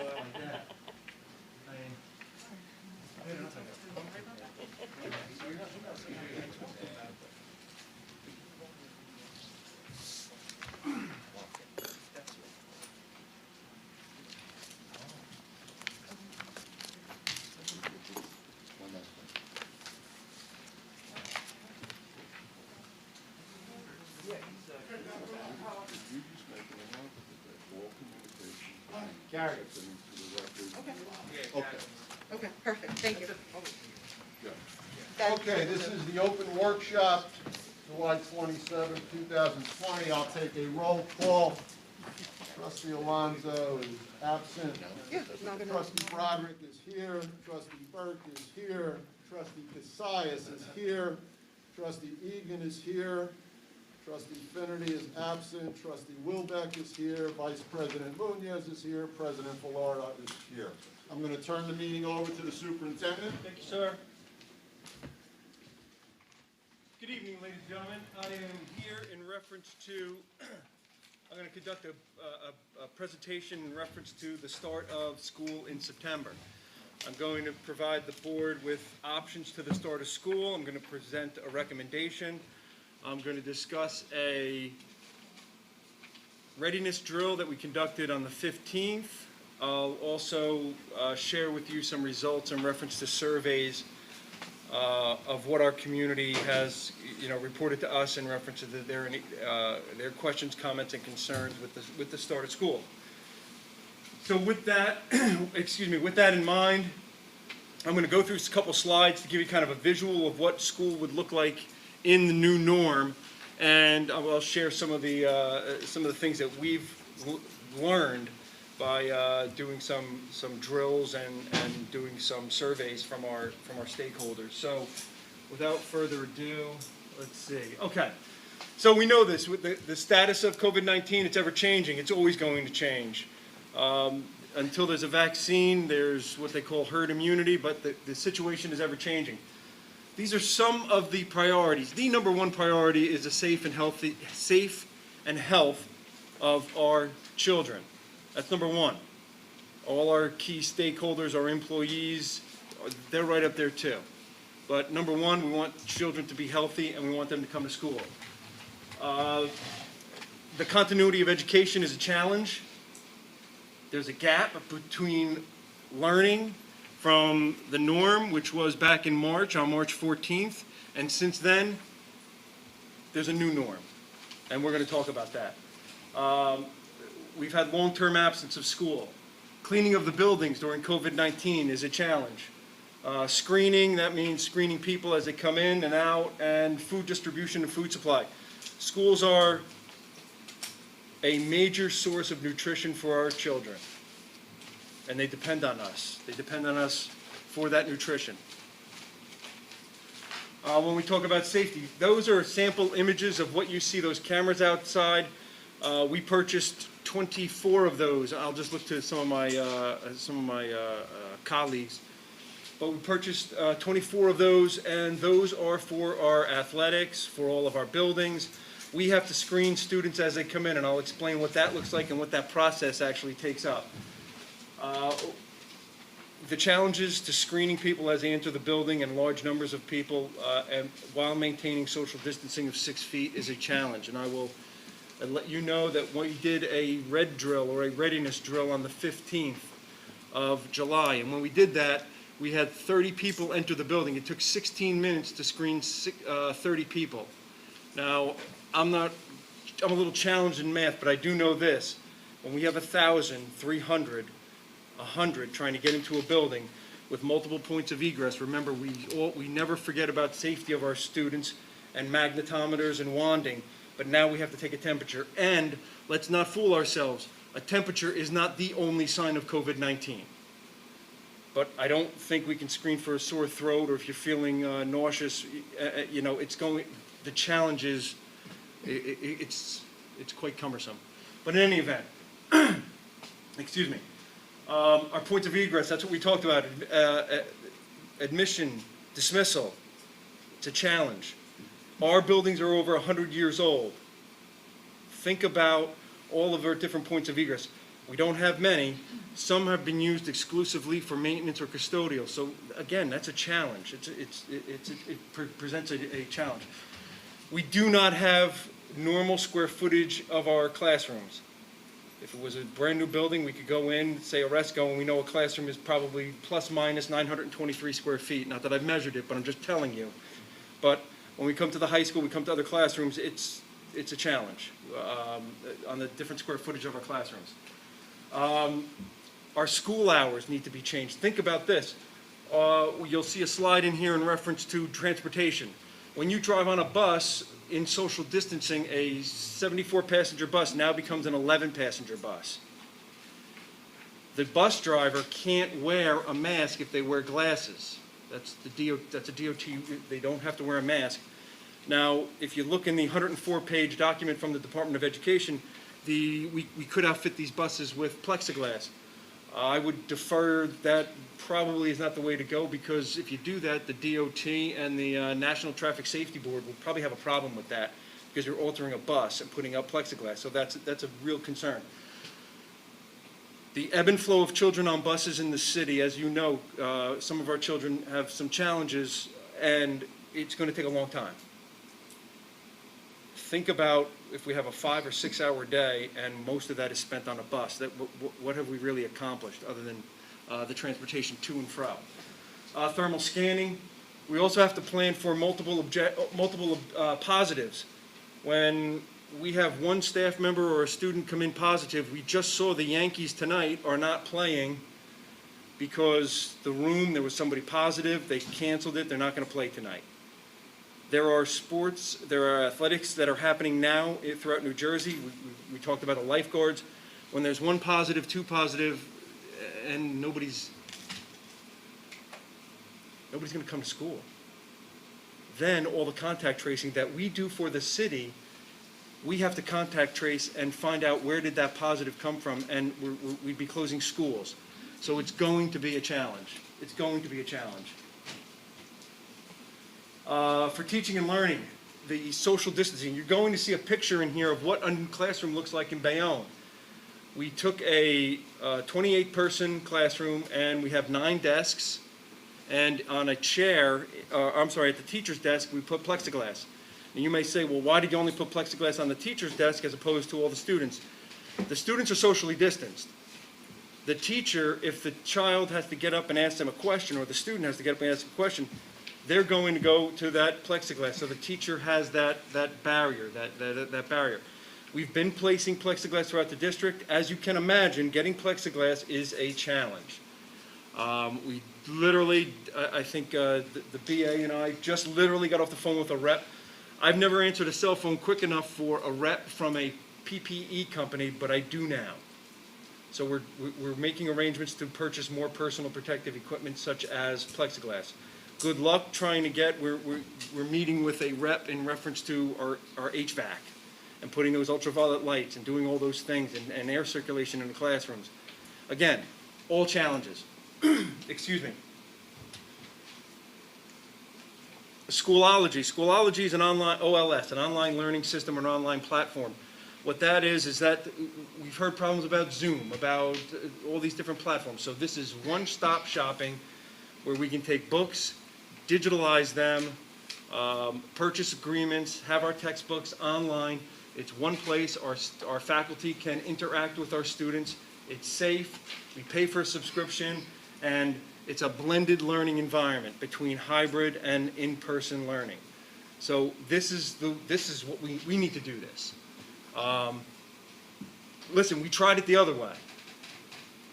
like that. I mean, Gary. Okay. Okay, perfect, thank you. Okay, this is the open workshop, July 27, 2020. I'll take a roll call. Trustee Alonso is absent. Yeah, not gonna. Trustee Broderick is here. Trustee Burke is here. Trustee Cassius is here. Trustee Egan is here. Trustee Finnerty is absent. Trustee Wilbeck is here. Vice President Munoz is here. President Velarde is here. I'm going to turn the meeting over to the superintendent. Thank you, sir. Good evening, ladies and gentlemen. I am here in reference to, I'm going to conduct a presentation in reference to the start of school in September. I'm going to provide the board with options to the start of school. I'm going to present a recommendation. I'm going to discuss a readiness drill that we conducted on the 15th. I'll also share with you some results in reference to surveys of what our community has, reported to us in reference to their questions, comments, and concerns with the start of school. So with that, with that in mind, I'm going to go through a couple slides to give you kind of a visual of what school would look like in the new norm, and I'll share some of the things that we've learned by doing some drills and doing some surveys from our stakeholders. So, without further ado, let's see. Okay, so we know this with the status of COVID-19. It's ever changing. It's always going to change. Until there's a vaccine, there's what they call herd immunity, but the situation is ever changing. These are some of the priorities. The number one priority is the safe and health of our children. That's number one. All our key stakeholders, our employees, they're right up there too. But number one, we want children to be healthy and we want them to come to school. The continuity of education is a challenge. There's a gap between learning from the norm, which was back in March, on March 14th, and since then, there's a new norm, and we're going to talk about that. We've had long-term absence of school. Cleaning of the buildings during COVID-19 is a challenge. Screening, that means screening people as they come in and out, and food distribution and food supply. Schools are a major source of nutrition for our children. And they depend on us. They depend on us for that nutrition. When we talk about safety, those are sample images of what you see, those cameras outside. We purchased 24 of those. I'll just look to some of my colleagues. But we purchased 24 of those, and those are for our athletics, for all of our buildings. We have to screen students as they come in, and I'll explain what that looks like and what that process actually takes up. The challenges to screening people as they enter the building and large numbers of people and while maintaining social distancing of 6 feet is a challenge. And I will let you know that we did a red drill or a readiness drill on the 15th of July. And when we did that, we had 30 people enter the building. It took 16 minutes to screen 30 people. Now, I'm a little challenged in math, but I do know this. When we have 1,000, 300, 100 trying to get into a building with multiple points of egress, remember we never forget about safety of our students and magnetometers and wanding, but now we have to take a temperature. And let's not fool ourselves, a temperature is not the only sign of COVID-19. But I don't think we can screen for a sore throat, or if you're feeling nauseous, the challenge is, it's quite cumbersome. But in any event, excuse me. Our points of egress, that's what we talked about. Admission, dismissal, it's a challenge. Our buildings are over 100 years old. Think about all of our different points of egress. We don't have many. Some have been used exclusively for maintenance or custodial. So again, that's a challenge. It presents a challenge. We do not have normal square footage of our classrooms. If it was a brand new building, we could go in, say Oresco, and we know a classroom is probably plus minus 923 square feet. Not that I've measured it, but I'm just telling you. But when we come to the high school, we come to other classrooms, it's a challenge on the different square footage of our classrooms. Our school hours need to be changed. Think about this. You'll see a slide in here in reference to transportation. When you drive on a bus, in social distancing, a 74-passenger bus now becomes an 11-passenger bus. The bus driver can't wear a mask if they wear glasses. That's a DOT, they don't have to wear a mask. Now, if you look in the 104-page document from the Department of Education, we could outfit these buses with plexiglass. I would defer that probably is not the way to go, because if you do that, the DOT and the National Traffic Safety Board will probably have a problem with that, because you're altering a bus and putting up plexiglass. So that's a real concern. The ebb and flow of children on buses in the city, as you know, some of our children have some challenges, and it's going to take a long time. Think about if we have a 5 or 6 hour day and most of that is spent on a bus. What have we really accomplished other than the transportation to and fro? Thermal scanning. We also have to plan for multiple positives. When we have one staff member or a student come in positive, we just saw the Yankees tonight are not playing because there was somebody positive, they canceled it, they're not going to play tonight. There are athletics that are happening now throughout New Jersey. We talked about the lifeguards. When there's one positive, two positive, and nobody's going to come to school. Then all the contact tracing that we do for the city, we have to contact trace and find out where did that positive come from, and we'd be closing schools. So it's going to be a challenge. It's going to be a challenge. For teaching and learning, the social distancing, you're going to see a picture in here of what a classroom looks like in Bayonne. We took a 28-person classroom, and we have 9 desks, and on a chair, at the teacher's desk, we put plexiglass. And you may say, well, why did you only put plexiglass on the teacher's desk as opposed to all the students? The students are socially distanced. The teacher, if the child has to get up and ask them a question, or the student has to get up and ask a question, they're going to go to that plexiglass. So the teacher has that barrier, that barrier. We've been placing plexiglass throughout the district. As you can imagine, getting plexiglass is a challenge. We literally, I think the BA and I just literally got off the phone with a rep. I've never answered a cell phone quick enough for a rep from a PPE company, but I do now. So we're making arrangements to purchase more personal protective equipment such as plexiglass. Good luck trying to get, we're meeting with a rep in reference to our HVAC and putting those ultraviolet lights and doing all those things and air circulation in the classrooms. Again, all challenges. Excuse me. Schoology. Schoology is an online OLS, an online learning system or an online platform. What that is that we've heard problems about Zoom, about all these different platforms. So this is one-stop shopping where we can take books, digitalize them, purchase agreements, have our textbooks online. It's one place our faculty can interact with our students. It's safe, we pay for a subscription, and it's a blended learning environment between hybrid and in-person learning. So this is what we need to do this. Listen, we tried it the other way,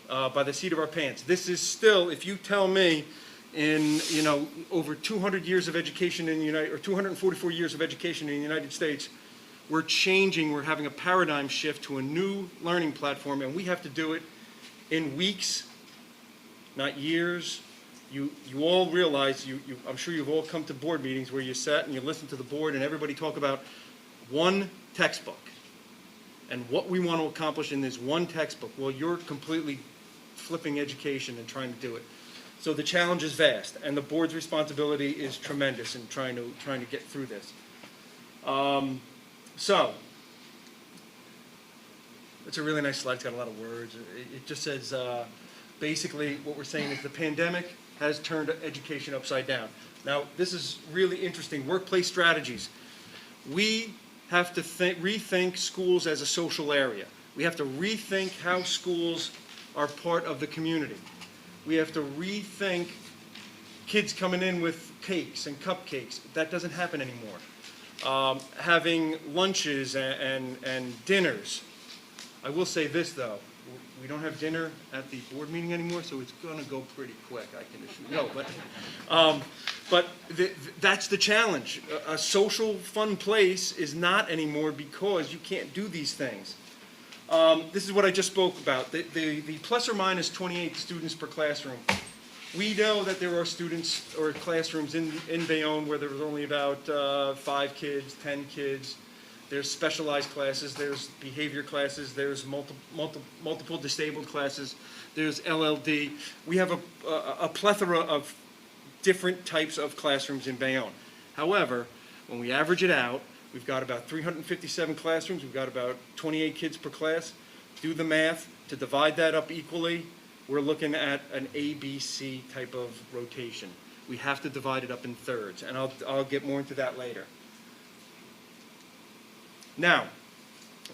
by the seat of our pants. This is still, if you tell me, in over 200 years of education in the United, or 244 years of education in the United States, we're having a paradigm shift to a new learning platform, and we have to do it in weeks, not years. You all realize, I'm sure you've all come to board meetings where you sat and you listen to the board and everybody talk about one textbook and what we want to accomplish in this one textbook. Well, you're completely flipping education and trying to do it. So the challenge is vast, and the board's responsibility is tremendous in trying to get through this. So It's a really nice slide. It's got a lot of words. It just says, basically, what we're saying is the pandemic has turned education upside down. Now, this is really interesting. Workplace strategies. We have to rethink schools as a social area. We have to rethink how schools are part of the community. We have to rethink kids coming in with cakes and cupcakes. That doesn't happen anymore. Having lunches and dinners. I will say this, though. We don't have dinner at the board meeting anymore, so it's going to go pretty quick, I can assure you. No, but that's the challenge. A social, fun place is not anymore because you can't do these things. This is what I just spoke about. The plus or minus 28 students per classroom. We know that there are students or classrooms in Bayonne where there was only about 5 kids, 10 kids. There's specialized classes, there's behavior classes, there's multiple disabled classes, there's LLD. We have a plethora of different types of classrooms in Bayonne. However, when we average it out, we've got about 357 classrooms, we've got about 28 kids per class. Do the math, to divide that up equally, we're looking at an ABC type of rotation. We have to divide it up in thirds, and I'll get more into that later. Now,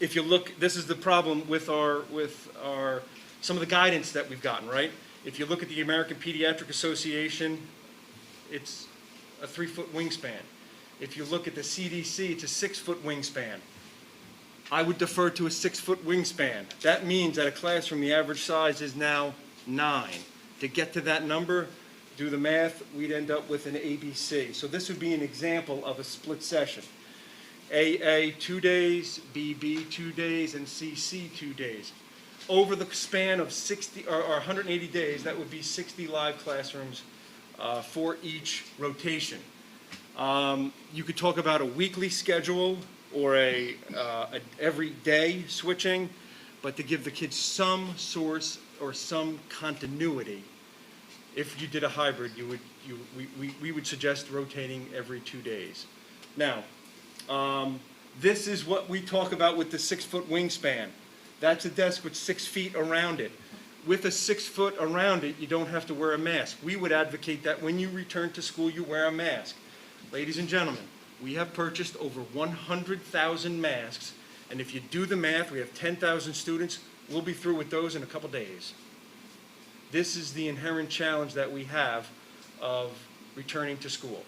if you look, this is the problem with some of the guidance that we've gotten, right? If you look at the American Pediatric Association, it's a 3-foot wingspan. If you look at the CDC, it's a 6-foot wingspan. I would defer to a 6-foot wingspan. That means that a classroom, the average size is now 9. To get to that number, do the math, we'd end up with an ABC. So this would be an example of a split session. AA 2 days, BB 2 days, and CC 2 days. Over the span of 60 or 180 days, that would be 60 live classrooms for each rotation. You could talk about a weekly schedule or a every day switching, but to give the kids some source or some continuity, if you did a hybrid, we would suggest rotating every 2 days. Now, this is what we talk about with the 6-foot wingspan. That's a desk with 6 feet around it. With a 6 foot around it, you don't have to wear a mask. We would advocate that when you return to school, you wear a mask. Ladies and gentlemen, we have purchased over 100,000 masks, and if you do the math, we have 10,000 students. We'll be through with those in a couple days. This is the inherent challenge that we have of returning to school.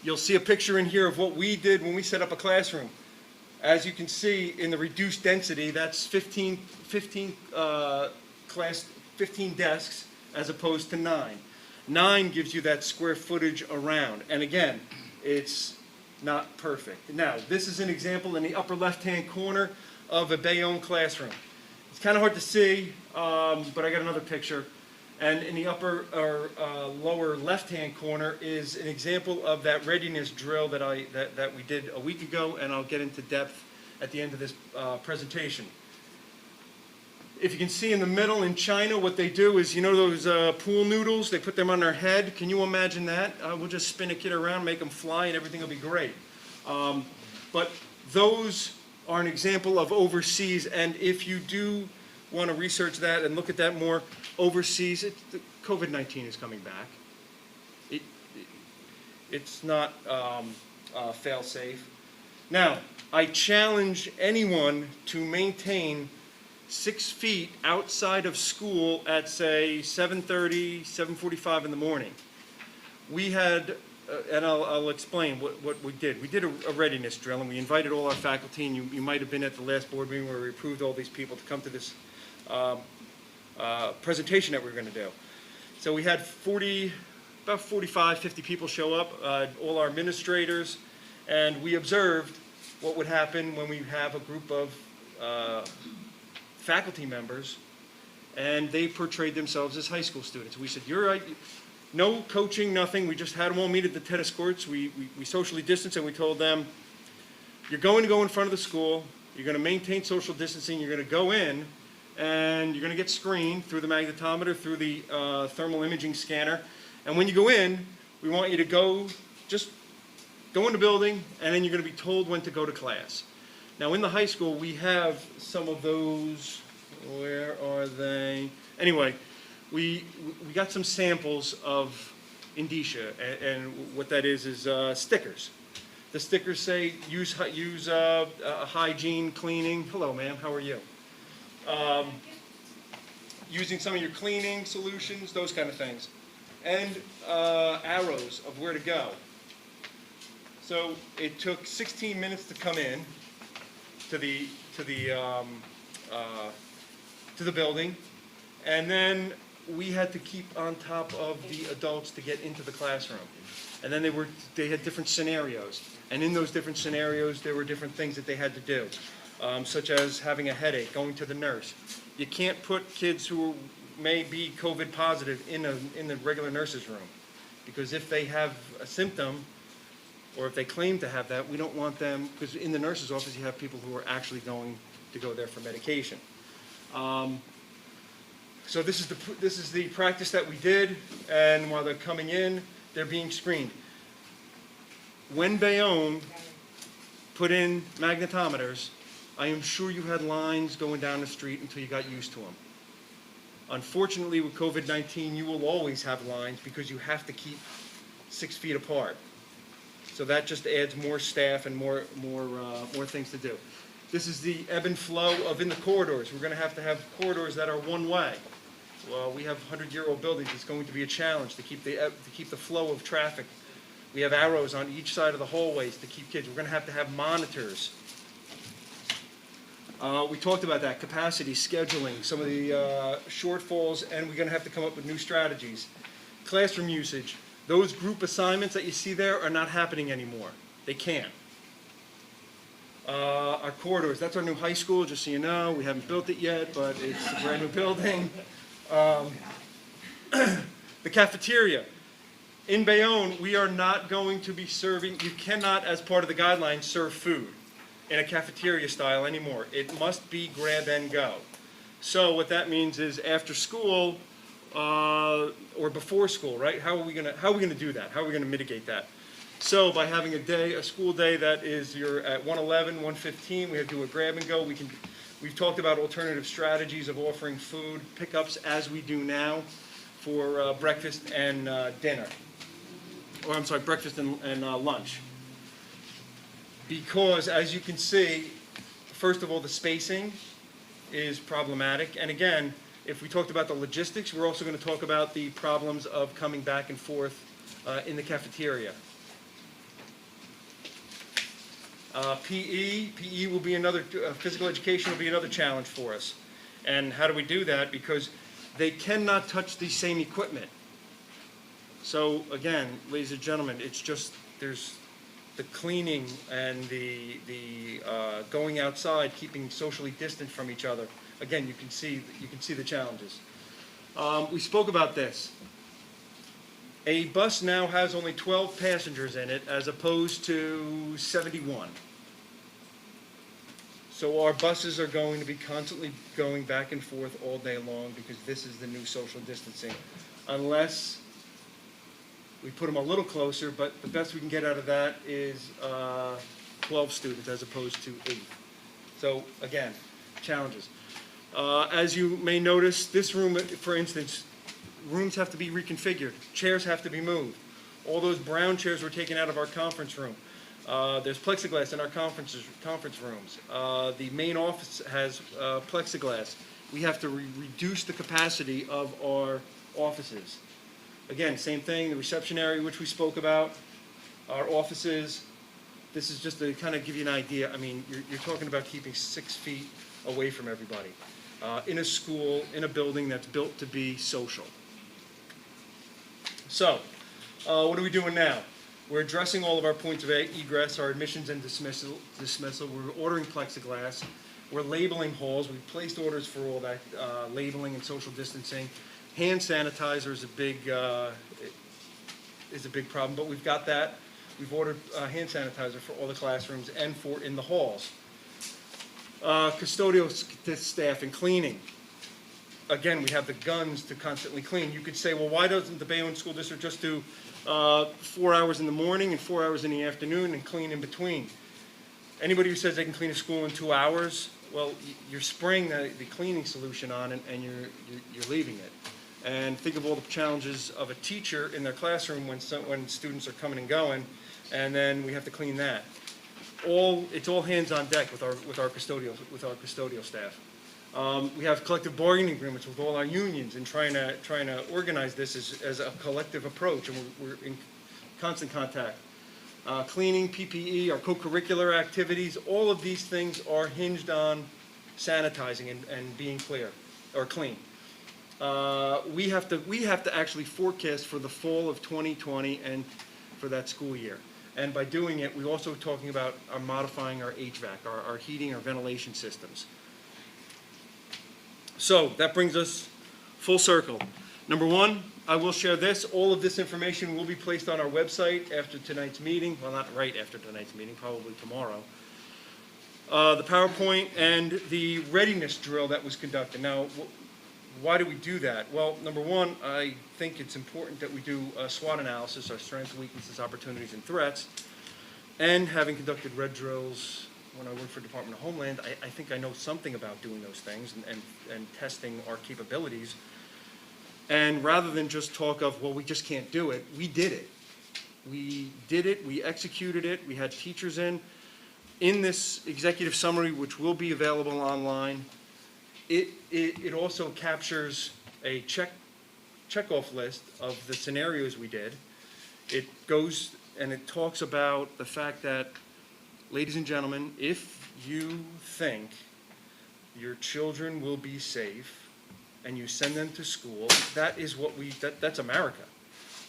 You'll see a picture in here of what we did when we set up a classroom. As you can see, in the reduced density, that's 15 desks as opposed to 9. 9 gives you that square footage around. And again, it's not perfect. Now, this is an example in the upper left-hand corner of a Bayonne classroom. It's kind of hard to see, but I got another picture. And in the upper or lower left-hand corner is an example of that readiness drill that we did a week ago, and I'll get into depth at the end of this presentation. If you can see in the middle in China, what they do is, you know those pool noodles? They put them on their head. Can you imagine that? We'll just spin a kid around, make them fly, and everything will be great. But those are an example of overseas, and if you do want to research that and look at that more, overseas, COVID-19 is coming back. It's not fail-safe. Now, I challenge anyone to maintain 6 feet outside of school at, say, 7:30, 7:45 in the morning. We had, and I'll explain what we did. We did a readiness drill, and we invited all our faculty, and you might have been at the last board meeting where we approved all these people to come to this presentation that we're going to do. So we had about 45, 50 people show up, all our administrators, and we observed what would happen when we have a group of faculty members and they portrayed themselves as high school students. We said, you're right, no coaching, nothing. We just had them all meet at the tennis courts. We socially distanced, and we told them, you're going to go in front of the school, you're going to maintain social distancing, you're going to go in, and you're going to get screened through the magnetometer, through the thermal imaging scanner. And when you go in, we want you to just go in the building, and then you're going to be told when to go to class. Now, in the high school, we have some of those. Where are they? Anyway, we got some samples of indicia, and what that is stickers. The stickers say use hygiene, cleaning. Hello, ma'am. How are you? Using some of your cleaning solutions, those kind of things, and arrows of where to go. So it took 16 minutes to come in to the building, and then we had to keep on top of the adults to get into the classroom. And then they had different scenarios, and in those different scenarios there were different things that they had to do, such as having a headache, going to the nurse. You can't put kids who may be COVID positive in the regular nurse's room, because if they have a symptom, or if they claim to have that, we don't want them, because in the nurse's office you have people who are actually going to go there for medication. So this is the practice that we did, and while they're coming in, they're being screened. When Bayonne put in magnetometers, I am sure you had lines going down the street until you got used to them. Unfortunately, with COVID-19, you will always have lines because you have to keep 6 feet apart. So that just adds more staff and more things to do. This is the ebb and flow of in the corridors. We're going to have corridors that are one way. Well, we have 100-year-old buildings. It's going to be a challenge to keep the flow of traffic. We have arrows on each side of the hallways to keep kids. We're going to have monitors. We talked about that, capacity, scheduling, some of the shortfalls, and we're going to have to come up with new strategies. Classroom usage. Those group assignments that you see there are not happening anymore. They can't. Our corridors, that's our new high school, just so you know. We haven't built it yet, but it's a brand new building. The cafeteria. In Bayonne, we are not going to be serving, you cannot, as part of the guidelines, serve food in a cafeteria style anymore. It must be grab and go. So what that means is after school, or before school, right? How are we gonna do that? How are we gonna mitigate that? So by having a school day that is you're at 1:11, 1:15, we have to do a grab and go. We've talked about alternative strategies of offering food pickups as we do now for breakfast and dinner. Or I'm sorry, breakfast and lunch. Because as you can see, first of all, the spacing is problematic. And again, if we talked about the logistics, we're also going to talk about the problems of coming back and forth in the cafeteria. PE will be another, physical education will be another challenge for us. And how do we do that? Because they cannot touch the same equipment. So again, ladies and gentlemen, it's just, there's the cleaning and the going outside, keeping socially distant from each other. Again, you can see the challenges. We spoke about this. A bus now has only 12 passengers in it as opposed to 71. So our buses are going to be constantly going back and forth all day long because this is the new social distancing. Unless we put them a little closer, but the best we can get out of that is 12 students as opposed to 8. So again, challenges. As you may notice, this room, for instance, rooms have to be reconfigured. Chairs have to be moved. All those brown chairs were taken out of our conference room. There's plexiglass in our conference rooms. The main office has plexiglass. We have to reduce the capacity of our offices. Again, same thing, the reception area, which we spoke about, our offices. This is just to kind of give you an idea. I mean, you're talking about keeping 6 feet away from everybody in a school, in a building that's built to be social. So, what are we doing now? We're addressing all of our points of egress, our admissions and dismissal. We're ordering plexiglass. We're labeling halls. We've placed orders for all that labeling and social distancing. Hand sanitizer is a big problem, but we've got that. We've ordered hand sanitizer for all the classrooms and for in the halls. Custodial staff and cleaning. Again, we have the guns to constantly clean. You could say, well, why doesn't the Bayonne School District just do 4 hours in the morning and 4 hours in the afternoon and clean in between? Anybody who says they can clean a school in 2 hours, well, you're spraying the cleaning solution on it and you're leaving it. And think of all the challenges of a teacher in their classroom when students are coming and going, and then we have to clean that. It's all hands on deck with our custodial staff. We have collective bargaining agreements with all our unions and trying to organize this as a collective approach, and we're in constant contact. Cleaning, PPE, our co-curricular activities, all of these things are hinged on sanitizing and being clear or clean. We have to actually forecast for the fall of 2020 and for that school year. And by doing it, we're also talking about modifying our HVAC, our heating, our ventilation systems. So that brings us full circle. Number one, I will share this. All of this information will be placed on our website after tonight's meeting. Well, not right after tonight's meeting, probably tomorrow. The PowerPoint and the readiness drill that was conducted. Now, why do we do that? Well, number one, I think it's important that we do a SWOT analysis, our strengths, weaknesses, opportunities, and threats. And having conducted red drills when I worked for Department of Homeland, I think I know something about doing those things and testing our capabilities. And rather than just talk of, well, we just can't do it, we did it. We did it, we executed it, we had teachers in. In this executive summary, which will be available online, it also captures a checkoff list of the scenarios we did. It goes and it talks about the fact that, ladies and gentlemen, if you think your children will be safe and you send them to school, that is what that's America.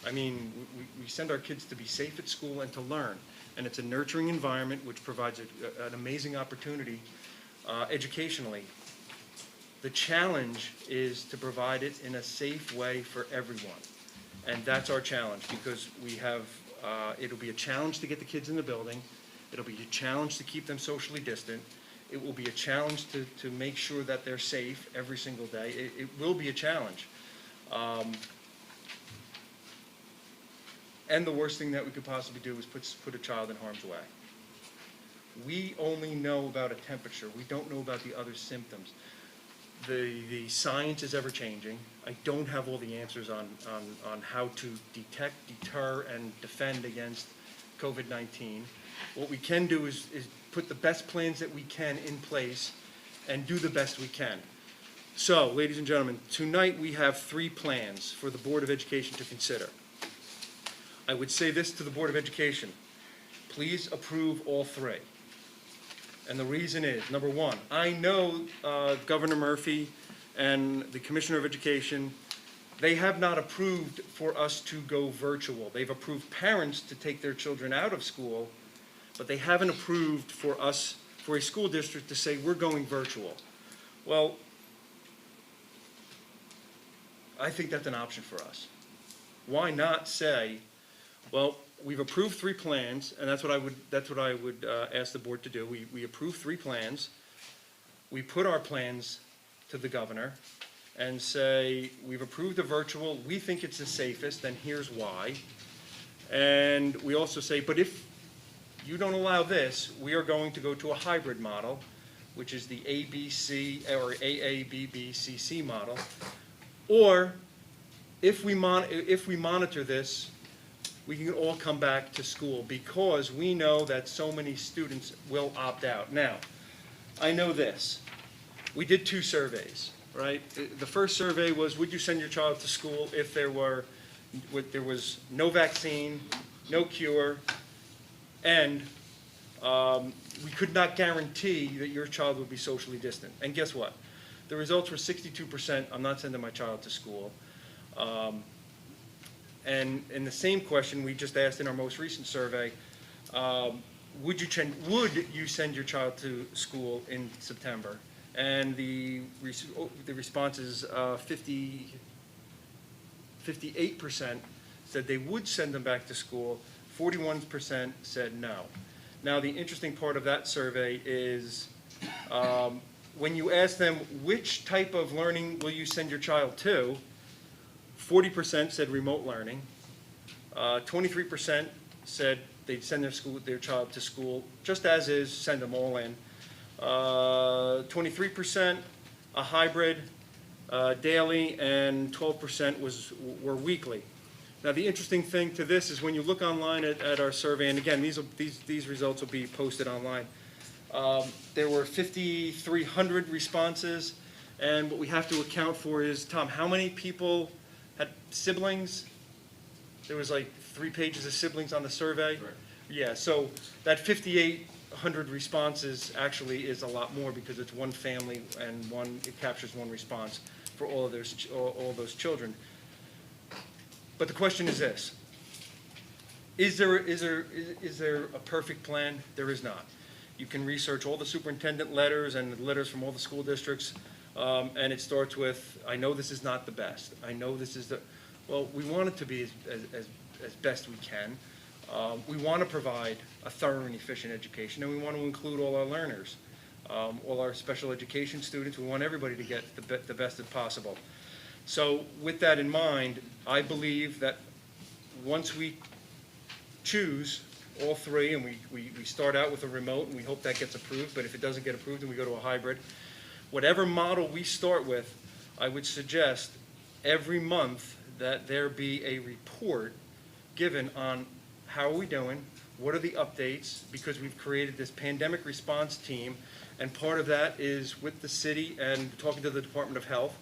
I mean, we send our kids to be safe at school and to learn. And it's a nurturing environment which provides an amazing opportunity educationally. The challenge is to provide it in a safe way for everyone. And that's our challenge, because we have, it'll be a challenge to get the kids in the building. It'll be a challenge to keep them socially distant. It will be a challenge to make sure that they're safe every single day. It will be a challenge. And the worst thing that we could possibly do is put a child in harm's way. We only know about a temperature. We don't know about the other symptoms. The science is ever changing. I don't have all the answers on how to detect, deter, and defend against COVID-19. What we can do is put the best plans that we can in place and do the best we can. So, ladies and gentlemen, tonight we have 3 plans for the Board of Education to consider. I would say this to the Board of Education: please approve all 3. And the reason is, number one, I know Governor Murphy and the Commissioner of Education, they have not approved for us to go virtual. They've approved parents to take their children out of school, but they haven't approved for us, for a school district to say, we're going virtual. Well, I think that's an option for us. Why not say, well, we've approved 3 plans, and that's what I would ask the board to do. We approved 3 plans. We put our plans to the governor and say, we've approved the virtual. We think it's the safest, and here's why. And we also say, but if you don't allow this, we are going to go to a hybrid model, which is the ABC or AABBCC model. Or if we monitor this, we can all come back to school, because we know that so many students will opt out. Now, I know this. We did 2 surveys, right? The first survey was, would you send your child to school if there was no vaccine, no cure, and we could not guarantee that your child would be socially distant. And guess what? The results were 62%, I'm not sending my child to school. And in the same question we just asked in our most recent survey, would you send your child to school in September? And the response is 58% said they would send them back to school. 41% said no. Now, the interesting part of that survey is when you ask them which type of learning will you send your child to, 40% said remote learning, 23% said they'd send their child to school, just as is, send them all in. 23% a hybrid, daily, and 12% were weekly. Now, the interesting thing to this is when you look online at our survey, and again, these results will be posted online. There were 5,300 responses, and what we have to account for is, Tom, how many people had siblings? There was like 3 pages of siblings on the survey? Correct. Yeah, so that 5,800 responses actually is a lot more because it's one family and it captures one response for all of all those children. But the question is this: is there a perfect plan? There is not. You can research all the superintendent letters and the letters from all the school districts, and it starts with, I know this is not the best. I know this is well, we want it to be as best we can. We want to provide a thorough and efficient education, and we want to include all our learners, all our special education students. We want everybody to get the best as possible. So with that in mind, I believe that once we choose all three, and we start out with a remote, and we hope that gets approved, but if it doesn't get approved, then we go to a hybrid. Whatever model we start with, I would suggest every month that there be a report given on how are we doing, what are the updates, because we've created this pandemic response team, and part of that is with the city and talking to the Department of Health.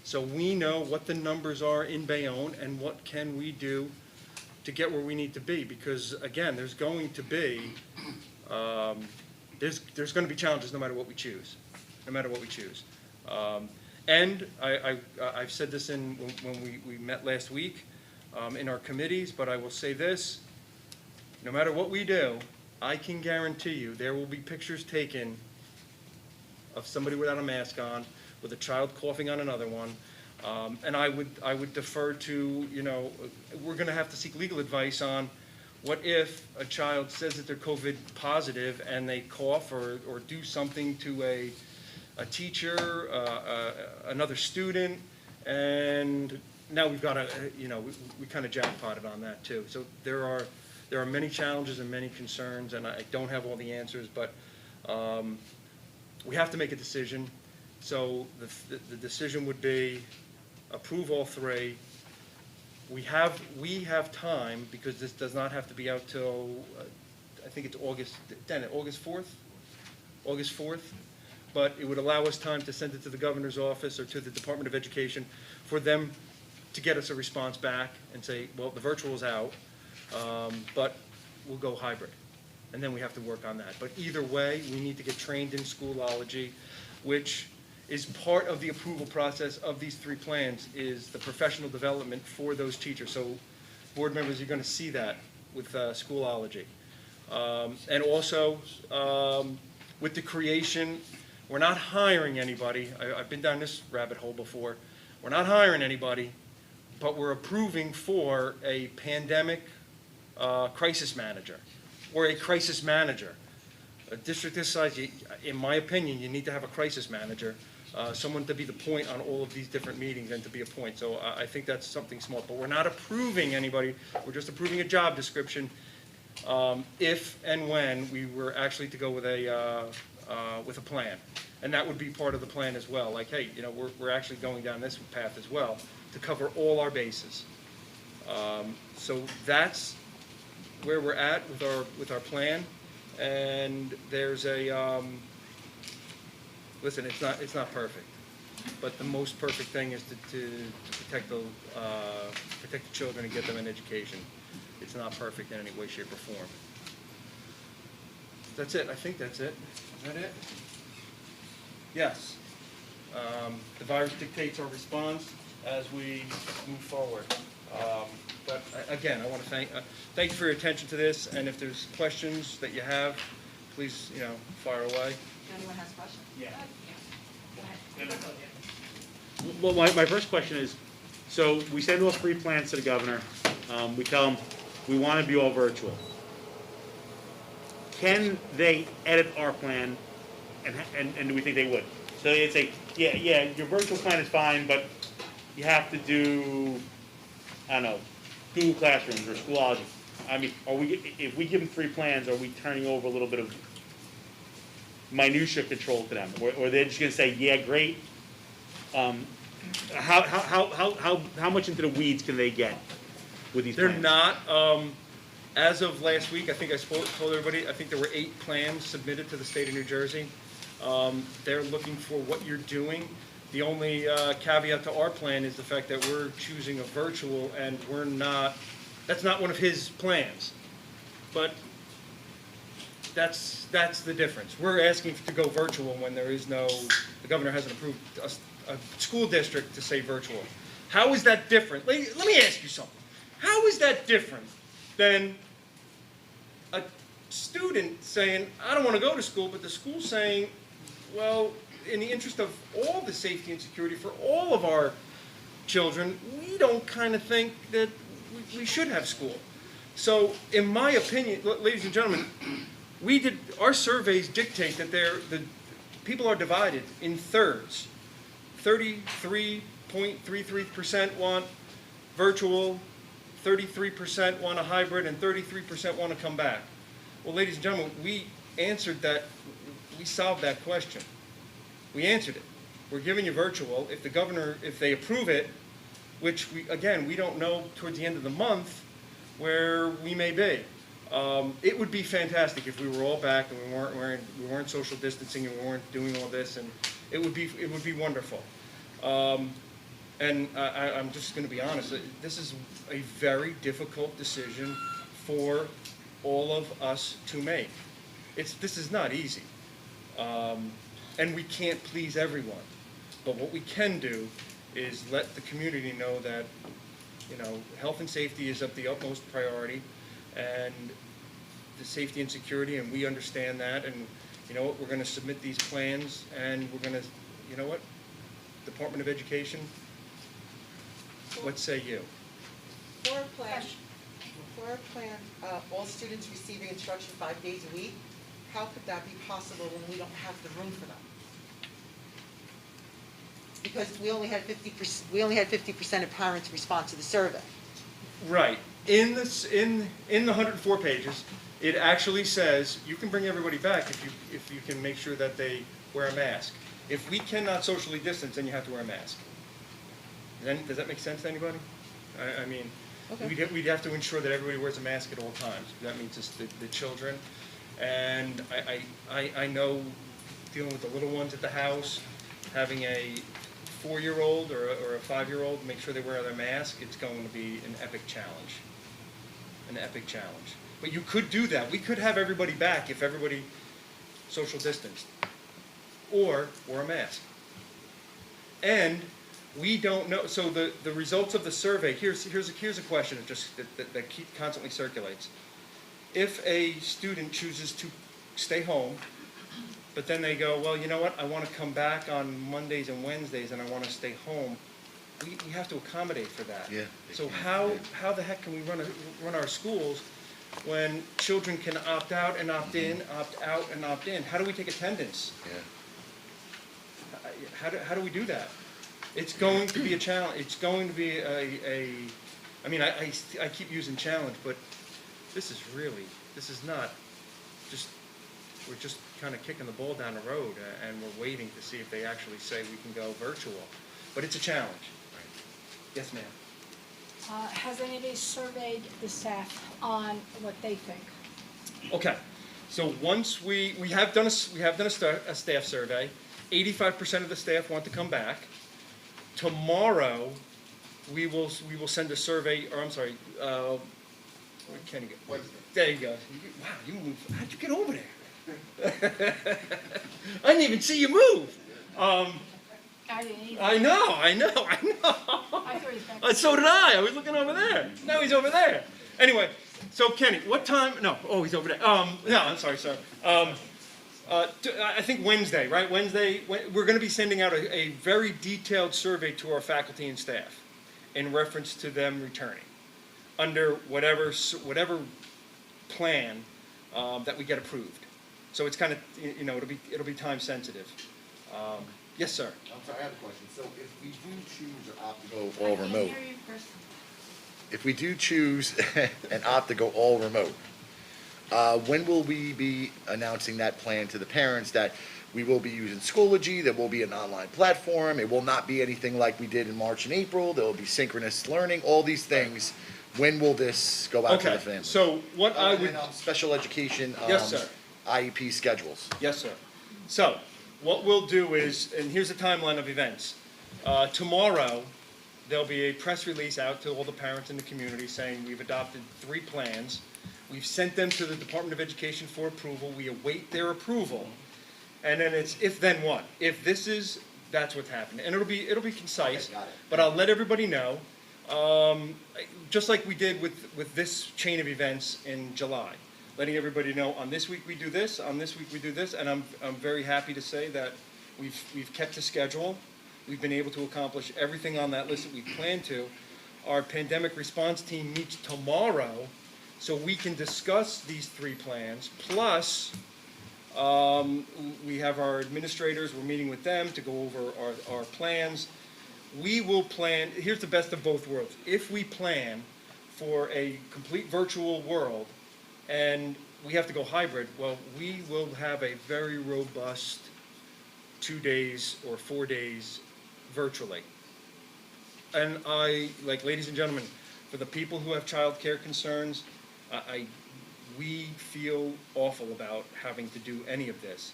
So we know what the numbers are in Bayonne and what can we do to get where we need to be, because again, there's going to be there's going to be challenges no matter what we choose, and I've said this when we met last week in our committees, but I will say this: no matter what we do, I can guarantee you there will be pictures taken of somebody without a mask on, with a child coughing on another one. And I would defer to, we're going to have to seek legal advice on what if a child says that they're COVID positive and they cough or do something to a teacher, another student, and now we've got to, we kind of jackpotted on that too. So there are many challenges and many concerns, and I don't have all the answers, but we have to make a decision. So the decision would be approve all three. We have time, because this does not have to be out till I think it's August 4th. August 4th. But it would allow us time to send it to the governor's office or to the Department of Education for them to get us a response back and say, well, the virtual is out, but we'll go hybrid. And then we have to work on that. But either way, we need to get trained in Schoology, which is part of the approval process of these three plans, is the professional development for those teachers. So board members, you're going to see that with Schoology. And also with the creation, we're not hiring anybody. I've been down this rabbit hole before. We're not hiring anybody, but we're approving for a pandemic crisis manager or a crisis manager. A district this size, in my opinion, you need to have a crisis manager, someone to be the point on all of these different meetings and to be a point. So I think that's something small. But we're not approving anybody. We're just approving a job description if and when we were actually to go with a plan. And that would be part of the plan as well. Like, hey, we're actually going down this path as well to cover all our bases. So that's where we're at with our plan. And there's a listen. It's not perfect, but the most perfect thing is to protect the children and get them an education. It's not perfect in any way, shape, or form. That's it. I think that's it. Is that it? Yes. The virus dictates our response as we move forward. But again, I want to thank you for your attention to this, and if there's questions that you have, please, fire away. Anyone has questions? Yeah. Go ahead. Well, my first question is, so we send all three plans to the governor. We tell them we want to be all virtual. Can they edit our plan, and do we think they would? So they'd say, yeah, your virtual plan is fine, but you have to do, I don't know, Google Classrooms or Schoology. I mean, if we give them 3 plans, are we turning over a little bit of minutia control to them? Or they're just gonna say, yeah, great? How much into the weeds can they get with these They're plans? not, as of last week, I think I told everybody, I think there were 8 plans submitted to the state of New Jersey. They're looking for what you're doing. The only caveat to our plan is the fact that we're choosing a virtual, and that's not one of his plans. But that's the difference. We're asking to go virtual when there is the governor hasn't approved a school district to say virtual. How is that different? Let me ask you something. How is that different than a student saying, I don't want to go to school, but the school saying, well, in the interest of all the safety and security for all of our children, we don't kind of think that we should have school. So, in my opinion, ladies and gentlemen, our surveys dictate that the people are divided in thirds. 33.33% want virtual, 33% want a hybrid, and 33% want to come back. Well, ladies and gentlemen, we answered that, we solved that question. We answered it. We're giving you virtual. If the governor, if they approve it, which we don't know towards the end of the month where we may be. It would be fantastic if we were all back and we weren't social distancing and we weren't doing all this, and it would be wonderful. And I'm just going to be honest. This is a very difficult decision for all of us to make. This is not easy, and we can't please everyone. But what we can do is let the community know that, health and safety is of the utmost priority, and the safety and security, and we understand that. And you know what? We're going to submit these plans, and we're going to, Department of Education, what say you? For a plan, all students receiving instruction 5 days a week, how could that be possible when we don't have the room for them? Because we only had 50% of parents respond to the survey. Right. In the 104 pages, it actually says you can bring everybody back if you can make sure that they wear a mask. If we cannot socially distance, then you have to wear a mask. Then does that make sense to anybody? I mean, Okay. we'd have to ensure that everybody wears a mask at all times. That means just the children, and I know dealing with the little ones at the house, having a 4-year-old or a 5-year-old make sure they wear their mask, it's going to be an epic challenge. An epic challenge. But you could do that. We could have everybody back if everybody social distanced or wore a mask. And we don't know. So the results of the survey. Here's a question that constantly circulates. If a student chooses to stay home, but then they go, well, you know what? I want to come back on Mondays and Wednesdays, and I want to stay home. We have to accommodate for that. Yeah. So how the heck can we run our schools when children can opt out and opt in, opt out and opt in? How do we take attendance? Yeah. How do we do that? It's going to be a challenge. It's going to be I mean, I keep using challenge, but this is not just, we're just kind of kicking the ball down the road, and we're waiting to see if they actually say we can go virtual. But it's a challenge. Yes, ma'am. Has anybody surveyed the staff on what they think? Okay, so once we have done a staff survey. 85% of the staff want to come back. Tomorrow, we will send a survey, or I'm sorry, where can you go? There you go. Wow, you moved. How'd you get over there? I didn't even see you move. I didn't either. I know. I thought he was back. So did I. I was looking over there. Now he's over there. Anyway, so Kenny, what time? No. Oh, he's over there. No, I'm sorry, sir. I think Wednesday, right? Wednesday, we're going to be sending out a very detailed survey to our faculty and staff in reference to them returning under whatever plan that we get approved. So it's kind of, it'll be time sensitive. Yes, sir. I'm sorry, I have a question. So if we do choose or opt to go all remote, if we do choose and opt to go all remote, when will we be announcing that plan to the parents that we will be using Schoology, there will be an online platform, it will not be anything like we did in March and April, there will be synchronous learning, all these things. When will this go out to the Okay, families? so what I would. And, special education, Yes, sir. IEP schedules. Yes, sir. So, what we'll do is, and here's the timeline of events. Tomorrow, there'll be a press release out to all the parents in the community saying we've adopted 3 plans. We've sent them to the Department of Education for approval. We await their approval. And then it's if then what? If this is, that's what's happening. And it'll be concise, Okay, got it. but I'll let everybody know. Just like we did with this chain of events in July, letting everybody know on this week we do this, on this week we do this, and I'm very happy to say that we've kept the schedule. We've been able to accomplish everything on that list that we planned to. Our pandemic response team meets tomorrow, so we can discuss these 3 plans. Plus, we have our administrators. We're meeting with them to go over our plans. We will plan, here's the best of both worlds. If we plan for a complete virtual world and we have to go hybrid, well, we will have a very robust 2 days or 4 days virtually. And ladies and gentlemen, for the people who have child care concerns, we feel awful about having to do any of this.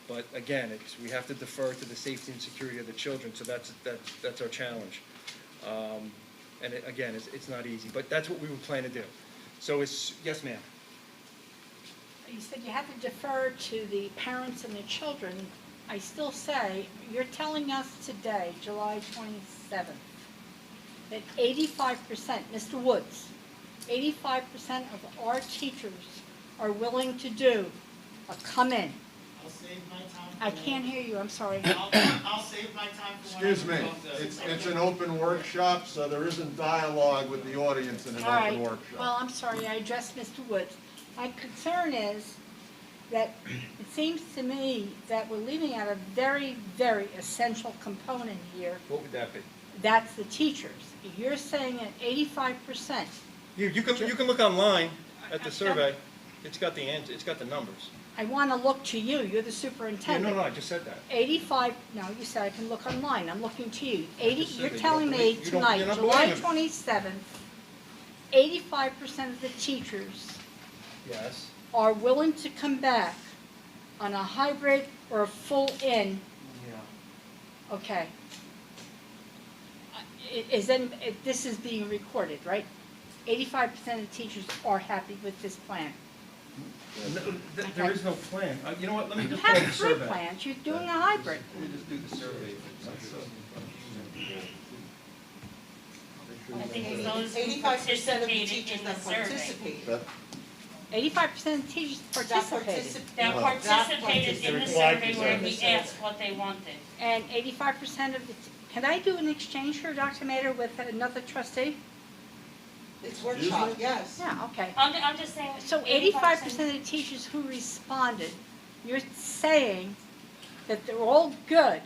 But again, we have to defer to the safety and security of the children, so that's our challenge. And again, it's not easy, but that's what we would plan to do. So yes, ma'am. You said you have to defer to the parents and the children. I still say, you're telling us today, July 27th, that 85%, Mr. Woods, 85% of our teachers are willing to do a come in. I'll save my time. I can't hear you, I'm sorry. I'll save my time for when I Excuse me, talk to- it's an open workshop, so there isn't dialogue with the audience in an All right, open workshop. well, I'm sorry, I addressed Mr. Woods. My concern is that it seems to me that we're leaving out a very, very essential component here. What would that be? That's the teachers. You're saying that 85%. You can look online at the survey. It's got the answer. It's got the numbers. I want to look to you. You're the Yeah, superintendent. no, I just said that. 85, no, you said I can look online. I'm looking to you. I 80, just said you're that you telling don't me believe- you don't- tonight, you're not July believing 27th, 85% of the teachers Yes. are willing to come back on a hybrid or a full-in. Yeah. Okay. This is being recorded, right? 85% of the teachers are happy with this plan. There is no plan. You know what? Let me You just pull the have 3 survey. plans. You're doing a hybrid. Let me just do the survey. I think those who 85% of the participated teachers in the that survey, participate. That- 85% of teachers participated. that participated in the Required survey to where serve. we asked what they wanted. And 85% of the, can I do an exchange here, Dr. Mater, with another trustee? It's workshop, yes. Yeah, okay. I'm just saying. So 85% of the teachers who responded, you're saying that they're all good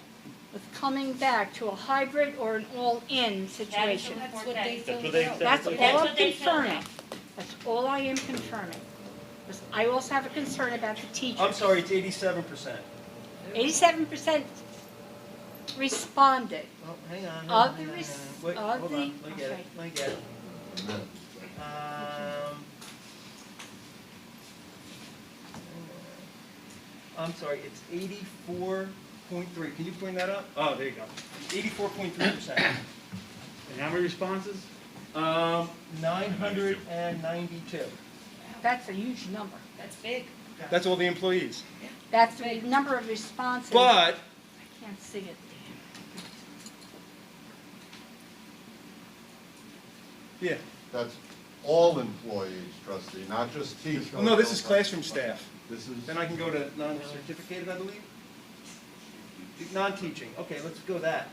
with coming back to a hybrid or an all-in situation? That's what they That's what they said. That's all That's I'm what they feel confirming. now. That's all I am confirming. Because I also have a concern about the teachers. I'm sorry, it's 87%. 87% responded. Oh, hang on. Of the hang on, res- hang on. Wait, of hold the- on. Let me get it. okay. Let me get it. I'm sorry, it's 84.3. Can you bring that up? Oh, there you go. 84.3%. And how many responses? 992. That's a huge number. That's big. That's all the employees. That's the number of responses. But I can't see it. yeah. That's all employees, trustee, not just teachers. Well, no, this is classroom staff. This is, Then I can go to non-certificated, I believe. Non-teaching. Okay, let's go that.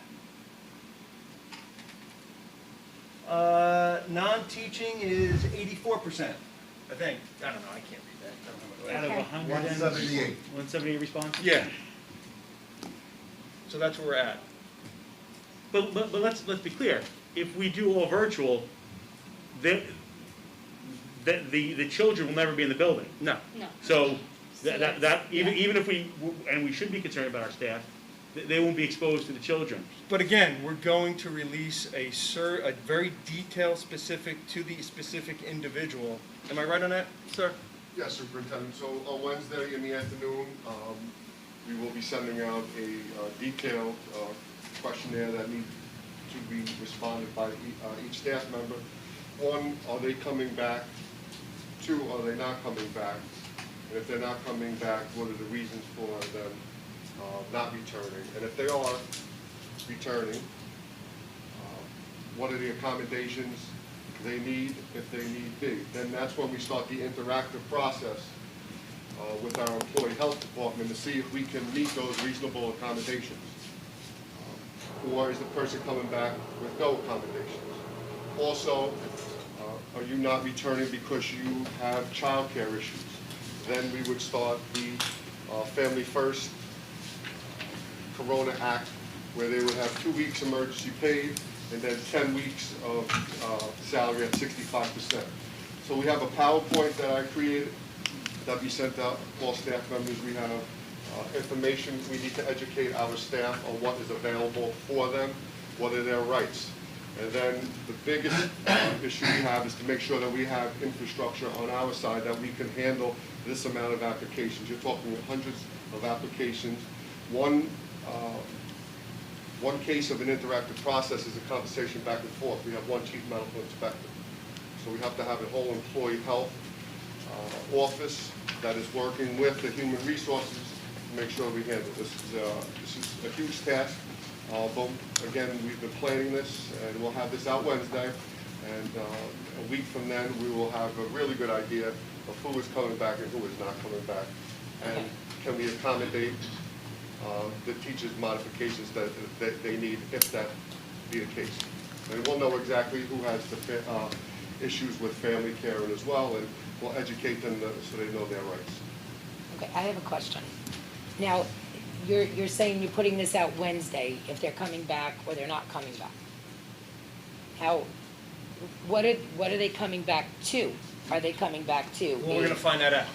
Non-teaching is 84%, I think. I don't know, I can't read that. I don't know what Out of Okay. 178. 178 responses? Yeah. So that's where we're at. But let's be clear. If we do all virtual, the children will never be in the building. No. No. So even if and we should be concerned about our staff, they won't be exposed to the children. But again, we're going to release a very detailed specific to the specific individual. Am I right on that, sir? Yes, Superintendent. So on Wednesday in the afternoon, we will be sending out a detailed questionnaire that needs to be responded by each staff member. One, are they coming back? Two, are they not coming back? And if they're not coming back, what are the reasons for them not returning? And if they are returning, what are the accommodations they need if they need be? Then that's when we start the interactive process with our employee health department to see if we can meet those reasonable accommodations. Or is the person coming back with no accommodations? Also, are you not returning because you have childcare issues? Then we would start the Family First Corona Act, where they would have 2 weeks emergency paid and then 10 weeks of salary at 65%. So we have a PowerPoint that I created that we sent out to all staff members. We have information. We need to educate our staff on what is available for them, what are their rights. And then the biggest issue we have is to make sure that we have infrastructure on our side that we can handle this amount of applications. You're talking hundreds of applications. One case of an interactive process is a conversation back and forth. We have one chief medical inspector. So we have to have a whole employee health office that is working with the human resources to make sure we handle this. This is a huge task. But again, we've been planning this, and we'll have this out Wednesday. And a week from then, we will have a really good idea of who is coming back and who is not coming back. And can we accommodate the teachers' modifications that they need, if that be the case. And we'll know exactly who has the issues with family care as well, and we'll educate them so they know their rights. Okay, I have a question. Now, you're saying you're putting this out Wednesday, if they're coming back or they're not coming back. What are they coming back to? Are they coming back to? Well, we're gonna find that out.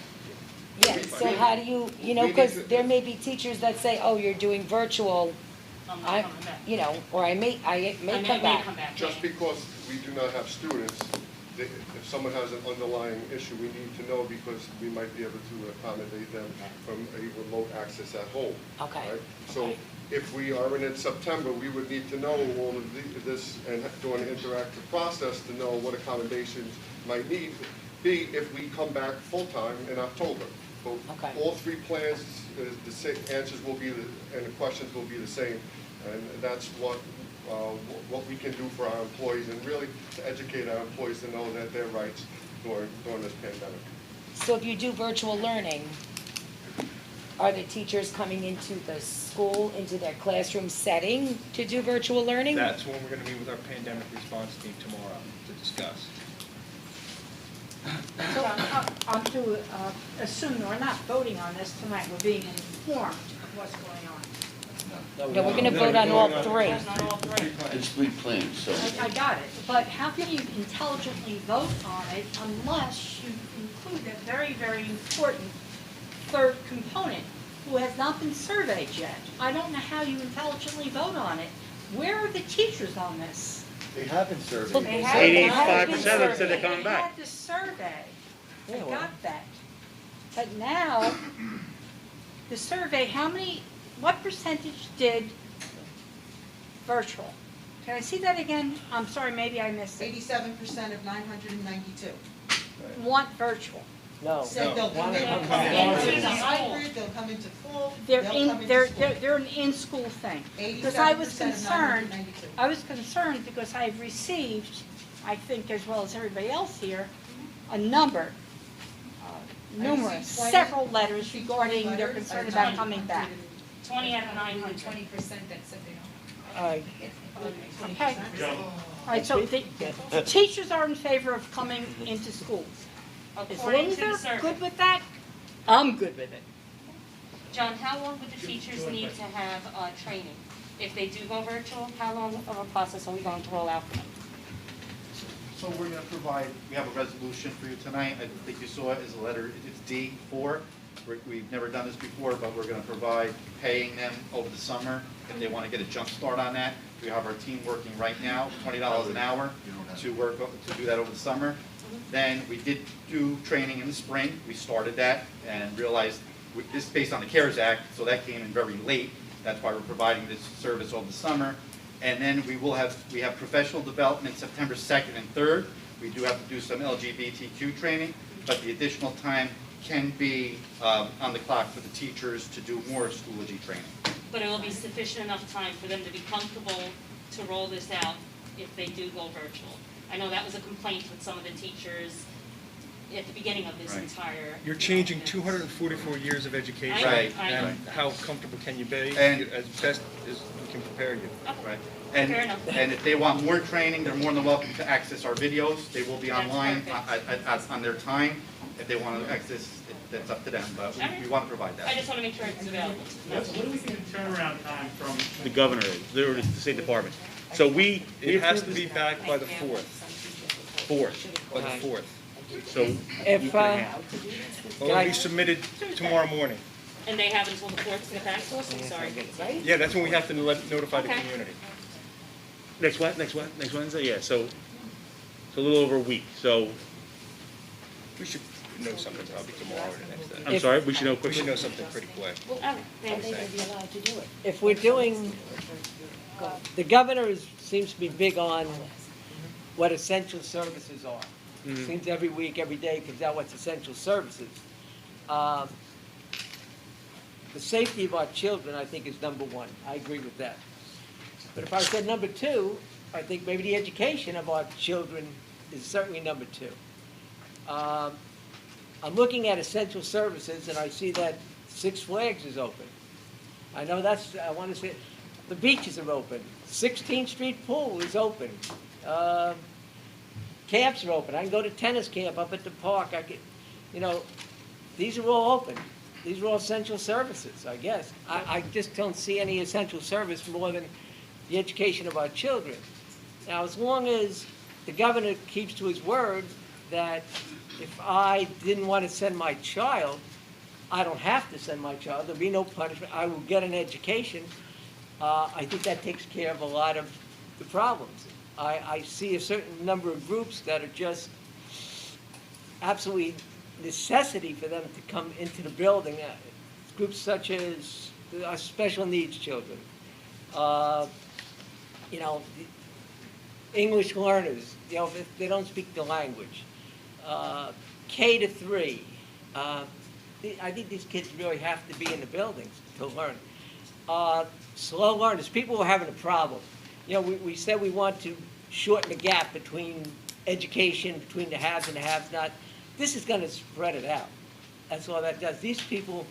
Yeah, so how do you because there may be teachers that say, oh, you're doing virtual, I'm not coming back. or I may come back. Just because we do not have students, if someone has an underlying issue, we need to know, because we might be able to accommodate them from a remote access at home. Okay. Right? So if we are in September, we would need to know all of this and do an interactive process to know what accommodations might be if we come back full-time in October. But all three plans, the same answers will be, and the questions will be the same, and that's what we can do for our employees, and really to educate our employees to know that their rights during this pandemic. So if you do virtual learning, are the teachers coming into the school, into their classroom setting to do virtual learning? That's when we're gonna meet with our pandemic response team tomorrow to discuss. So I'm to assume we're not voting on this tonight, we're being informed of what's going on. No, we're gonna vote on all three. That's not all three. It's three plans, so. I got it, but how can you intelligently vote on it unless you include that very, very important third component who has not been surveyed yet? I don't know how you intelligently vote on it. Where are the teachers on this? They have been surveyed. Well, they haven't 85% been of them said they're surveyed. coming back. They had the survey, I Yeah, well. got that. But now, the survey, what percentage did virtual? Can I see that again? I'm sorry, maybe I missed it. 87% of 992 Want virtual. No. said they'll come in, Come into into the school. hybrid, they'll come into full, They're they'll come in, into school. they're an in-school thing. Because I was 87% of concerned, 992. I was concerned because I've received, I think as well as everybody else here, a number, numerous, several letters regarding their concern about coming back. 20 out of 900. 20% that said they don't. Okay. All right, so the teachers are in favor of coming into schools. As long According as to the they're survey. good with that, I'm good with it. John, how long would the teachers need to have training? If they do go virtual, how long of a process are we going to roll out for them? So we're gonna provide, we have a resolution for you tonight. I think you saw it as a letter, it's D4. We've never done this before, but we're gonna provide paying them over the summer if they wanna get a jump start on that. We have our team working right now, $20 an hour to work, to do that over the summer. Then we did do training in the spring. We started that and realized this is based on the CARES Act, so that came in very late. That's why we're providing this service over the summer. And then we have professional development September 2nd and 3rd. We do have to do some LGBTQ training, but the additional time can be on the clock for the teachers to do more Schoology training. But it will be sufficient enough time for them to be comfortable to roll this out if they do go virtual. I know that was a complaint with some of the teachers at the beginning of this Right. entire. You're changing 244 years of education. Right. And how comfortable can you be? And- As best as we can prepare you. Right. Fair enough. And if they want more training, they're more than welcome to access our videos. They will be That's online perfect. on their time. If they want to access, that's up to them, but we want to provide I that. just want to make sure it's available. What do we think the turnaround time from the governor is, or the State Department? So we It has to be back by the 4th, fourth, by the 4th. so. If, week and a half. Well, it'll be submitted tomorrow morning. And they have until the 4th to get back to us, I'm sorry. Yeah, that's when we have to notify the Okay. community. Next Wednesday, yeah, so it's a little over a week, so, We should know something probably tomorrow or the next day. I'm sorry, we should know We quickly. should know something pretty quick. All right, thanks. They would be allowed to do it. if we're doing, the governor seems to be big on what essential services are. Seems every week, every day comes out what's essential services. The safety of our children, I think, is number one. I agree with that. But if I said number two, I think maybe the education of our children is certainly number two. I'm looking at essential services and I see that Six Flags is open. I know I want to say, the beaches are open. 16th Street Pool is open. Camps are open. I can go to tennis camp up at the park. These are all open. These are all essential services, I guess. I just don't see any essential service more than the education of our children. Now, as long as the governor keeps to his word that if I didn't want to send my child, I don't have to send my child, there'll be no punishment, I will get an education, I think that takes care of a lot of the problems. I see a certain number of groups that are just absolutely necessity for them to come into the building. Groups such as special needs children, English learners, if they don't speak the language, K to 3. I think these kids really have to be in the buildings to learn. Slow learners, people who are having a problem. We said we want to shorten the gap between education, between the haves and the have-not. This is going to spread it out. That's all that does. These people,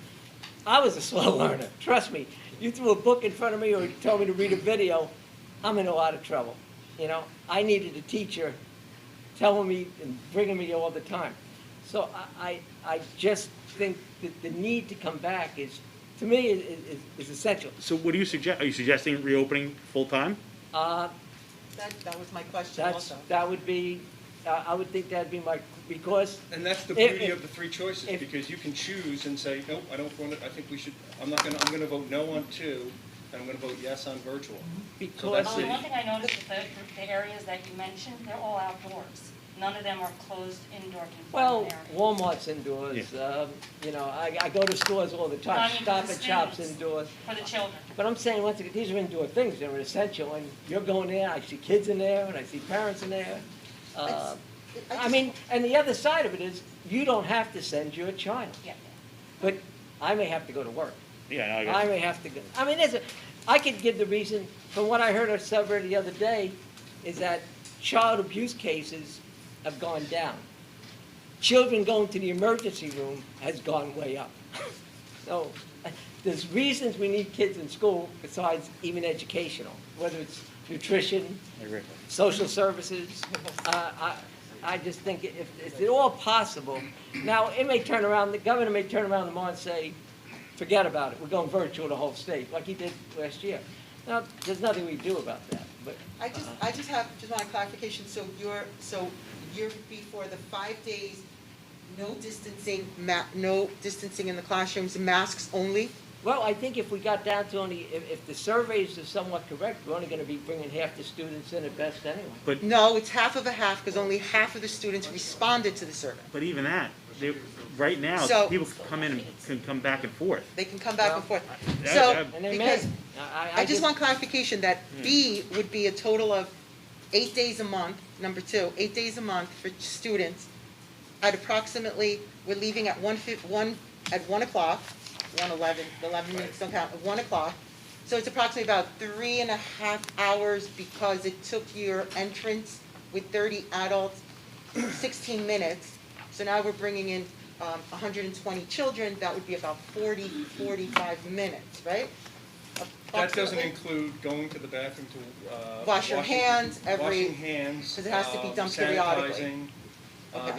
I was a slow learner. Trust me. You threw a book in front of me or you told me to read a video, I'm in a lot of trouble. I needed a teacher telling me and bringing me all the time. So I just think that the need to come back is, to me, is essential. So what do you suggest? Are you suggesting reopening full-time? That was my question also. That would be, I would think that'd be because. And that's the beauty of the three choices, because you can choose and say, nope, I don't want it, I think we should, I'm gonna vote no on 2, and I'm gonna vote yes on virtual. So that's One it. thing I noticed with the areas that you mentioned, they're all outdoors. None of them are closed indoor Well, confinement areas. Walmart's indoors, I go to stores all the No, time, I mean for Stop the and Shop's students. indoors. For the children. But I'm saying, once again, these are indoor things, they're essential, and you're going there, I see kids in there, and I see parents in there. And the other side of it is, you don't have to send your child, Yeah. but I may have to go to work. Yeah, no, I guess. I may have to go, I could give the reason, from what I heard of somewhere the other day, is that child abuse cases have gone down. Children going to the emergency room has gone way up. So, there's reasons we need kids in school besides even educational, whether it's nutrition, I agree. social services. I just think if it's all possible, now it may turn around, the governor may turn around tomorrow and say, forget about it, we're going virtual the whole state, like he did last year. Now, there's nothing we can do about that, but. I just want a clarification, so you're before the 5 days, no distancing, no distancing in the classrooms, masks only? Well, I think if we got down to only, if the surveys are somewhat correct, we're only gonna be bringing half the students in at best anyway. No, it's half of a half, because only half of the students responded to the survey. But even that, right now, So- people can come in and can come back and forth. They can come back and forth. That- So, that- And they because, may. I just want clarification that B would be a total of 8 days a month, number 2, 8 days a month for students at approximately, we're leaving at 1 o'clock, 1:11, 11 minutes don't count, at 1 o'clock. So it's approximately about 3.5 hours because it took your entrance with 30 adults, 16 minutes. So now we're bringing in 120 children, that would be about 45 minutes, right? That doesn't Approximately. include going to the bathroom to, Wash your hands washing hands. 'cause it has to be done periodically. Sanitizing, Okay.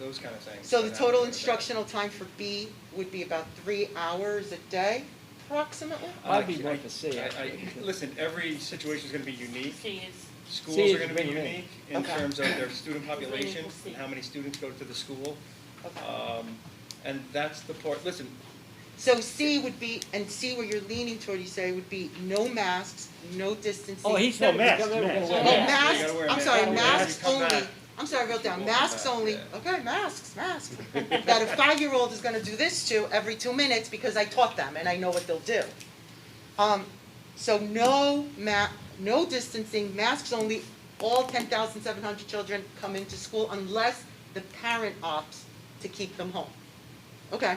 those kind of things. So the that total happen. instructional time for B would be about 3 hours a day, approximately? Might be worth a C. Listen, every situation is gonna be unique. C is, Schools C is are gonna be bringing in. unique in Okay. terms of their student population C. and how many students go to the school. Okay. And that's the part, listen, So C would be, and C where you're leaning toward, you say, would be no masks, no distancing. Oh, he said. masks, we're gonna masks. wear Oh, Yeah. masks, You gotta wear a I'm mask. sorry, You masks come only. back. I'm sorry, I wrote down, Keep walking masks back, only. yeah. Okay, masks. That a 5-year-old is gonna do this to every 2 minutes because I taught them and I know what they'll do. So no distancing, masks only, all 10,700 children come into school unless the parent opts to keep them home. Okay.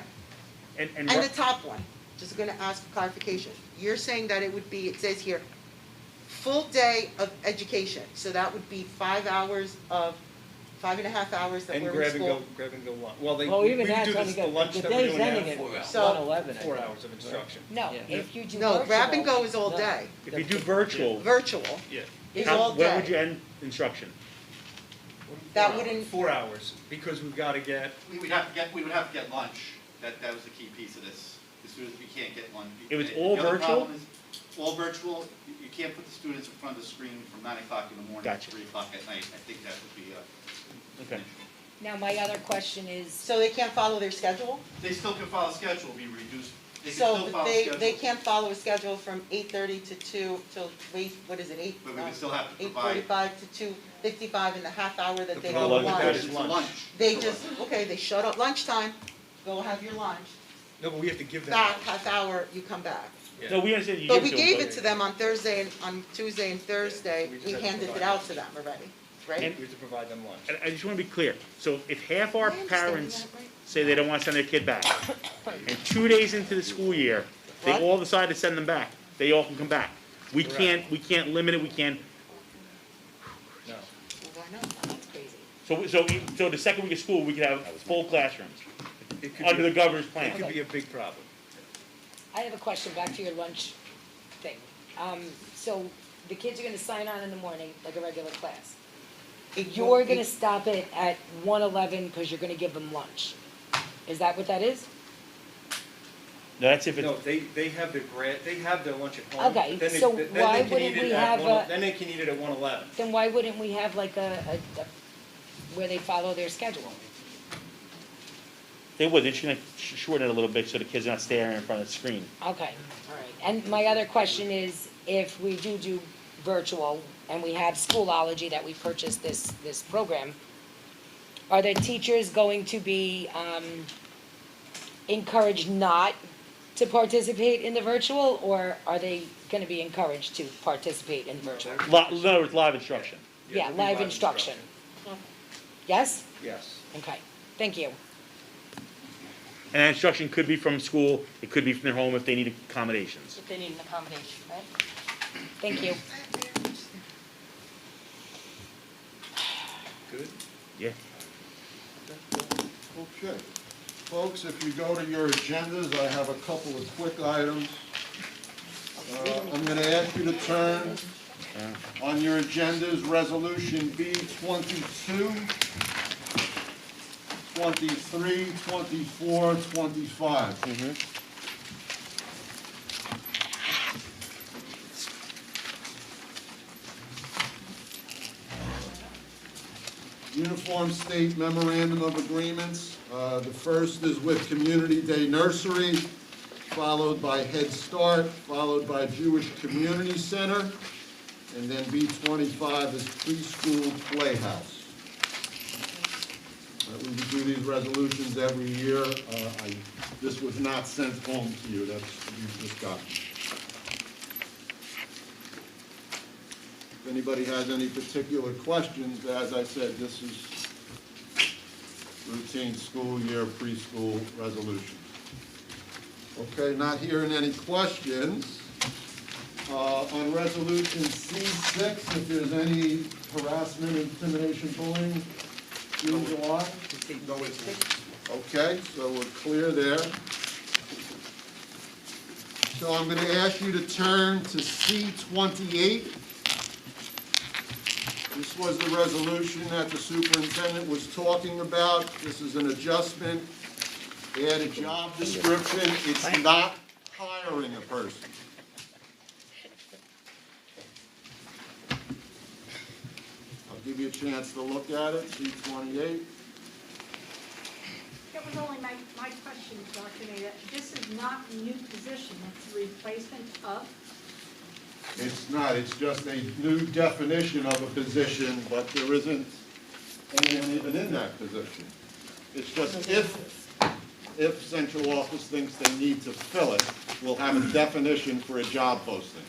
And And the top one, just gonna ask for clarification. You're saying that it would be, it says here, full day of education, so that would be 5 hours of, 5.5 hours that and we're in grab and school. grab and go lunch. Well, Well, we even do that's this, only the got, lunch the that we're day's doing now, ending at 4 hours. So- 1:11. 4 hours of instruction. No, Yeah. if you do No, virtual. grab and go is all No. day. if you do virtual, Virtual Yeah. is all when would you day. end instruction? That wouldn't, 4 hours, because we've gotta get, We would have to get lunch. That was the key piece of this. The students, we can't get lunch. It was The all other virtual? problem is, all virtual, you can't put the students in front of the screen from 9 o'clock in the morning to Gotcha. 3 o'clock at night. I think that would be Okay. an issue. Now, my other question is, so they can't follow their schedule? They still can follow schedule, be reduced. They can So still follow they schedule. can't follow a schedule from 8:30 to 2 till, wait, what is it, 8? But we would still have to provide. 8:45 to 2:55 in the half hour that The they go problem to with that lunch. is It's lunch. They just, okay, they shut up lunchtime, go have your lunch, no, but we have to give them. back, lunch. half hour, you come back. Yeah. No, we understand you But give we it to them, gave but- it to them on Thursday and, on Tuesday and Thursday, we just we had to handed it provide out it. to them already, right? We have to provide them lunch. And I just wanna be clear, so if half our I understand parents that, right? say they don't wanna send their kid back, and 2 days into the school year, they What? all decide to send them back, they all can come back. We Correct. can't limit it, we can't, No. Well, why not? That's crazy. so the second week of school, we could have full classrooms, It could under be, the governor's it plan. could be a big problem. I have a question back to your lunch thing. So the kids are gonna sign on in the morning like a regular class. You're gonna stop it at 1:11 because you're gonna give them lunch. Is that what that is? No, that's if it's, No, they have their lunch at home. Okay, but then they- so then they why can wouldn't eat it we at have 1 a- Then they can eat it at 1:11. Then why wouldn't we have like a where they follow their schedule? they would, they're just gonna shorten it a little bit so the kids are not staring in front of the screen. Okay, all right. And my other question is, if we do virtual and we have Schoology that we purchased this program, are the teachers going to be encouraged not to participate in the virtual, or are they gonna be encouraged to participate in virtual? In other words, live instruction. Yeah, there'll be live instruction. Yes? Yes. Okay, thank you. And that instruction could be from school, it could be from their home if they need accommodations. if they need an accommodation, right? Thank you. Good. Yeah. Okay. Folks, if you go to your agendas, I have a couple of quick items. I'm gonna ask you to turn on your agendas, Resolution B 22, 23, 24, 25. Uniform State Memorandum of Agreements. The first is with Community Day Nursery, followed by Head Start, followed by Jewish Community Center, and then B25 is Preschool Playhouse. We would do these resolutions every year. This was not sent home to you, that's, you just got. If anybody has any particular questions, as I said, this is routine school year preschool resolution. Okay, not hearing any questions. On resolution C6, if there's any harassment, intimidation, bullying, June, July? No, it's Okay, so we're clear there. So I'm going to ask you to turn to C28. This was the resolution that the superintendent was talking about. This is an adjustment, add a job description. It's not hiring a person. I'll give you a chance to look at it, C28. That was only my question, Dr. Nada. This is not a new position, it's a replacement of? It's not, it's just a new definition of a position, but there isn't anyone even in that position. It's just if central office thinks they need to fill it, we'll have a definition for a job posting.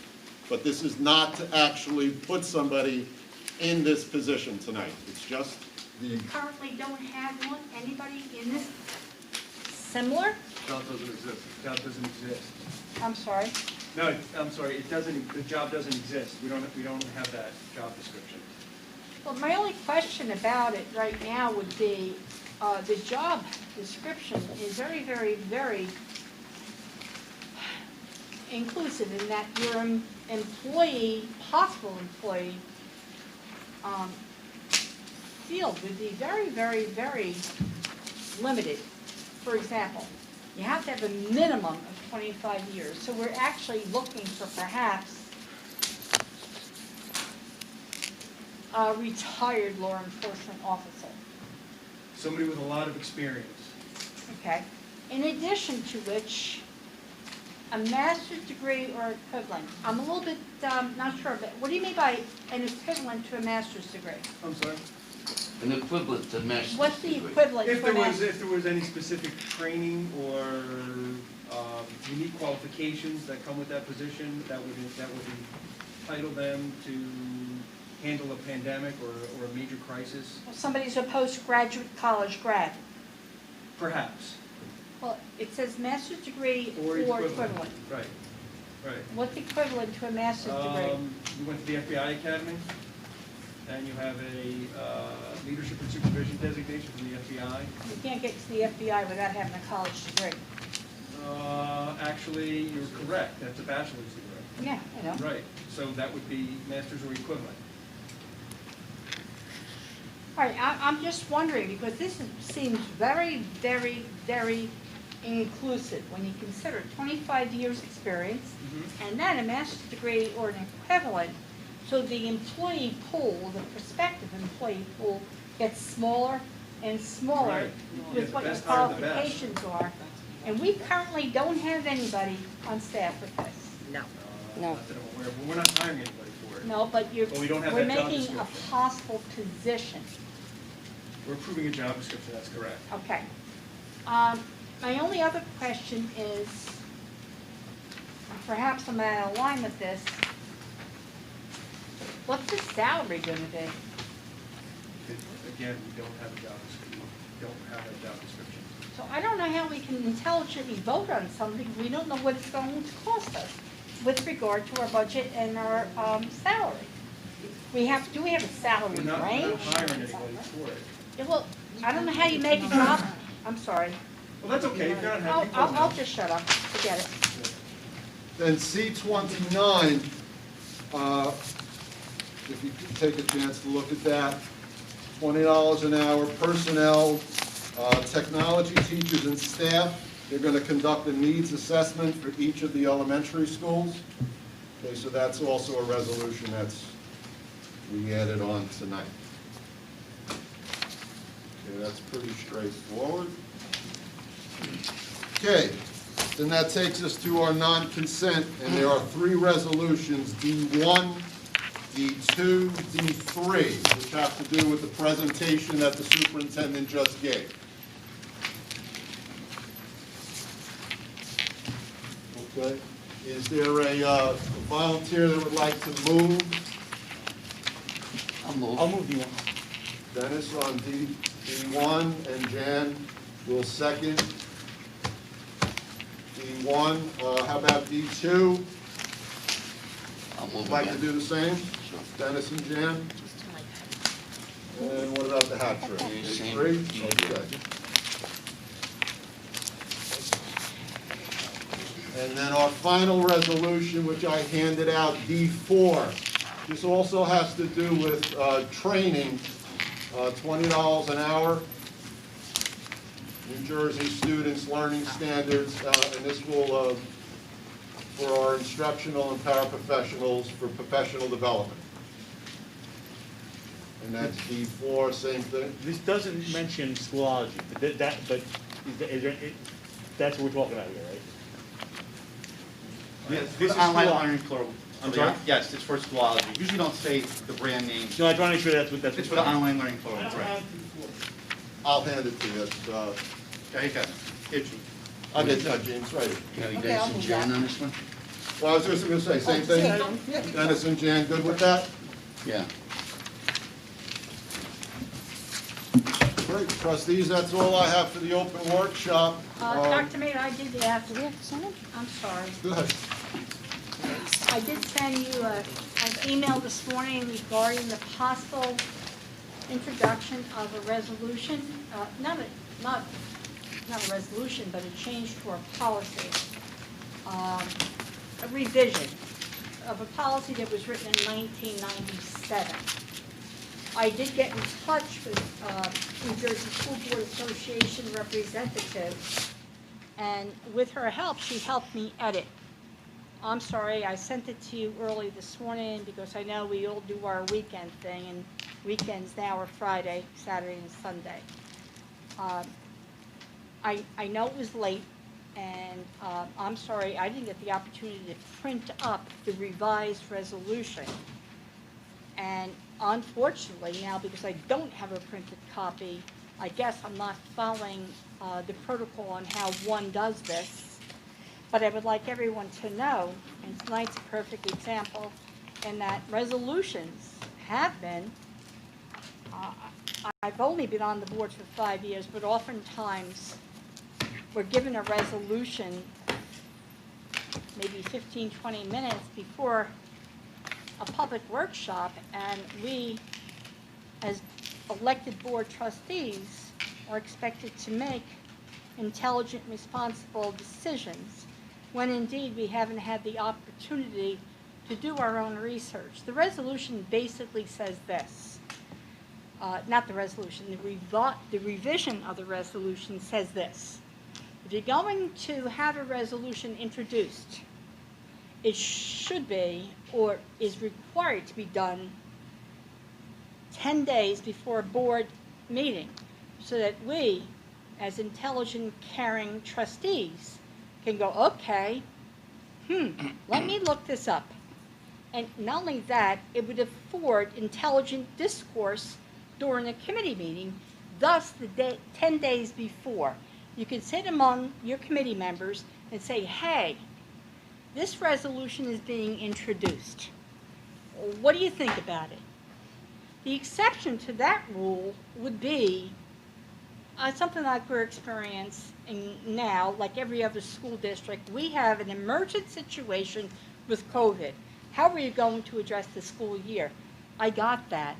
But this is not to actually put somebody in this position tonight. It's just the... Currently don't have one, anybody in this similar? Job doesn't exist. Job doesn't exist. I'm sorry. No, I'm sorry, it doesn't, the job doesn't exist. We don't have that job description. Well, my only question about it right now would be, the job description is very, very, very inclusive in that your employee, possible employee, field would be very, very, very limited. For example, you have to have a minimum of 25 years. So we're actually looking for perhaps a retired law enforcement officer. Somebody with a lot of experience. Okay. In addition to which, a master's degree or equivalent. I'm a little bit not sure, but what do you mean by an equivalent to a master's degree? I'm sorry? An equivalent to master's What's the degree. equivalent If to a there master's? was any specific training or unique qualifications that come with that position, that would entitle them to handle a pandemic or a major crisis? Well, somebody's a postgraduate college grad. Perhaps. Well, it says master's degree or equivalent. Right, right. What's equivalent to a master's degree? You went to the FBI Academy, and you have a leadership and supervision designation from the FBI. You can't get to the FBI without having a college degree. Actually, you're correct. That's a bachelor's degree. Yeah, I know. Right. So that would be master's or equivalent. All right, I'm just wondering, because seems very, very, very inclusive when you consider 25 years experience and then a master's degree or an equivalent. So the employee pool, the prospective employee pool, gets smaller and smaller Right. with what your qualifications are. And we currently don't have anybody on staff with this. No. No. Not that I'm aware of, but we're not hiring anybody for it. No, but Well, we don't have we're that job making a description. possible position. We're approving a job description, that's correct. Okay. My only other question is, perhaps I'm out of line with this, what's the salary gonna be? Again, we don't have a job description. We don't have a job description. So I don't know how we can intelligently vote on something, we don't know what it's going to cost us with regard to our budget and our salary. Do we have a salary We're not range? hiring anybody for it. Yeah, well, I don't know how you make a job, I'm sorry. Well, that's okay, if you're not happy. I'll just shut up, forget it. Then C29, if you could take a chance to look at that, $20 an hour, personnel, technology teachers and staff, they're going to conduct a needs assessment for each of the elementary schools. Okay, so that's also a resolution we added on tonight. Okay, that's pretty straightforward. Okay, then that takes us to our non-consent, and there are 3 resolutions, D1, D2, D3, which have to do with the presentation that the superintendent just gave. Okay, is there a volunteer that would like to move? I'll move D1. Dennis on D1, and Jan will second D1. How about D2? I'll move Like to again. do the same? Sure. Dennis and Jan? And what about the hat trick? Same. D3? Okay. And then our final resolution, which I handed out, D4. This also has to do with training, $20 an hour. New Jersey students, learning standards, and this will, for our instructional and paraprofessionals for professional development. And that's D4, same thing. This doesn't mention Schoology, but that's what we're talking about here, right? This This is is online Schoology. learning plural. I'm sorry? Yes, it's for Schoology. Usually don't say the brand name. No, I just want to make sure that's what. It's for the online learning plural, right? I'll hand it to you. It's, Okay, you got it. Here, Chief. I did that, James, right. Can we Okay, get I'll some move Jan that. on this one? Well, I was just gonna say, same thing. Dennis and Jan, good with that? Yeah. Great, trustees, that's all I have for the open workshop. Dr. Mayor, I did ask, I'm sorry. Go ahead. I did send you an email this morning regarding the possible introduction of a resolution, not a resolution, but a change to our policy. A revision of a policy that was written in 1997. I did get in touch with New Jersey School Board Association representative, and with her help, she helped me edit. I'm sorry, I sent it to you early this morning because I know we all do our weekend thing, and weekends now are Friday, Saturday, and Sunday. I know it was late, and I'm sorry, I didn't get the opportunity to print up the revised resolution. And unfortunately now, because I don't have a printed copy, I guess I'm not following the protocol on how one does this. But I would like everyone to know, and tonight's a perfect example, in that resolutions have been, I've only been on the board for 5 years, but oftentimes we're given a resolution maybe 15, 20 minutes before a public workshop, and we, as elected board trustees, are expected to make intelligent, responsible decisions, when indeed we haven't had the opportunity to do our own research. The resolution basically says this, not the resolution, the revision of the resolution says this. If you're going to have a resolution introduced, it should be, or is required to be done 10 days before a board meeting, so that we, as intelligent, caring trustees, can go, okay, let me look this up. And not only that, it would afford intelligent discourse during a committee meeting, thus the day, 10 days before. You can sit among your committee members and say, hey, this resolution is being introduced. What do you think about it? The exception to that rule would be something like we're experiencing now, like every other school district. We have an emergent situation with COVID. How are you going to address the school year? I got that.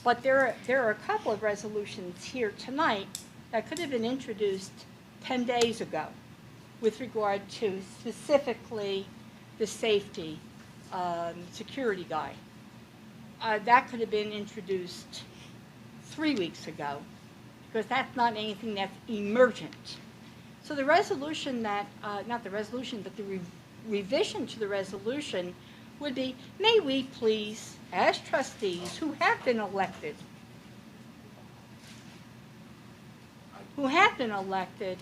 But there are a couple of resolutions here tonight that could have been introduced 10 days ago with regard to specifically the safety security guide. That could have been introduced 3 weeks ago, because that's not anything that's emergent. So the resolution that, not the resolution, but the revision to the resolution would be, may we please, as trustees who have been elected, who have been elected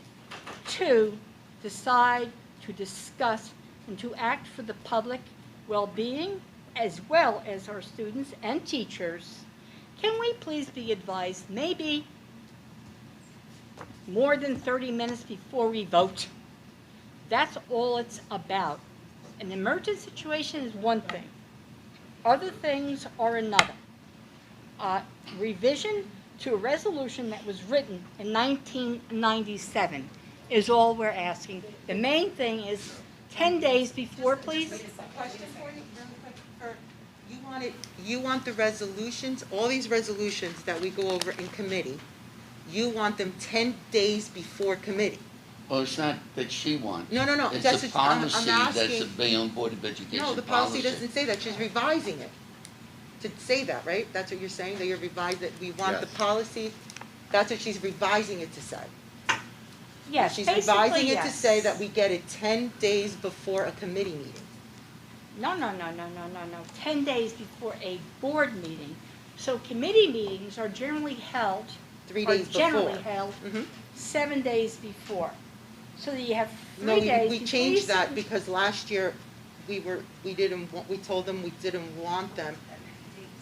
to decide, to discuss, and to act for the public well-being as well as our students and teachers, can we please be advised maybe more than 30 minutes before we vote? That's all it's about. An emergent situation is one thing. Other things are another. Revision to a resolution that was written in 1997 is all we're asking. The main thing is 10 days before, please. Question for you, really quick. You want the resolutions, all these resolutions that we go over in committee, you want them 10 days before committee? Well, it's not that she wants. No, It's that's a what I'm policy that's asking. a Bayonne Board of Education No, the policy doesn't say that, she's revising it. To say that, right? That's what you're saying, that you're revising, that we want the Yes. policy, that's what she's revising it to say. Yes, She's basically, revising it to yes. say that we get it 10 days before a committee meeting. No. 10 days before a board meeting. So committee meetings are generally held, 3 are days generally before. held Mhm. 7 days before. So that you have No, 3 days. we before changed you that send- because last year, we told them we didn't want them.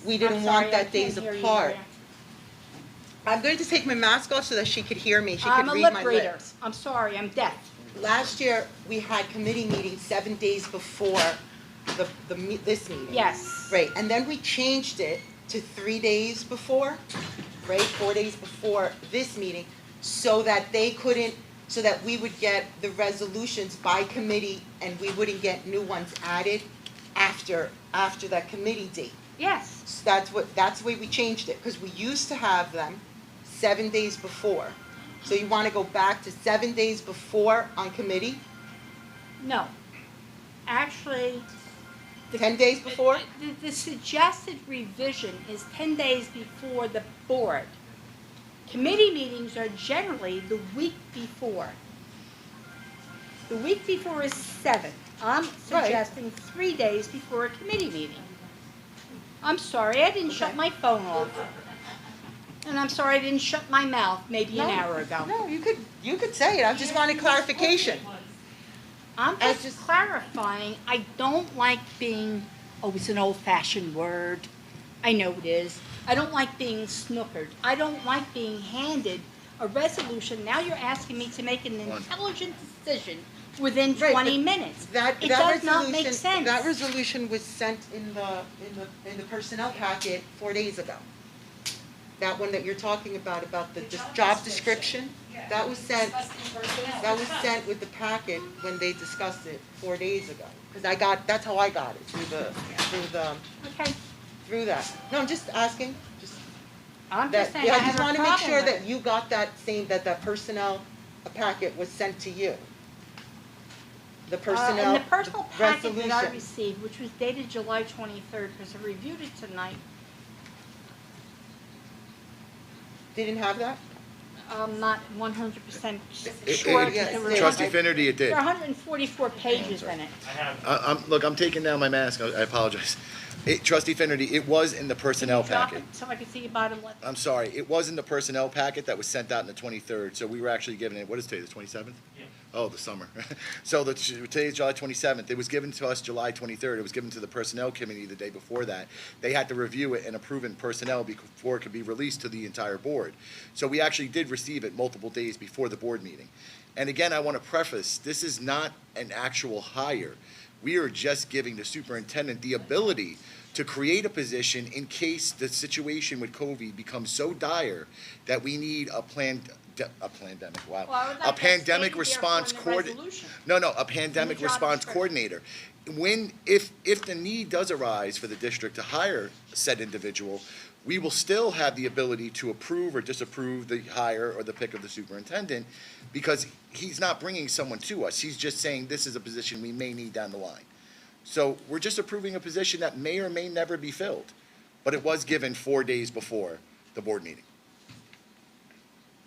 We I'm didn't sorry, want I that days can't hear you, apart. Maria. I'm going to take my mask off so that she could hear me, she could I'm a read lip my reader. lips. I'm sorry, I'm deaf. Last year, we had committee meetings 7 days before this meeting. Yes. Right, and then we changed it to 3 days before, right, 4 days before this meeting, so that so that we would get the resolutions by committee and we wouldn't get new ones added after that committee date. Yes. So that's the way we changed it, because we used to have them 7 days before. So you want to go back to 7 days before on committee, No. Actually, 10 days before? the suggested revision is 10 days before the board. Committee meetings are generally the week before. The week before is 7. I'm suggesting 3 days before a committee meeting. I'm sorry, I didn't shut my phone off. And I'm sorry I didn't shut my mouth maybe an hour ago. No, you could say it, I just wanted clarification. I'm I just clarifying, I don't like being, oh, it's an old-fashioned word. I know it is. I don't like being snookered. I don't like being handed a resolution. Now you're asking me to make an intelligent decision within Right, 20 but minutes. It That does not make resolution- sense. That resolution was sent in the personnel packet 4 days ago. That one that you're talking about the job description, that was sent with the packet when they discussed it 4 days ago. Because that's how I got it, Okay, through that. No, I'm just asking, I'm just saying yeah, I I have just a want to make problem sure with that it. you got that that personnel packet was sent to you. The personnel, In the personal packet that I resolution. received, which was dated July 23rd, because I reviewed it tonight, Didn't have that? I'm not 100% It- sure. it- because there were Trustee 100 Finnerty, it did. There are 144 pages in it. Look, I'm taking down my mask, I apologize. Trustee Finnerty, it was in the personnel Drop packet. it so I can see your bottom lip. I'm sorry, it was in the personnel packet that was sent out on the 23rd, so we were actually given it, what is today, the 27th? Yeah. Oh, the summer. So today's July 27th, it was given to us July 23rd, it was given to the personnel committee the day before that. They had to review it and approve it in personnel before it could be released to the entire board. So we actually did receive it multiple days before the board meeting. And again, I want to preface, this is not an actual hire. We are just giving the superintendent the ability to create a position in case the situation with COVID becomes so dire that we need a pandemic, wow. Well, I would like A that pandemic stated response therefore in the coordinator. resolution. No, a pandemic In the job response description. coordinator. If the need does arise for the district to hire said individual, we will still have the ability to approve or disapprove the hire or the pick of the superintendent, because he's not bringing someone to us. He's just saying this is a position we may need down the line. So we're just approving a position that may or may never be filled, but it was given 4 days before the board meeting.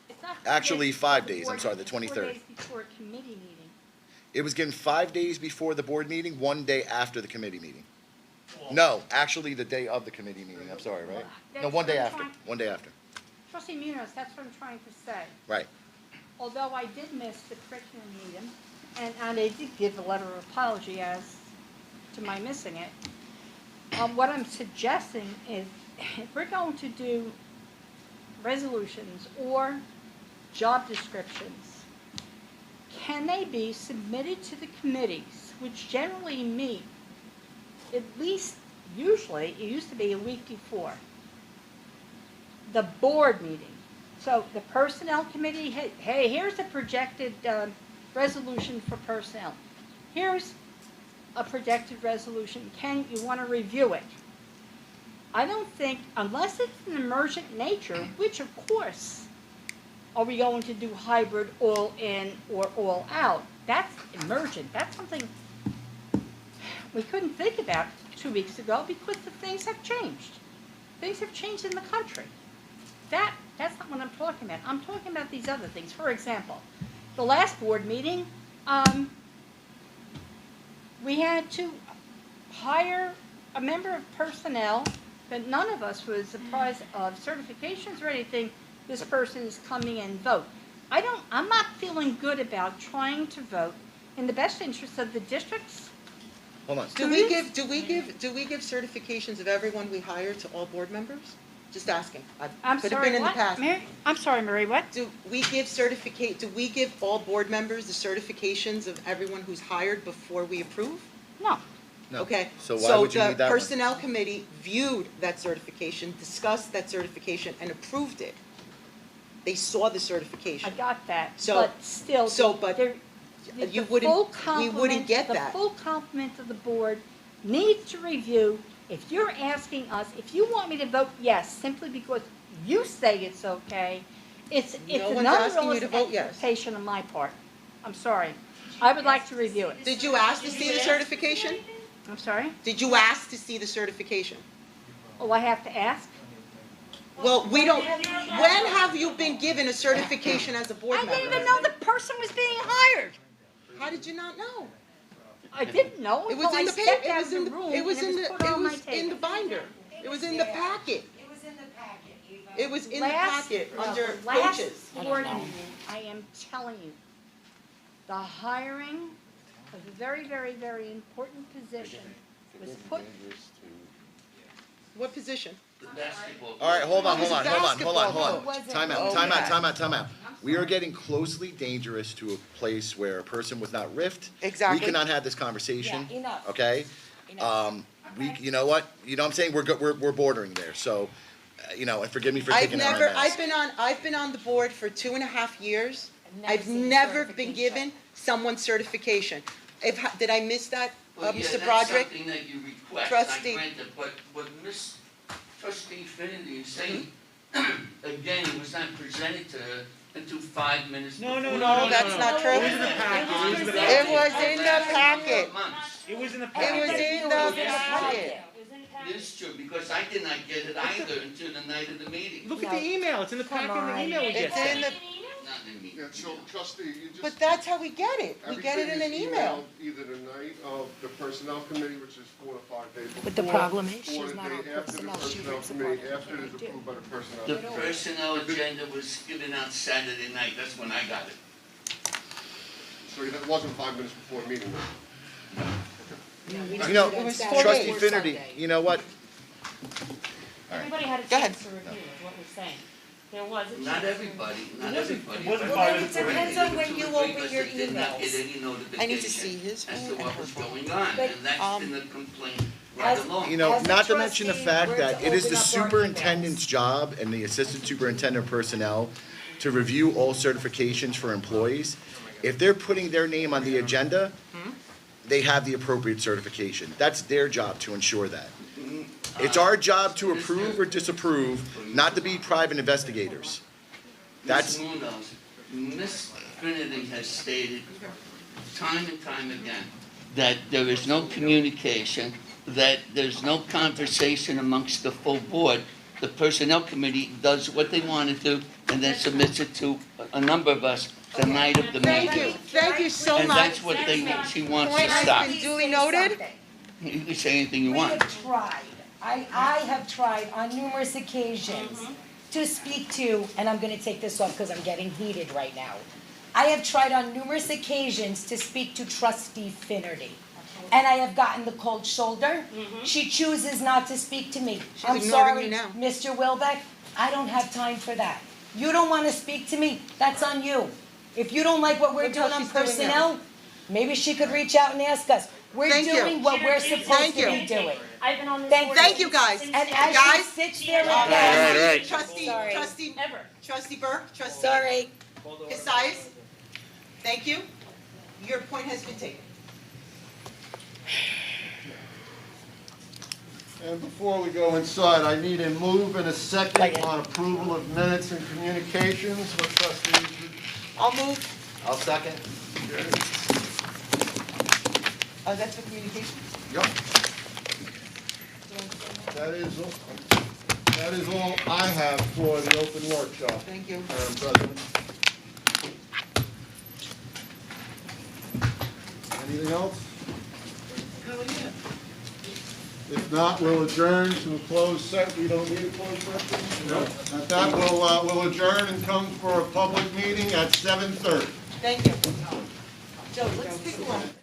It's not 4 Actually, days 5 before days, the I'm sorry, board the meeting, 23rd. 4 days before a committee meeting. It was given 5 days before the board meeting, 1 day after the committee meeting. No, actually, the day of the committee meeting, I'm sorry, right? No, That's 1 day what I'm after, trying- 1 day after, Trustee Munoz, that's what I'm trying to say. right. although I did miss the curriculum meeting, and I did give a letter of apology as to my missing it, what I'm suggesting is if we're going to do resolutions or job descriptions, can they be submitted to the committees, which generally meet at least, usually, it used to be a week before the board meeting. So the personnel committee, hey, here's a projected resolution for personnel. Here's a projected resolution. You want to review it? I don't think, unless it's an emergent nature, which of course, are we going to do hybrid all in or all out? That's emergent. That's something we couldn't think about 2 weeks ago because the things have changed. Things have changed in the country. That's not what I'm talking about. I'm talking about these other things. For example, the last board meeting, we had to hire a member of personnel that none of us was apprised of certifications or anything. This person is coming and vote. I'm not feeling good about trying to vote in the best interest of the districts. Hold on. Do we give certifications of everyone we hire to all board members? Just asking. Could have been in the past. Mary? I'm sorry, Marie, what? Do we give all board members the certifications of everyone who's hired before we approve? No. No. Okay. So why would you need the that one? personnel committee viewed that certification, discussed that certification, and approved it. They saw the certification. I got that, So- but still, but the you full wouldn't, we complement- wouldn't get The that. full complement of the board needs to review. If you're asking us, if you want me to vote yes, simply because you say it's okay, it's No an one's asking you to unrealistic vote yes. expectation on my part. I'm sorry. I would like to review it. Did you ask to see the certification? I'm sorry? Did you ask to see the certification? Oh, I have to ask? Well, we don't, when have you been given a certification as a board I member? didn't even know the person was being hired. How did you not know? I didn't know It until was I in the stepped paper, out of the room it was and in it the, was put on my it was in the table. binder. It was in the packet. It was in the packet, Eva. It was in the Last- packet no, under the last coaches. board meeting, I am telling you, the hiring of a very, very, very important position was put. What position? The basketball. All right, hold on. It was Time out. We are getting closely dangerous to a place where a person was not riffed. Exactly. We cannot have this conversation. Yeah, enough. Okay? You know what? You know what I'm saying? We're bordering there, so, and forgive me for I've taking out my never, mask. I've been on the board for 2.5 years. Never I've seen never been certification. given someone's certification. Did I miss that, Well, yeah, Mr. that's Broderick? something that you request, Trustee. I grant it, but what Miss Trustee Finity is saying, Mm-hmm. again, it was not presented to her until 5 minutes No, before. no, No, that's not true. It was in the packet. It was in the It packet. was in the packet. Months. It was in the It packet. was in the packet. It is true, because I did not get it either until the night of the meeting. Look at the email. It's in the packet in the email we It's just in sent. the, Not in me. Yeah, so trustee, you just. but that's how we get it. We get it in an everything is email. emailed Either the night of the personnel committee, which is 4 to 5 days before. But the problem is, or she's the not day on after the personnel. She personnel works committee, according to after it is what they do. approved by the personnel. The committee. personnel agenda was given out Saturday night, that's when I got it. So that wasn't 5 minutes before the meeting. It was 4 Trustee days. Finnerty, you know what? Everybody had a Go ahead. chance to review is what we're saying. There was a chance. Not everybody, not everybody. It wasn't but part of the- there were depends on two when or you three open because your they did not get emails. any notification I need to see his as to phone what and was her phone. going on, But, and that's been the complaint right as- along. As a Not to mention the trustee, fact we're that to it is open the up our superintendent's job and the assistant superintendent of personnel to review all certifications for employees. If they're putting their name on the agenda, they have the appropriate certification. That's their job to ensure that. It's our job to approve or disapprove, not to be private investigators. That's, Ms. Munoz, Ms. Trinity has stated time and time again that there is no communication, that there's no conversation amongst the full board. The personnel committee does what they want to do and then submits it to a number of us the night of the Thank meeting. you, thank you so And much. that's what she wants Point to has stop. been duly noted. You can say anything you We want. have tried, I have tried on numerous occasions to speak to, and I'm gonna take this off because I'm getting heated right now. I have tried on numerous occasions to speak to trustee Finnerty. And I have gotten the cold shoulder. She chooses not to speak to me. She's I'm ignoring sorry, you now. Mr. Wilbeck, I don't have time for that. You don't wanna speak to me, that's on you. If you don't like what we're Look how doing on she's doing now. personnel, maybe she could reach out and ask us. We're Thank you. doing what we're supposed Thank to you. be doing. I've been on this Thank board. Thank you, guys. since And day as Guys? she sits there Right, again. right. Trustee, Sorry. trustee, Ever. trustee Burke, trustee Sorry. Cassius, thank you. Your point has been taken. And before we go inside, I need a move and a second on approval of minutes and communications. What trustees? I'll move. I'll second. Oh, that's for communication? Yep. That is all I have for the open workshop, Thank you. Madam President. Anything else? If not, we'll adjourn to a closed session. We don't need a closed session? No. At that, we'll adjourn and come for a public meeting at 7:30. Thank you. Joe, let's take a moment.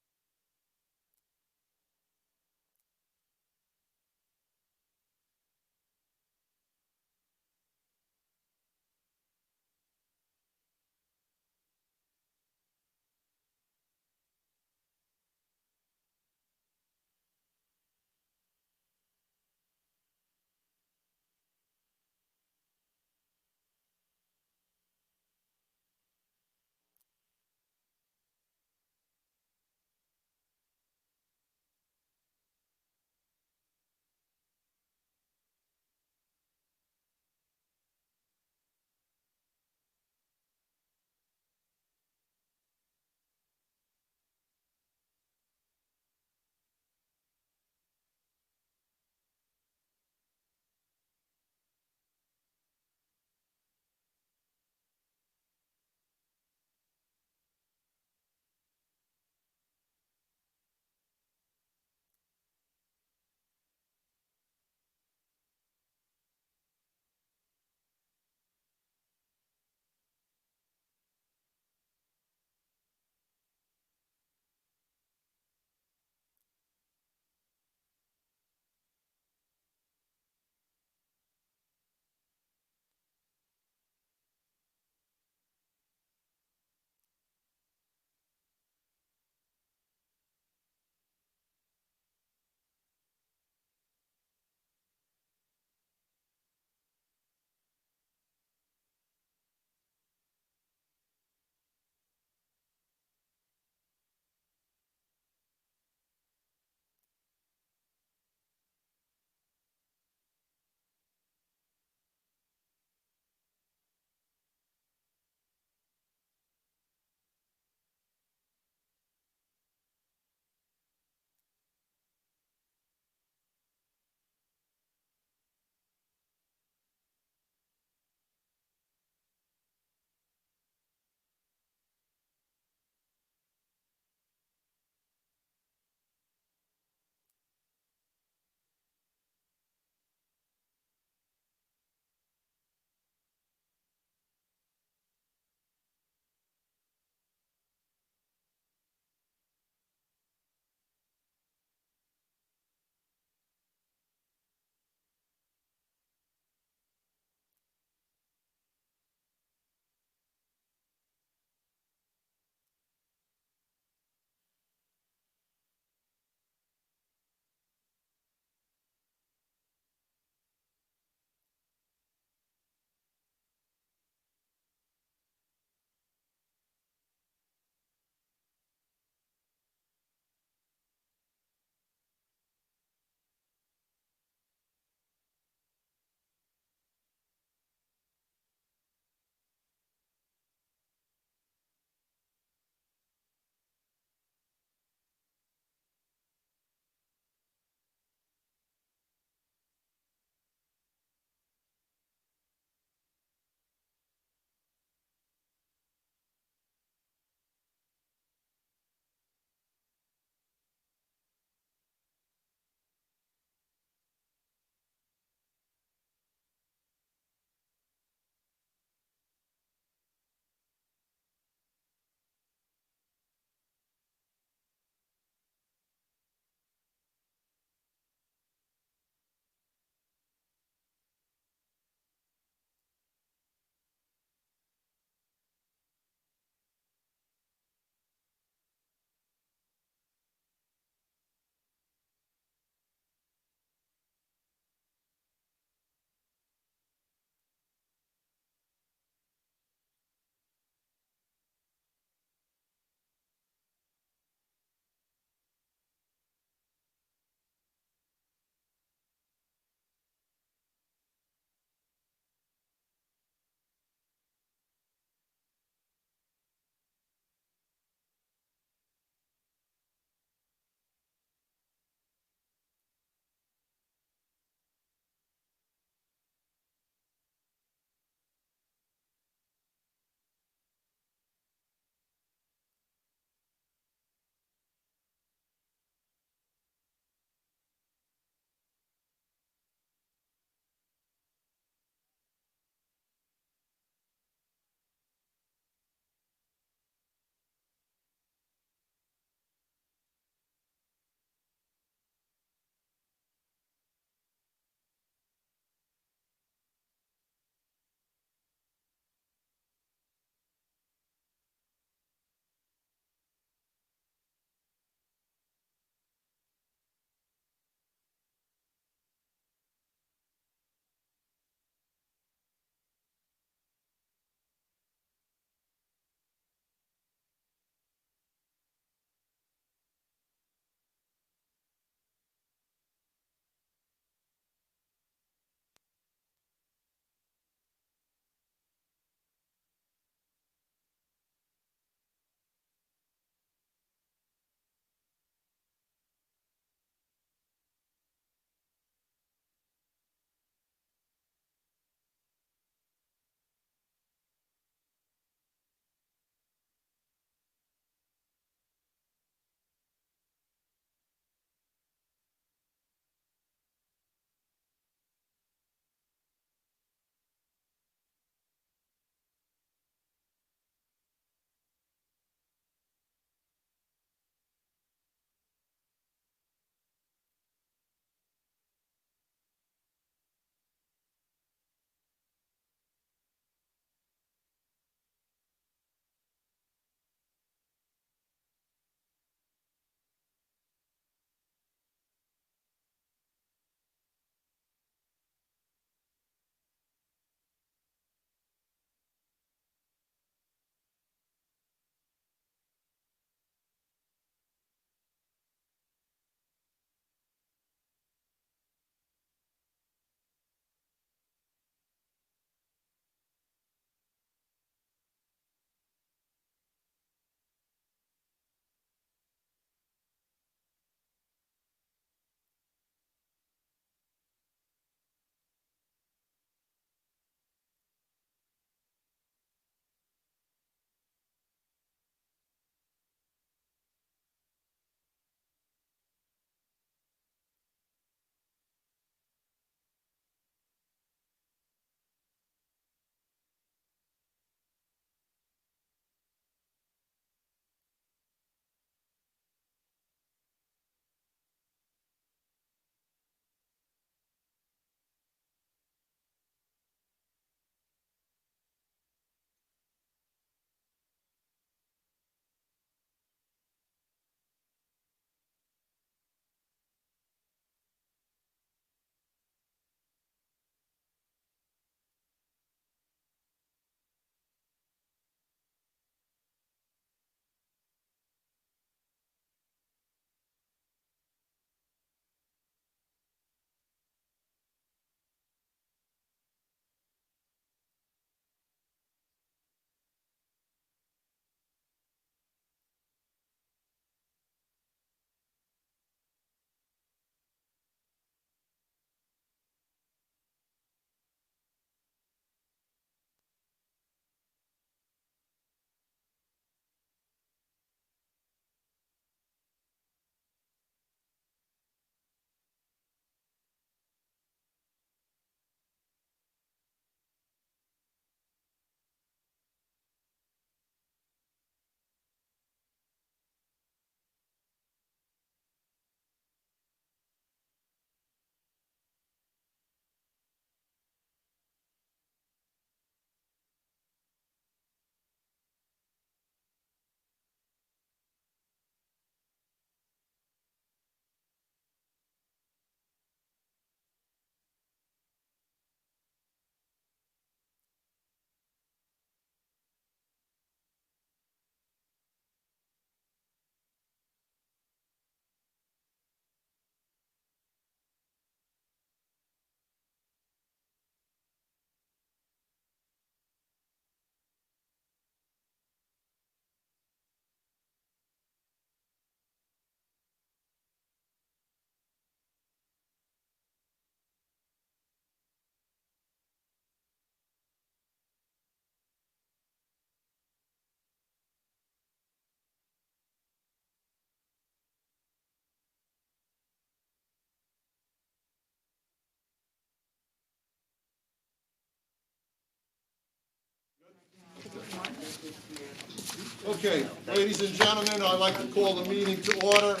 Okay, ladies and gentlemen, I'd like to call the meeting to order.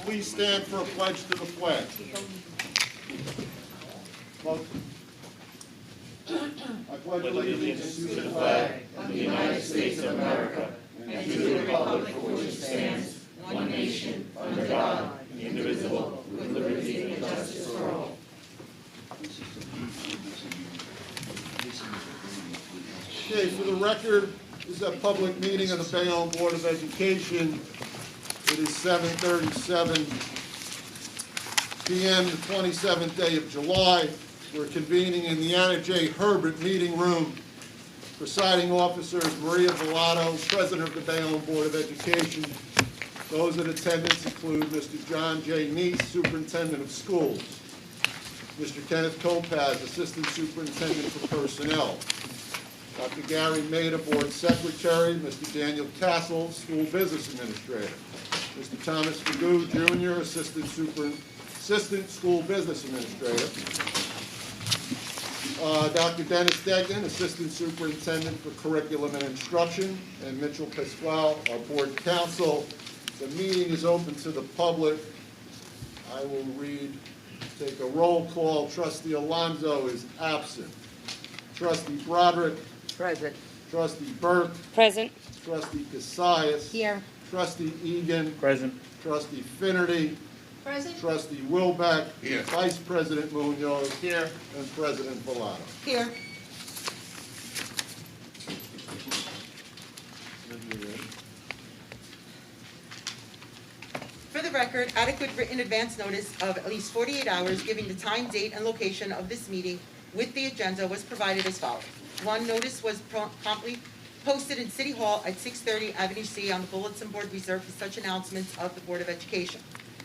Please stand for a pledge to the flag. I pledge allegiance to the flag of the United States of America and to the republic for which it stands, one nation, under God, indivisible, with liberty and justice for all. Okay, for the record, this is a public meeting of the Bayonne Board of Education. It is 7:37 p.m., the 27th day of July. We're convening in the Anna J. Herbert Meeting Room. Presiding officer is Maria Villado, President of the Bayonne Board of Education. Those in attendance include Mr. John J. Neese, Superintendent of Schools. Mr. Kenneth Kopaz, Assistant Superintendent for Personnel. Dr. Gary Maida, Board Secretary. Mr. Daniel Castle, School Business Administrator. Mr. Thomas Magoo, Jr., Assistant School Business Administrator. Dr. Dennis Degnan, Assistant Superintendent for Curriculum and Instruction. And Mitchell Pasquale, our Board Counsel. The meeting is open to the public. I will take a roll call. Trustee Alonso is absent. Trustee Broderick. Present. Trustee Burke. Present. Trustee Cassius. Here. Trustee Egan. Present. Trustee Finnerty. Present? Trustee Wilbeck. Here. Vice President Munoz. Here. And President Villado. Here. For the record, adequate written advance notice of at least 48 hours giving the time, date, and location of this meeting with the agenda was provided as follows. One, notice was promptly posted in City Hall at 630 Avenue C on the bulletin board reserved for such announcements of the Board of Education.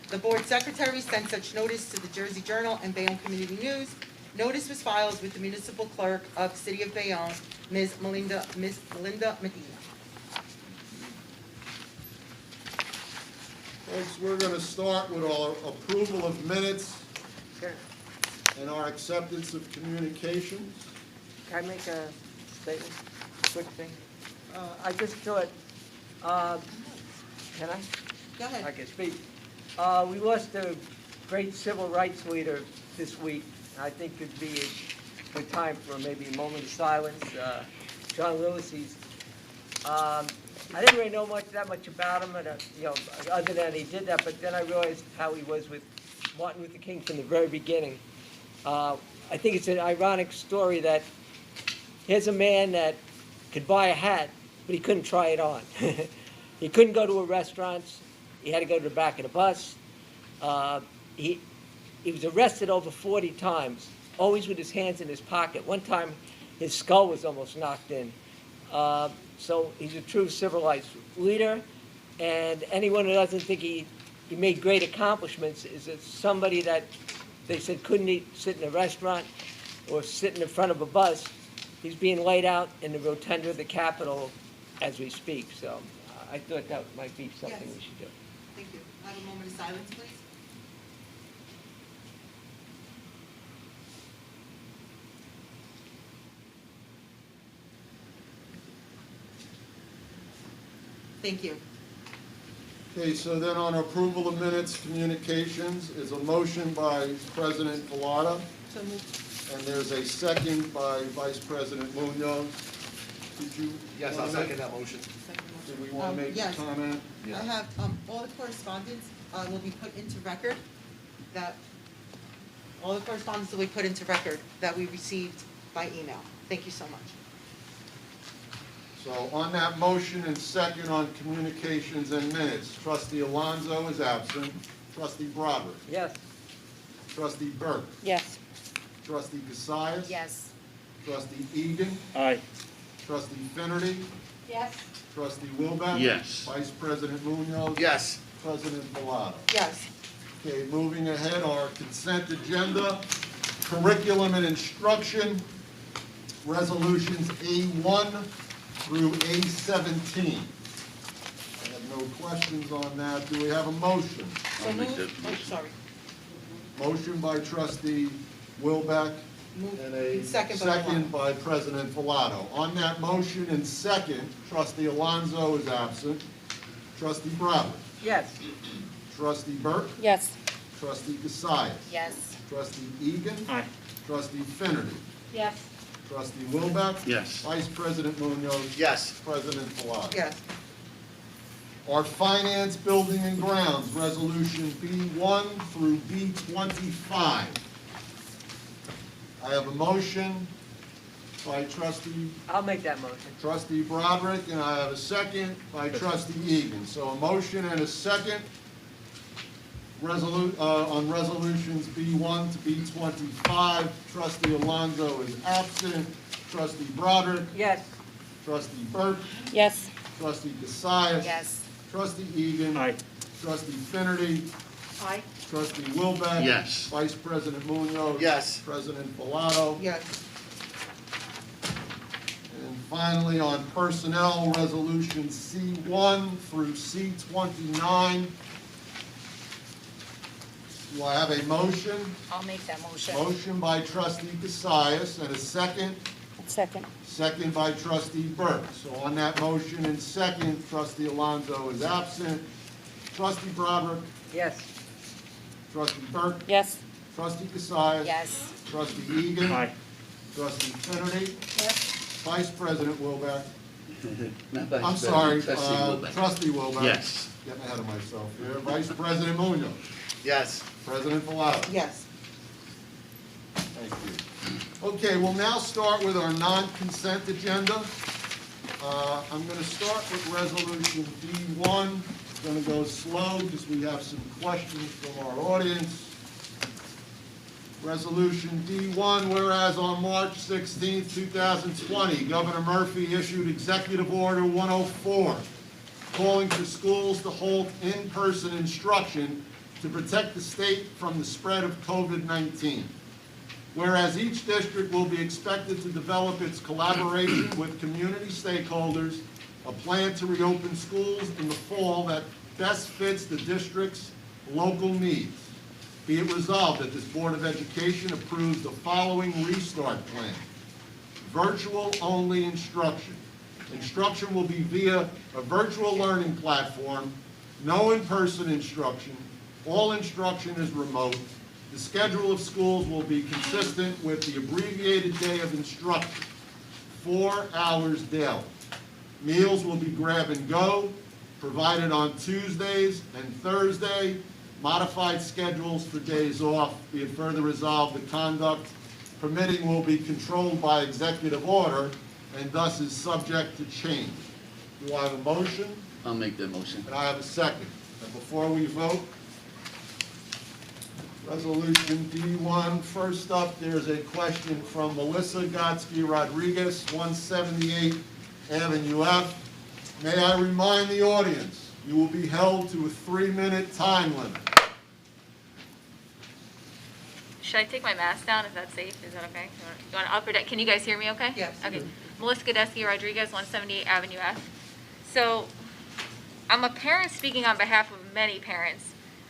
The Board Secretary sent such notice to the Jersey Journal and Bayonne Community News. Notice was filed with the Municipal Clerk of the City of Bayonne, Ms. Melinda Medina. Folks, we're going to start with our approval of minutes Sure. and our acceptance of communications. Can I make a statement, quick thing? I just thought, can I? Go ahead. I can speak. We lost a great civil rights leader this week. I think it'd be a good time for maybe a moment of silence. John Lewis, I didn't really know that much about him, other than he did that, but then I realized how he was with Martin Luther King from the very beginning. I think it's an ironic story that here's a man that could buy a hat, but he couldn't try it on. He couldn't go to a restaurant. He had to go to the back of the bus. He was arrested over 40 times, always with his hands in his pocket. One time, his skull was almost knocked in. So he's a true civil rights leader, and anyone who doesn't think he made great accomplishments is somebody that they said couldn't sit in a restaurant or sit in the front of a bus. He's being laid out in the rotunda of the Capitol as we speak. So I thought that might be something Yes. we should do. Thank you. Have a moment of silence, please. Thank you. Okay, so then on approval of minutes, communications is a motion by President Villado, So moved. and there's a second by Vice President Munoz. Did you? Yes, I'll second that motion. Second motion. Did we want to make a Yes. comment? I have, all the correspondence, will be put into record all the correspondence will be put into record that we received by email. Thank you so much. So on that motion and second on communications and minutes, Trustee Alonso is absent. Trustee Broderick. Yes. Trustee Burke. Yes. Trustee Cassius. Yes. Trustee Egan. Aye. Trustee Finnerty. Yes? Trustee Wilbeck. Yes. Vice President Munoz. Yes. President Villado. Yes. Okay, moving ahead, our consent agenda, curriculum and instruction, resolutions A1 through A17. I have no questions on that. Do we have a motion? So moved. Oh, sorry. Motion by Trustee Wilbeck, And a Second by second by President Villado. On that motion and second, trustee Alonso is absent. Trustee Broderick. Yes. Trustee Burke. Yes. Trustee Cassius. Yes. Trustee Egan. Aye. Trustee Finerty. Yes. Trustee Wilbeck. Yes. Vice President Munoz. Yes. President Villado. Yes. Our Finance, Building and Grounds, Resolution B1 through B25. I have a motion by I'll make that motion. Trustee Broderick, and I have a second by Trustee Egan. So a motion and a second on resolutions B1 to B25. Trustee Alonso is absent. Trustee Broderick. Yes. Trustee Burke. Yes. Trustee Cassius. Yes. Trustee Egan. Aye. Trustee Finerty. Aye. Trustee Wilbeck. Yes. Vice President Munoz. Yes. President Villado. Yes. And finally, on personnel, resolution C1 through C29. Do I have a motion? I'll make that motion. Motion by Trustee Cassius and a second. Second. Second by Trustee Burke. So on that motion and second, Trustee Alonso is absent. Trustee Broderick. Yes. Trustee Burke. Yes. Trustee Cassius. Yes. Trustee Egan. Aye. Trustee Finerty. Yes. Vice President Wilbeck. Not Vice I'm sorry, President, Trustee Wilbeck. Trustee Wilbeck. Yes. Getting ahead of myself here. Vice President Munoz. Yes. President Villado. Yes. Thank you. Okay, we'll now start with our non-consent agenda. I'm going to start with resolution B1. It's going to go slow because we have some questions from our audience. Resolution D1, whereas on March 16, 2020, Governor Murphy issued Executive Order 104, calling for schools to hold in-person instruction to protect the state from the spread of COVID-19. Whereas each district will be expected to develop its collaboration with community stakeholders, a plan to reopen schools in the fall that best fits the district's local needs. Be it resolved that this Board of Education approves the following restart plan. Virtual-only instruction. Instruction will be via a virtual learning platform, no in-person instruction. All instruction is remote. The schedule of schools will be consistent with the abbreviated day of instruction, 4 hours daily. Meals will be grab and go, provided on Tuesdays and Thursday. Modified schedules for days off. Be it further resolved, the conduct permitting will be controlled by executive order and thus is subject to change. Do I have a motion? I'll make that motion. And I have a second. And before we vote, Resolution D1, first up, there's a question from Melissa Gotsky Rodriguez, 178 Avenue F. May I remind the audience, you will be held to a 3-minute time limit. Should I take my mask down? Is that safe? Is that okay? You want to up or down? Can you guys hear me okay? Yes. Okay. Melissa Godesky Rodriguez, 178 Avenue F. So, I'm a parent speaking on behalf of many parents.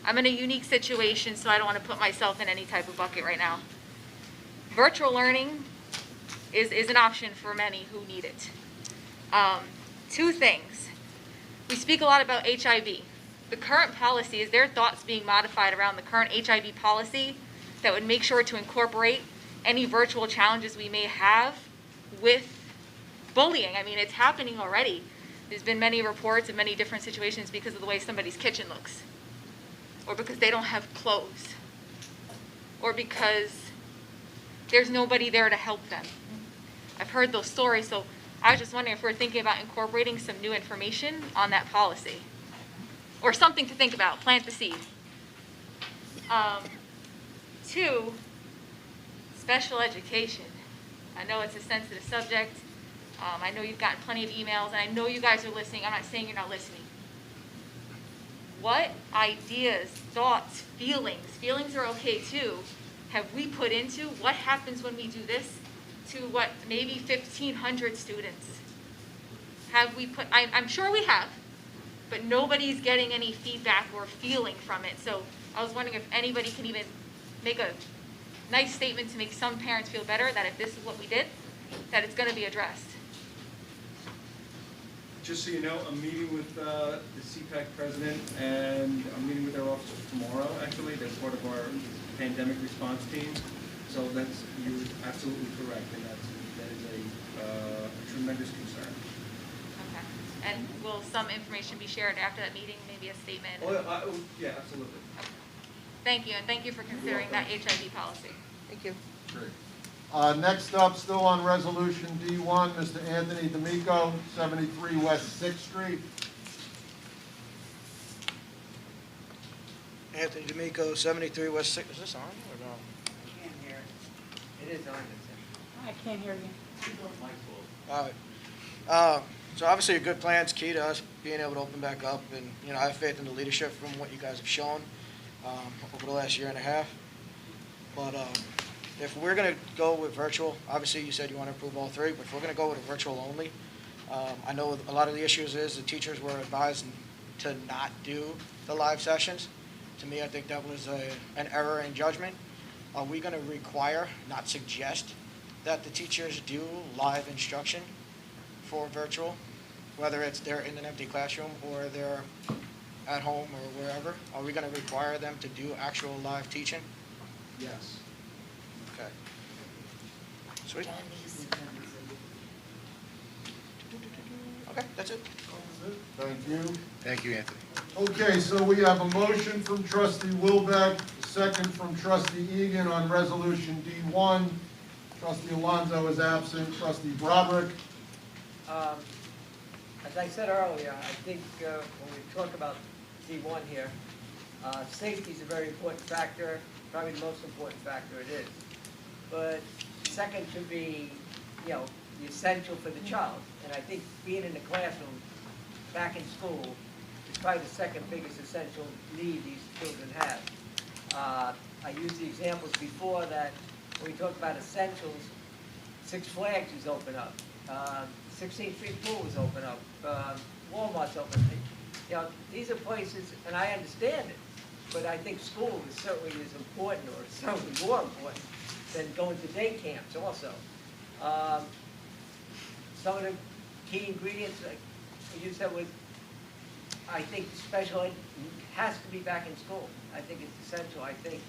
I'm in a unique situation, so I don't want to put myself in any type of bucket right now. Virtual learning is an option for many who need it. Two things. We speak a lot about HIV. The current policy, is there thoughts being modified around the current HIV policy that would make sure to incorporate any virtual challenges we may have with bullying? I mean, it's happening already. There's been many reports of many different situations because of the way somebody's kitchen looks, or because they don't have clothes, or because there's nobody there to help them. I've heard those stories, so I was just wondering if we're thinking about incorporating some new information on that policy, or something to think about, plant the seed. Two, special education. I know it's a sensitive subject. I know you've gotten plenty of emails, and I know you guys are listening. I'm not saying you're not listening. What ideas, thoughts, feelings are okay too, have we put into what happens when we do this to what, maybe 1,500 students? Have we put, I'm sure we have, but nobody's getting any feedback or feeling from it. So I was wondering if anybody can even make a nice statement to make some parents feel better that if this is what we did, that it's gonna be addressed. Just so you know, I'm meeting with the CPAC president, and I'm meeting with their officers tomorrow, actually. They're part of our pandemic response team. So that's, you're absolutely correct, and that is a tremendous concern. Okay. And will some information be shared after that meeting, maybe a statement? Yeah, absolutely. Okay. Thank you, and thank you for considering that HIV policy. Thank you. Great. Next up, still on Resolution D1, Mr. Anthony D'Amico, 73 West 6th Street. Anthony D'Amico, 73 West 6th. Is this on or no? I can't hear it. It is on. I can't hear you. All right. So obviously a good plan. It's key to us being able to open back up, and I have faith in the leadership from what you guys have shown over the last year and a half. But if we're going to go with virtual, obviously you said you want to approve all three, but if we're going to go with a virtual only, I know a lot of the issues is the teachers were advised to not do the live sessions. To me, I think that was an error in judgment. Are we going to require, not suggest, that the teachers do live instruction for virtual, whether it's they're in an empty classroom or they're at home or wherever? Are we going to require them to do actual live teaching? Yes. Okay. Sweet. Okay, that's it. Thank you. Thank you, Anthony. Okay, so we have a motion from trustee Wilbeck, a second from trustee Egan on Resolution D1. Trustee Alonso is absent. Trustee Broderick. As I said earlier, I think when we talk about D1 here, safety is a very important factor, probably the most important factor it is. But second should be, the essential for the child. And I think being in the classroom, back in school, is probably the second biggest essential need these children have. I used the examples before that when we talk about essentials, Six Flags is open up, 16th Street Pool is open up, Walmart's open. These are places, and I understand it, but I think school is certainly as important, or certainly more important, than going to day camps also. Some of the key ingredients, like you said, was, I think special ed has to be back in school. I think it's essential. I think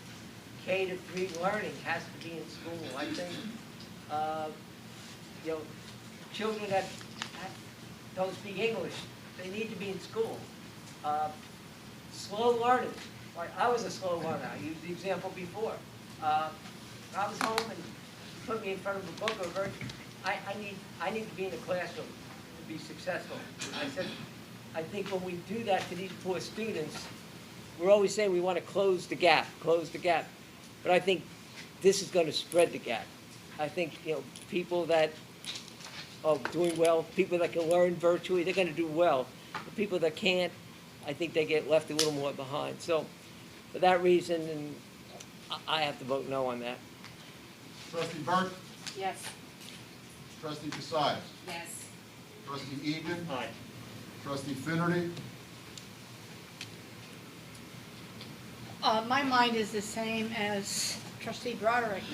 K-3 learning has to be in school. I think, children that don't speak English, they need to be in school. Slow learning. I was a slow learner. I used the example before. I was home and you put me in front of a book or a verse. I need to be in the classroom to be successful. I said, I think when we do that to these poor students, we're always saying we want to close the gap. But I think this is going to spread the gap. I think, people that are doing well, people that can learn virtually, they're going to do well. The people that can't, I think they get left a little more behind. So for that reason, and I have to vote no on that. Trustee Burke. Yes. Trustee Cassius. Yes. Trustee Egan. Aye. Trustee Finnerty. My mind is the same as trustee Broderick.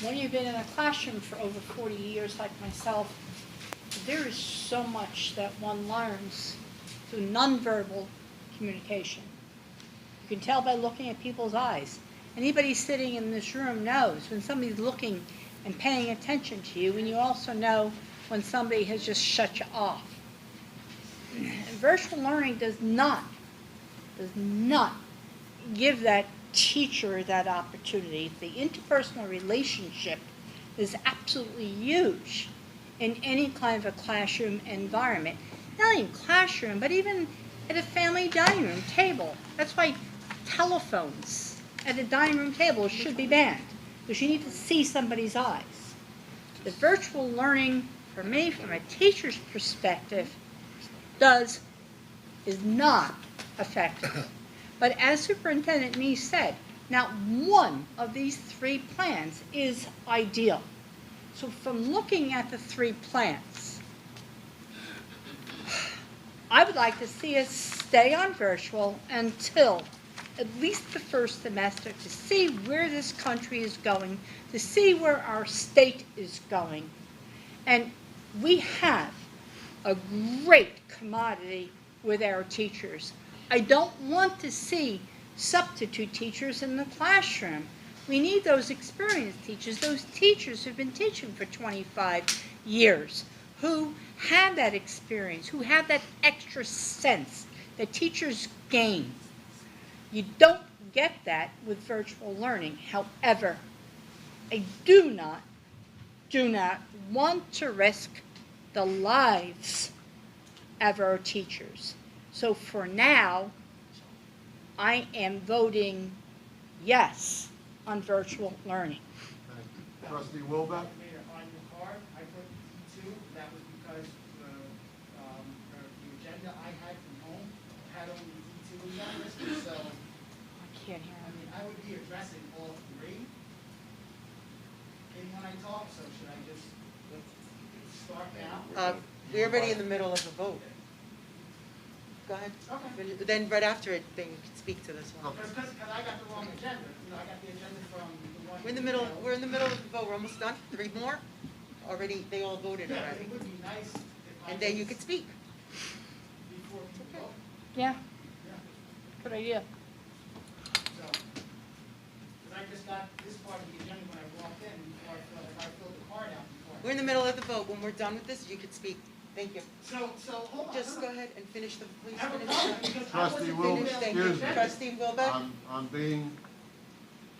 When you've been in a classroom for over 40 years like myself, there is so much that one learns through nonverbal communication. You can tell by looking at people's eyes. Anybody sitting in this room knows when somebody's looking and paying attention to you, and you also know when somebody has just shut you off. And virtual learning does not give that teacher that opportunity. The interpersonal relationship is absolutely huge in any kind of a classroom environment. Not only in classroom, but even at a family dining room table. That's why telephones at a dining room table should be banned, because you need to see somebody's eyes. The virtual learning, for me, from a teacher's perspective, is not effective. But as Superintendent Nee said, not one of these three plans is ideal. So from looking at the three plans, I would like to see us stay on virtual until at least the first semester, to see where this country is going, to see where our state is going. And we have a great commodity with our teachers. I don't want to see substitute teachers in the classroom. We need those experienced teachers, those teachers who've been teaching for 25 years, who have that experience, who have that extra sense that teachers gain. You don't get that with virtual learning. However, I do not want to risk the lives of our teachers. So for now, I am voting yes on virtual learning. Trustee Wilbeck? Mayor, on your card, I put D2, that was because the agenda I had from home had only D2 in that list, so, I can't hear I him. mean, I would be addressing all three when I talk, so should I just start now? We're already in the middle of the vote. Go ahead. Okay. Then right after it, then you can speak to this one. Because I got the wrong agenda, I got the agenda from the one. We're in the middle of the vote, we're almost done, 3 more? Already, they all voted Yeah, already. it would be nice if I. And then you could speak. Before we vote, Yeah, yeah. good idea. So, because I just got this part of the agenda when I walked in, before I filled the card out before. We're in the middle of the vote, when we're done with this, you could speak. Thank you. So, hold on. Just go ahead and finish the, please I have a finish. comment, because I Trustee wasn't Wilbeck, Finish, thank excuse you. me. Trustee Wilbeck? I'm being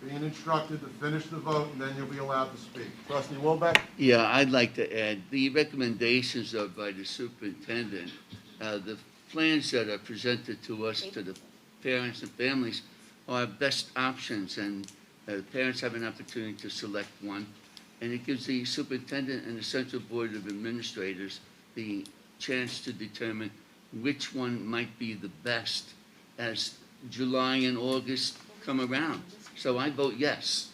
instructed to finish the vote, and then you'll be allowed to speak. Trustee Wilbeck? Yeah, I'd like to add, the recommendations are by the superintendent. The plans that are presented to us, to the parents and families, are best options, and the parents have an opportunity to select one. And it gives the superintendent and the Central Board of Administrators the chance to determine which one might be the best as July and August come around. So I vote yes.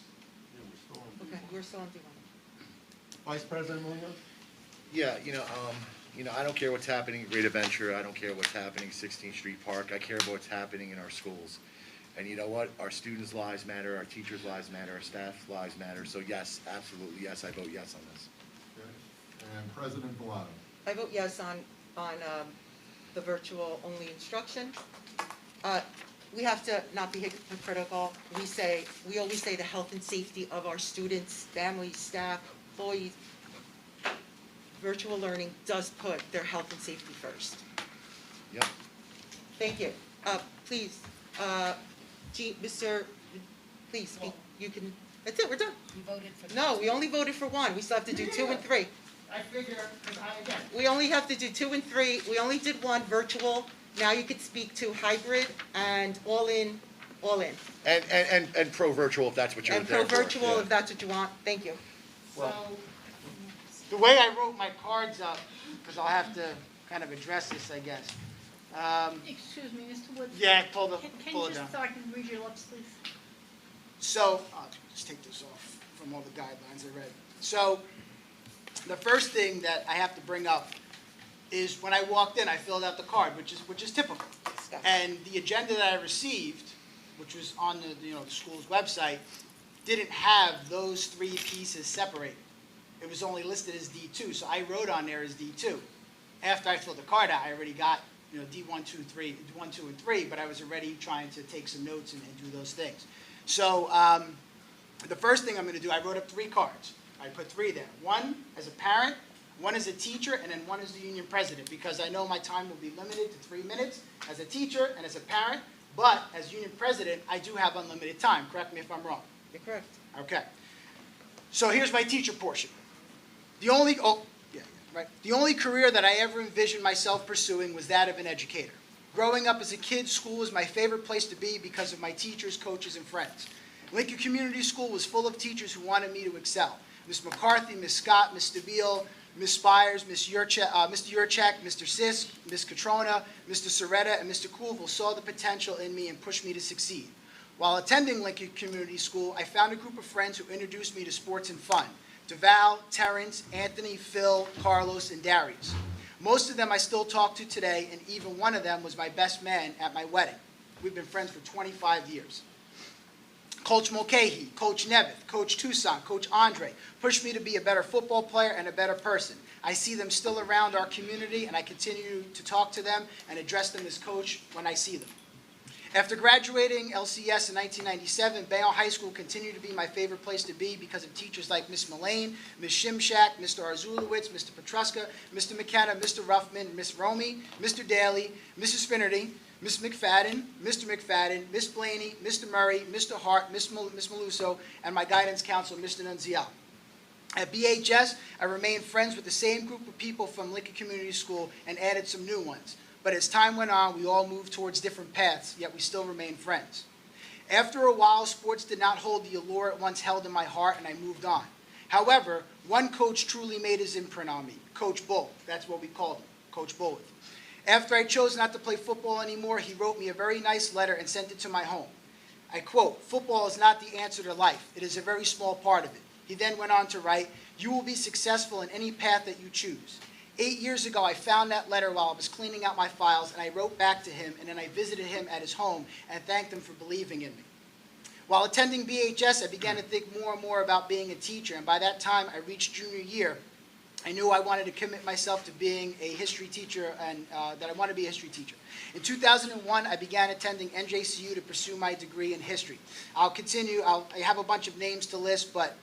Okay, we're still on D1. Vice President Munoz? Yeah, I don't care what's happening in Great Adventure. I don't care what's happening 16th Street Park. I care about what's happening in our schools. And you know what? Our students' lives matter, our teachers' lives matter, our staff's lives matter. So yes, absolutely yes, I vote yes on this. Okay. And President Bellato? I vote yes on the virtual only instruction. We have to not be hypocritical. We always say the health and safety of our students, families, staff, employees. Virtual learning does put their health and safety first. Yep. Thank you. Please, please speak. You can, that's it, we're done. You voted for the. No, we only voted for 1. We still have to do 2 and 3. I figure, because again, We only have to do 2 and 3. We only did 1 virtual. Now you could speak to hybrid and all in. And pro virtual if that's what you're And there pro for. virtual Yeah. if that's what you want. Thank you. so, the way I wrote my cards up, because I'll have to kind of address this, I guess. Excuse me, Mr. Woods. Yeah, pull Can it you down. just, so I can read your lips, please? So, I'll just take this off from all the guidelines I read. So, the first thing that I have to bring up is when I walked in, I filled out the card, which is typical. And the agenda that I received, which was on the school's website, didn't have those 3 pieces separated. It was only listed as D2, so I wrote on there as D2. After I filled the card out, I already got D1, 2, 3, 1, 2, and 3, but I was already trying to take some notes and do those things. So the first thing I'm going to do, I wrote up 3 cards. I put 3 there. 1 as a parent, 1 as a teacher, and then 1 as the union president, because I know my time will be limited to 3 minutes as a teacher and as a parent, but as union president, I do have unlimited time. Correct me if I'm wrong. You're correct. Okay. So here's my teacher portion. The only career that I ever envisioned myself pursuing was that of an educator. Growing up as a kid, school was my favorite place to be because of my teachers, coaches, and friends. Lincoln Community School was full of teachers who wanted me to excel. Ms. McCarthy, Ms. Scott, Ms. Stabile, Ms. Spires, Mr. Yurchek, Mr. Sisk, Ms. Catrona, Mr. Soretta, and Mr. Kuval saw the potential in me and pushed me to succeed. While attending Lincoln Community School, I found a group of friends who introduced me to sports and fun. DeVal, Terrence, Anthony, Phil, Carlos, and Darius. Most of them I still talk to today, and even one of them was my best man at my wedding. We've been friends for 25 years. Coach Mulcahy, Coach Neveth, Coach Toussaint, Coach Andre pushed me to be a better football player and a better person. I see them still around our community, and I continue to talk to them and address them as coach when I see them. After graduating LCS in 1997, Bayonne High School continued to be my favorite place to be because of teachers like Miss Mullane, Miss Shimshak, Mr. Arzulowitz, Mr. Petruska, Mr. McKenna, Mr. Ruffman, Miss Romy, Mr. Daly, Mrs. Finnerty, Miss McFadden, Miss Blaney, Mr. Murray, Mr. Hart, Miss Maluso, and my guidance counselor, Mr. Nunzial. At BHS, I remained friends with the same group of people from Lincoln Community School and added some new ones. But as time went on, we all moved towards different paths, yet we still remained friends. After a while, sports did not hold the allure it once held in my heart, and I moved on. However, one coach truly made his imprint on me, Coach Bull. That's what we called him, Coach Bull. After I chose not to play football anymore, he wrote me a very nice letter and sent it to my home. I quote, "Football is not the answer to life. It is a very small part of it." He then went on to write, "You will be successful in any path that you choose." 8 years ago, I found that letter while I was cleaning out my files, and I wrote back to him, and then I visited him at his home and thanked him for believing in me. While attending BHS, I began to think more and more about being a teacher, and by that time I reached junior year, I knew I wanted to commit myself to being a history teacher and that I wanted to be a history teacher. In 2001, I began attending NJCU to pursue my degree in history. I'll continue, I have a bunch of names to list, but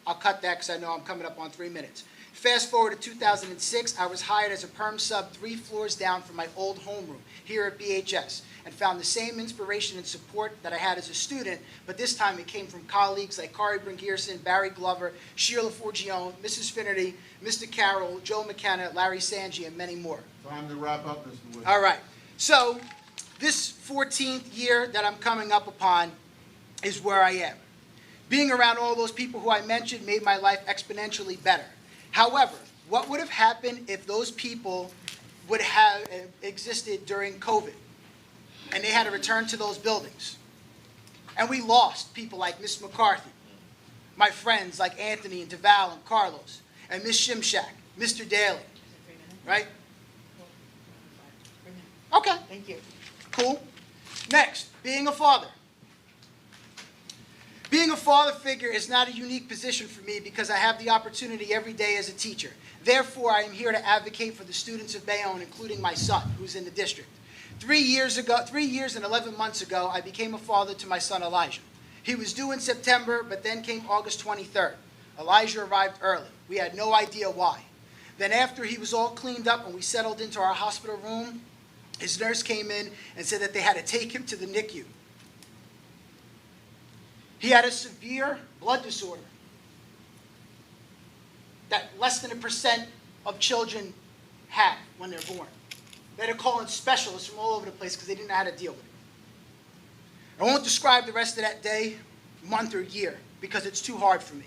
I'll cut that because I know I'm coming up on 3 minutes. Fast forward to 2006, I was hired as a perm sub 3 floors down from my old homeroom here at BHS and found the same inspiration and support that I had as a student, but this time it came from colleagues like Kari Brinkierson, Barry Glover, Sheila Forgione, Mrs. Finnerty, Mr. Carroll, Joe McKenna, Larry Sanji, and many more. Time to wrap up, Mr. Wood. All right. So this 14th year that I'm coming up upon is where I am. Being around all those people who I mentioned made my life exponentially better. However, what would have happened if those people would have existed during COVID and they had to return to those buildings? And we lost people like Miss McCarthy, my friends like Anthony and DeVal and Carlos, and Miss Shimshak, Mr. Daly, right? Okay. Thank you. Cool. Next, being a father. Being a father figure is not a unique position for me because I have the opportunity every day as a teacher. Therefore, I am here to advocate for the students of Bayonne, including my son, who's in the district. 3 years and 11 months ago, I became a father to my son, Elijah. He was due in September, but then came August 23rd. Elijah arrived early. We had no idea why. Then after he was all cleaned up and we settled into our hospital room, his nurse came in and said that they had to take him to the NICU. He had a severe blood disorder that less than 1% of children have when they're born. They had to call in specialists from all over the place because they didn't know how to deal with it. I won't describe the rest of that day, month, or year because it's too hard for me.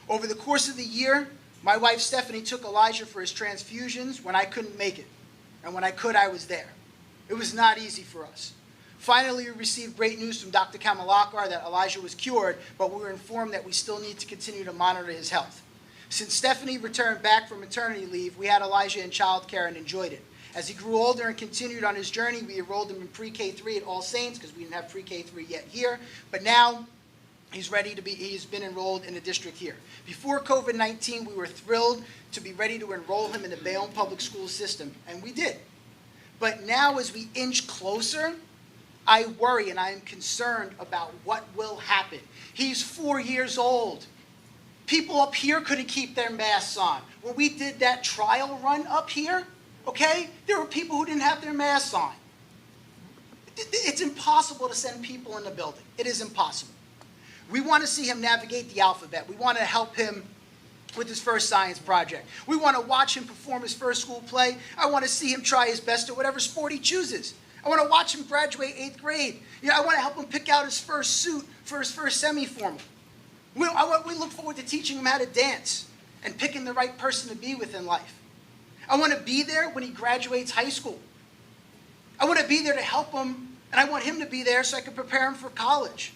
Over the course of the year, my wife Stephanie took Elijah for his transfusions when I couldn't make it. And when I could, I was there. It was not easy for us. Finally, we received great news from Dr. Kamalakar that Elijah was cured, but we were informed that we still need to continue to monitor his health. Since Stephanie returned back from maternity leave, we had Elijah in childcare and enjoyed it. As he grew older and continued on his journey, we enrolled him in pre-K3 at All Saints because we didn't have pre-K3 yet here. But now he's been enrolled in the district here. Before COVID-19, we were thrilled to be ready to enroll him in the Bayonne public school system, and we did. But now as we inch closer, I worry and I am concerned about what will happen. He's 4 years old. People up here couldn't keep their masks on. When we did that trial run up here, okay, there were people who didn't have their masks on. It's impossible to send people in the building. It is impossible. We want to see him navigate the alphabet. We want to help him with his first science project. We want to watch him perform his first school play. I want to see him try his best at whatever sport he chooses. I want to watch him graduate 8th grade. I want to help him pick out his first suit for his first semi-formal. We look forward to teaching him how to dance and picking the right person to be with in life. I want to be there when he graduates high school. I want to be there to help him, and I want him to be there so I can prepare him for college.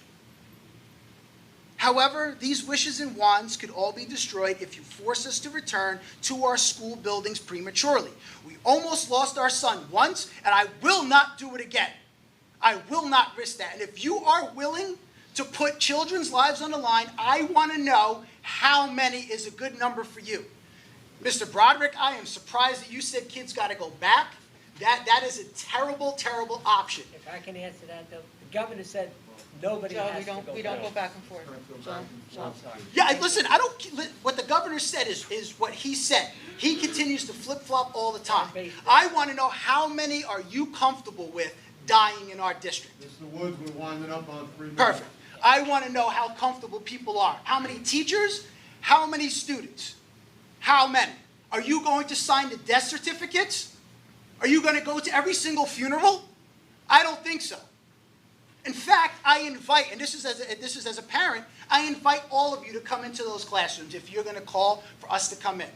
However, these wishes and wants could all be destroyed if you force us to return to our school buildings prematurely. We almost lost our son once, and I will not do it again. I will not risk that. And if you are willing to put children's lives on the line, I want to know how many is a good number for you. Mr. Broderick, I am surprised that you said kids got to go back. That is a terrible, terrible option. If I can answer that, though, the governor said nobody Joe, has to go. we don't go back and forth. Joe, I'm sorry. Yeah, listen, I don't, what the governor said is what he said. He continues to flip-flop all the time. I want to know how many are you comfortable with dying in our district? Mr. Woods, we're winding up on 3 minutes. Perfect. I want to know how comfortable people are. How many teachers? How many students? How many? Are you going to sign the death certificates? Are you going to go to every single funeral? I don't think so. In fact, I invite, and this is as a parent, I invite all of you to come into those classrooms if you're going to call for us to come in.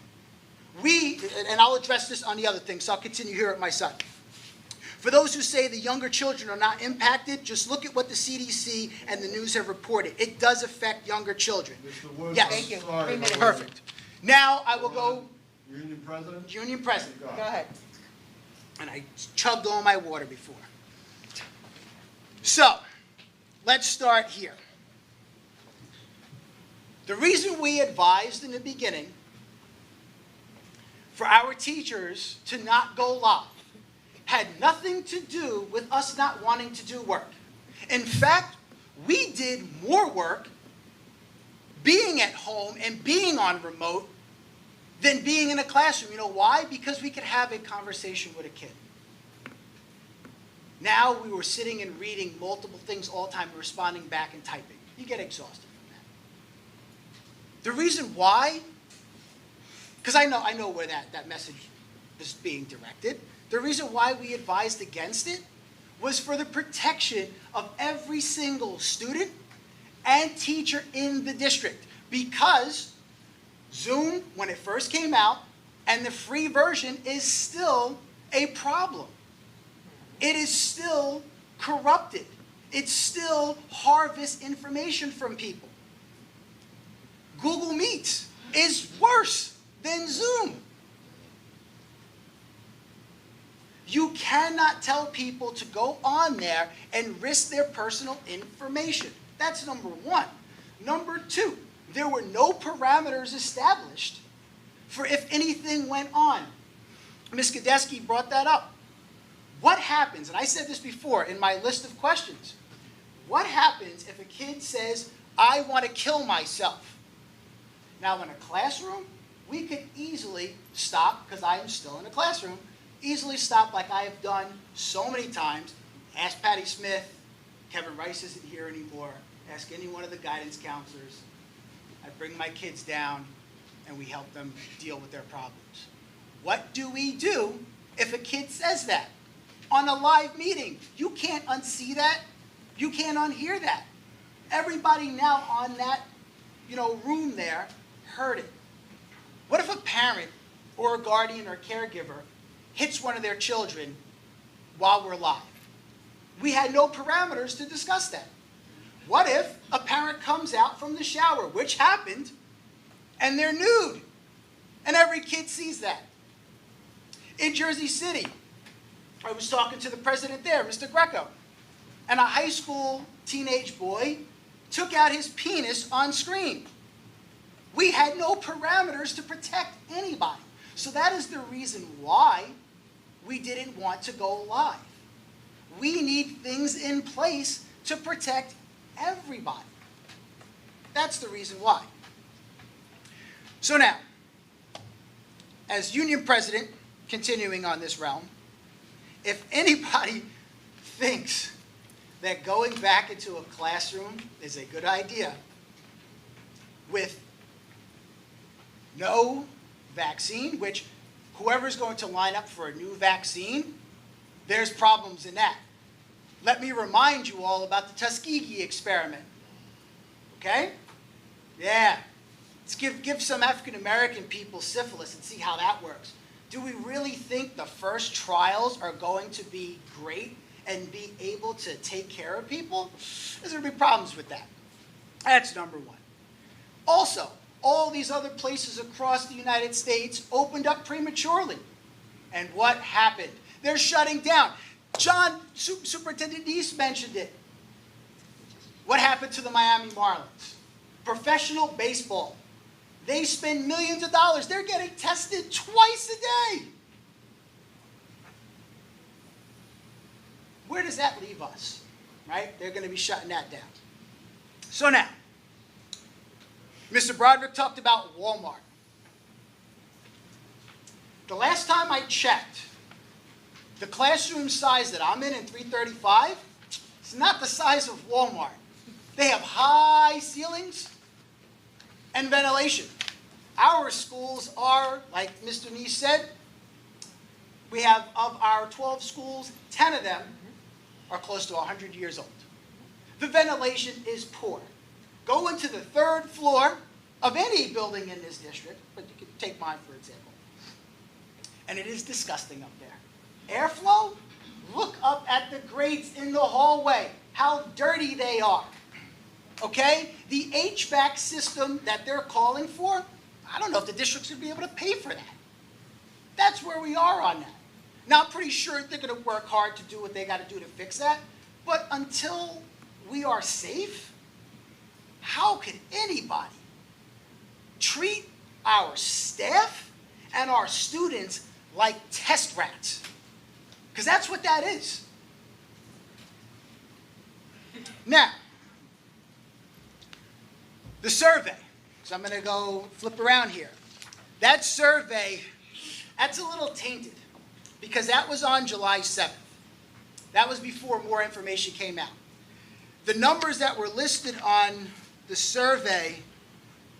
And I'll address this on the other thing, so I'll continue here at my side. For those who say the younger children are not impacted, just look at what the CDC and the news have reported. It does affect younger children. Mr. Woods, Yes. Thank you. sorry, 3 minutes. Perfect. Now I will go Union President? Union President. Go ahead. And I chugged all my water before. So, let's start here. The reason we advised in the beginning for our teachers to not go live had nothing to do with us not wanting to do work. In fact, we did more work being at home and being on remote than being in a classroom. You know why? Because we could have a conversation with a kid. Now we were sitting and reading multiple things all the time, responding back and typing. You get exhausted from that. The reason why, because I know where that message is being directed. The reason why we advised against it was for the protection of every single student and teacher in the district. Because Zoom, when it first came out, and the free version is still a problem. It is still corrupted. It still harvests information from people. Google Meets is worse than Zoom. You cannot tell people to go on there and risk their personal information. That's number one. Number two, there were no parameters established for if anything went on. Ms. Gadesky brought that up. What happens, and I said this before in my list of questions, what happens if a kid says, I want to kill myself? Now in a classroom, we could easily stop, because I am still in a classroom, easily stop like I have done so many times. Ask Patty Smith, Kevin Rice isn't here anymore, ask any one of the guidance counselors. I bring my kids down and we help them deal with their problems. What do we do if a kid says that? On a live meeting, you can't unsee that. You can't unhear that. Everybody now on that, room there heard it. What if a parent or a guardian or caregiver hits one of their children while we're live? We had no parameters to discuss that. What if a parent comes out from the shower, which happened, and they're nude, and every kid sees that? In Jersey City, I was talking to the president there, Mr. Greco, and a high school teenage boy took out his penis on screen. We had no parameters to protect anybody. So that is the reason why we didn't want to go live. We need things in place to protect everybody. That's the reason why. So now, as union president, continuing on this realm, if anybody thinks that going back into a classroom is a good idea with no vaccine, which whoever's going to line up for a new vaccine, there's problems in that. Let me remind you all about the Tuskegee experiment. Okay? Yeah. Let's give some African-American people syphilis and see how that works. Do we really think the first trials are going to be great and be able to take care of people? There's going to be problems with that. That's number one. Also, all these other places across the United States opened up prematurely. And what happened? They're shutting down. John, Superintendent East mentioned it. What happened to the Miami Marlins? Professional baseball. They spend millions of dollars. They're getting tested twice a day. Where does that leave us? Right? They're going to be shutting that down. So now, Mr. Broderick talked about Walmart. The last time I checked, the classroom size that I'm in 335, it's not the size of Walmart. They have high ceilings and ventilation. Our schools are, like Mr. Neese said, we have, of our 12 schools, 10 of them are close to 100 years old. The ventilation is poor. Go into the 3rd floor of any building in this district, but you can take mine for example, and it is disgusting up there. Airflow, look up at the grates in the hallway, how dirty they are. Okay? The HVAC system that they're calling for, I don't know if the district's going to be able to pay for that. That's where we are on that. Now, I'm pretty sure they're going to work hard to do what they got to do to fix that, but until we are safe, how could anybody treat our staff and our students like test rats? Because that's what that is. Now, the survey. So I'm going to go flip around here. That survey, that's a little tainted because that was on July 7th. That was before more information came out. The numbers that were listed on the survey,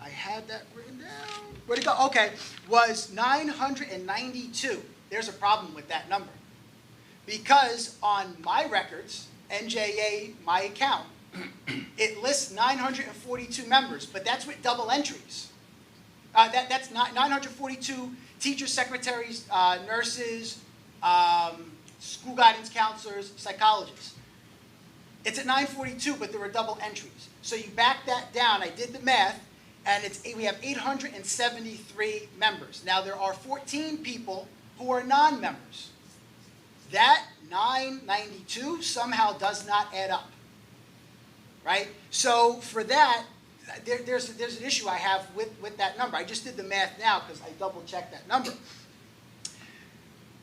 I had that written down. Where'd it go? Okay, was 992. There's a problem with that number. Because on my records, NJA, my account, it lists 942 members, but that's with double entries. That's not 942 teachers, secretaries, nurses, school guidance counselors, psychologists. It's at 942, but there were double entries. So you back that down, I did the math, and we have 873 members. Now there are 14 people who are non-members. That 992 somehow does not add up, right? So for that, there's an issue I have with that number. I just did the math now because I double-checked that number.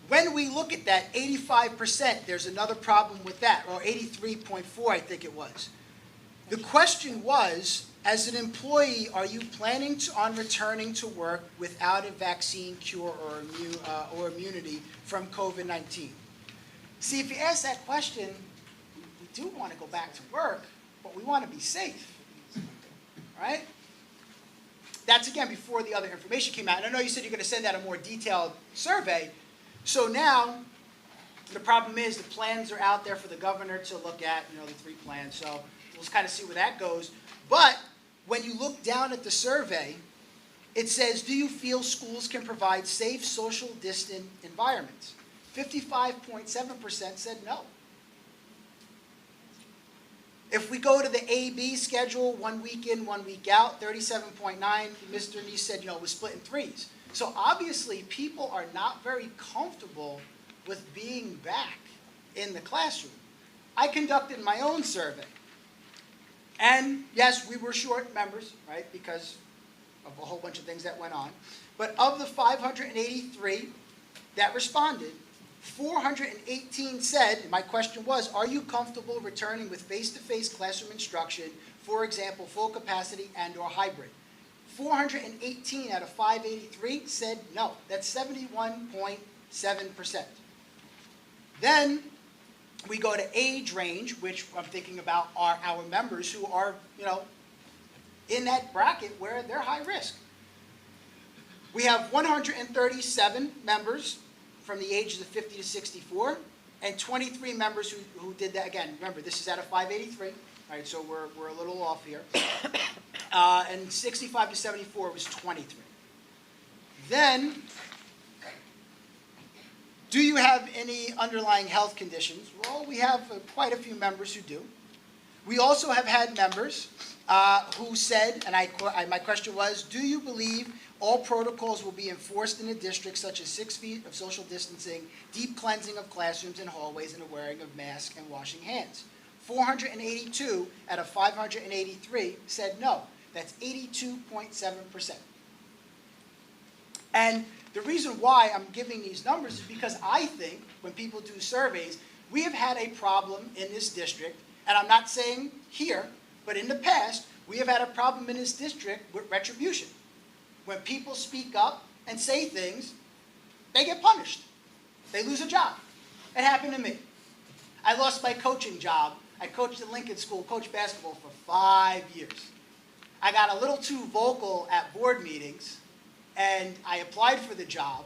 When we look at that 85%, there's another problem with that, or 83.4 I think it was. The question was, as an employee, are you planning on returning to work without a vaccine, cure, or immunity from COVID-19? See, if you ask that question, we do want to go back to work, but we want to be safe, right? That's, again, before the other information came out. And I know you said you're going to send out a more detailed survey. So now, the problem is the plans are out there for the governor to look at, the 3 plans. So we'll kind of see where that goes. But when you look down at the survey, it says, do you feel schools can provide safe, social, distant environments? 55.7% said no. If we go to the A-B schedule, 1 week in, 1 week out, 37.9, Mr. Neese said, it was split in 3s. So obviously, people are not very comfortable with being back in the classroom. I conducted my own survey. And yes, we were short members, right, because of a whole bunch of things that went on. But of the 583 that responded, 418 said, and my question was, are you comfortable returning with face-to-face classroom instruction, for example, full capacity and or hybrid? 418 out of 583 said no. That's 71.7%. Then we go to age range, which I'm thinking about are our members who are, in that bracket where they're high risk. We have 137 members from the ages of 50 to 64, and 23 members who did that. Again, remember, this is out of 583, right, so we're a little off here. And 65 to 74 was 23. Then, do you have any underlying health conditions? Well, we have quite a few members who do. We also have had members who said, and my question was, do you believe all protocols will be enforced in the district, such as 6 feet of social distancing, deep cleansing of classrooms and hallways, and the wearing of masks and washing hands? 482 out of 583 said no. That's 82.7%. And the reason why I'm giving these numbers is because I think when people do surveys, we have had a problem in this district, and I'm not saying here, but in the past, we have had a problem in this district with retribution. When people speak up and say things, they get punished. They lose a job. It happened to me. I lost my coaching job. I coached at Lincoln School, coached basketball for 5 years. I got a little too vocal at board meetings, and I applied for the job,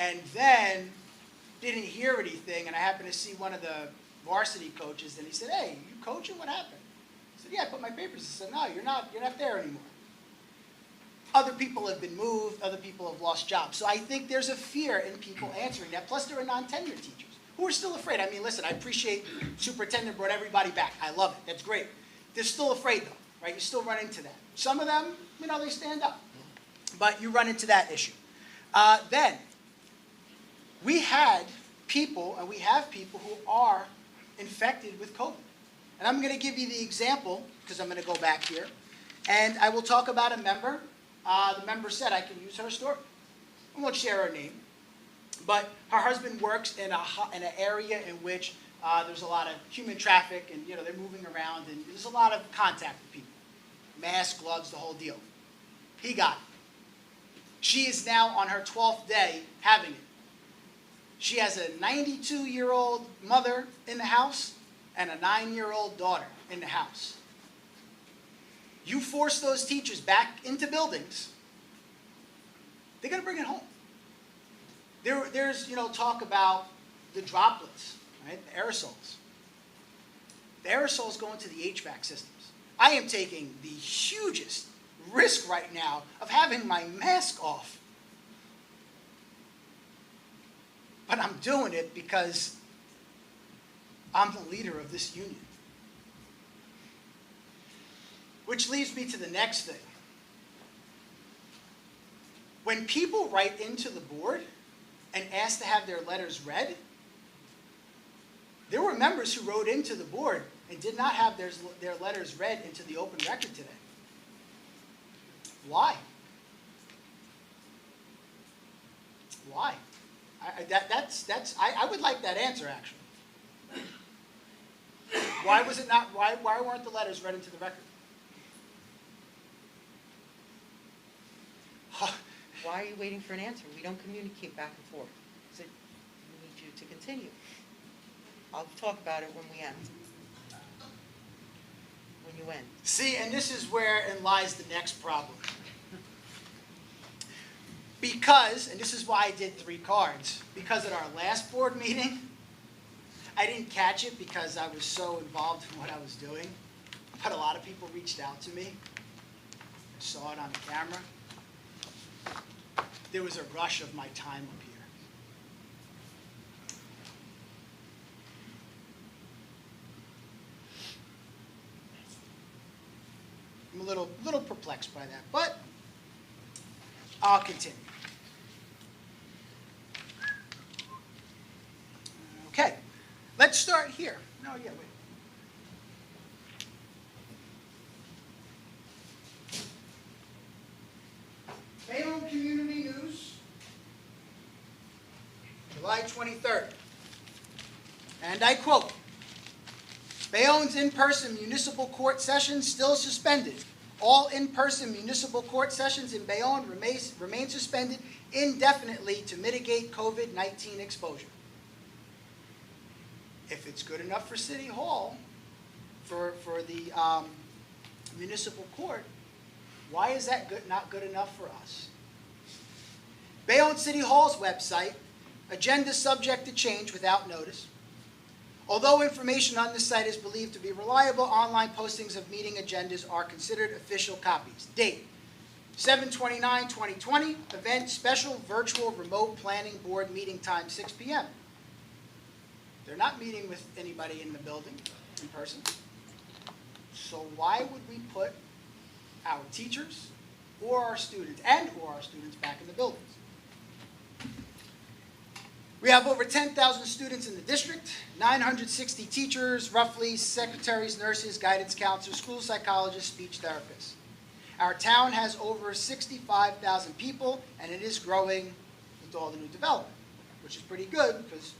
and then didn't hear anything, and I happened to see one of the varsity coaches, and he said, "Hey, you coaching? What happened?" I said, "Yeah, I put my papers." He said, "No, you're not there anymore." Other people have been moved, other people have lost jobs. So I think there's a fear in people answering that. Plus, there are non-tenured teachers who are still afraid. I mean, listen, I appreciate superintendent brought everybody back. I love it. That's great. They're still afraid, though, right? You still run into that. Some of them, they stand up. But you run into that issue. Then, we had people, and we have people who are infected with COVID. And I'm going to give you the example, because I'm going to go back here. And I will talk about a member. The member said I can use her story. I won't share her name. But her husband works in an area in which there's a lot of human traffic, and they're moving around, and there's a lot of contact with people. Masks, gloves, the whole deal. He got it. She is now on her 12th day having it. She has a 92-year-old mother in the house and a 9-year-old daughter in the house. You force those teachers back into buildings, they're going to bring it home. There's talk about the droplets, right? The aerosols. The aerosols go into the HVAC systems. I am taking the hugest risk right now of having my mask off. But I'm doing it because I'm the leader of this union. Which leads me to the next thing. When people write into the board and ask to have their letters read, there were members who wrote into the board and did not have their letters read into the open record today. Why? Why? I would like that answer, actually. Why was it not? Why weren't the letters read into the record? Why are you waiting for an answer? We don't communicate back and forth. So we need you to continue. I'll talk about it when we end. When you end. See, and this is wherein lies the next problem. Because, and this is why I did 3 cards, because at our last board meeting, I didn't catch it because I was so involved in what I was doing, but a lot of people reached out to me. I saw it on the camera. There was a rush of my time up here. I'm a little perplexed by that, but I'll continue. Okay, let's start here. No, yeah, wait. Bayonne Community News, July 23rd. And I quote, Bayonne's in-person municipal court sessions still suspended. All in-person municipal court sessions in Bayonne remain suspended indefinitely to mitigate COVID-19 exposure. If it's good enough for City Hall, for the municipal court, why is that not good enough for us? Bayonne City Hall's website, agenda subject to change without notice. Although information on this site is believed to be reliable, online postings of meeting agendas are considered official copies. Date, 7/29/2020, event special virtual remote planning board meeting time, 6 p.m. They're not meeting with anybody in the building in person. So why would we put our teachers or our students back in the buildings? We have over 10,000 students in the district, 960 teachers, roughly secretaries, nurses, guidance counselors, school psychologists, speech therapists. Our town has over 65,000 people, and it is growing with all the new development, which is pretty good because,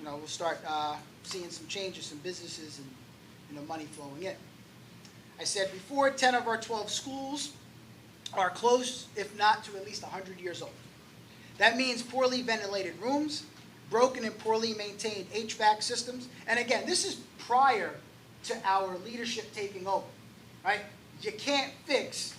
we'll start seeing some changes, some businesses, and money flowing in. I said before, 10 of our 12 schools are close, if not to at least 100 years old. That means poorly ventilated rooms, broken and poorly maintained HVAC systems. And again, this is prior to our leadership taking over, right? You can't fix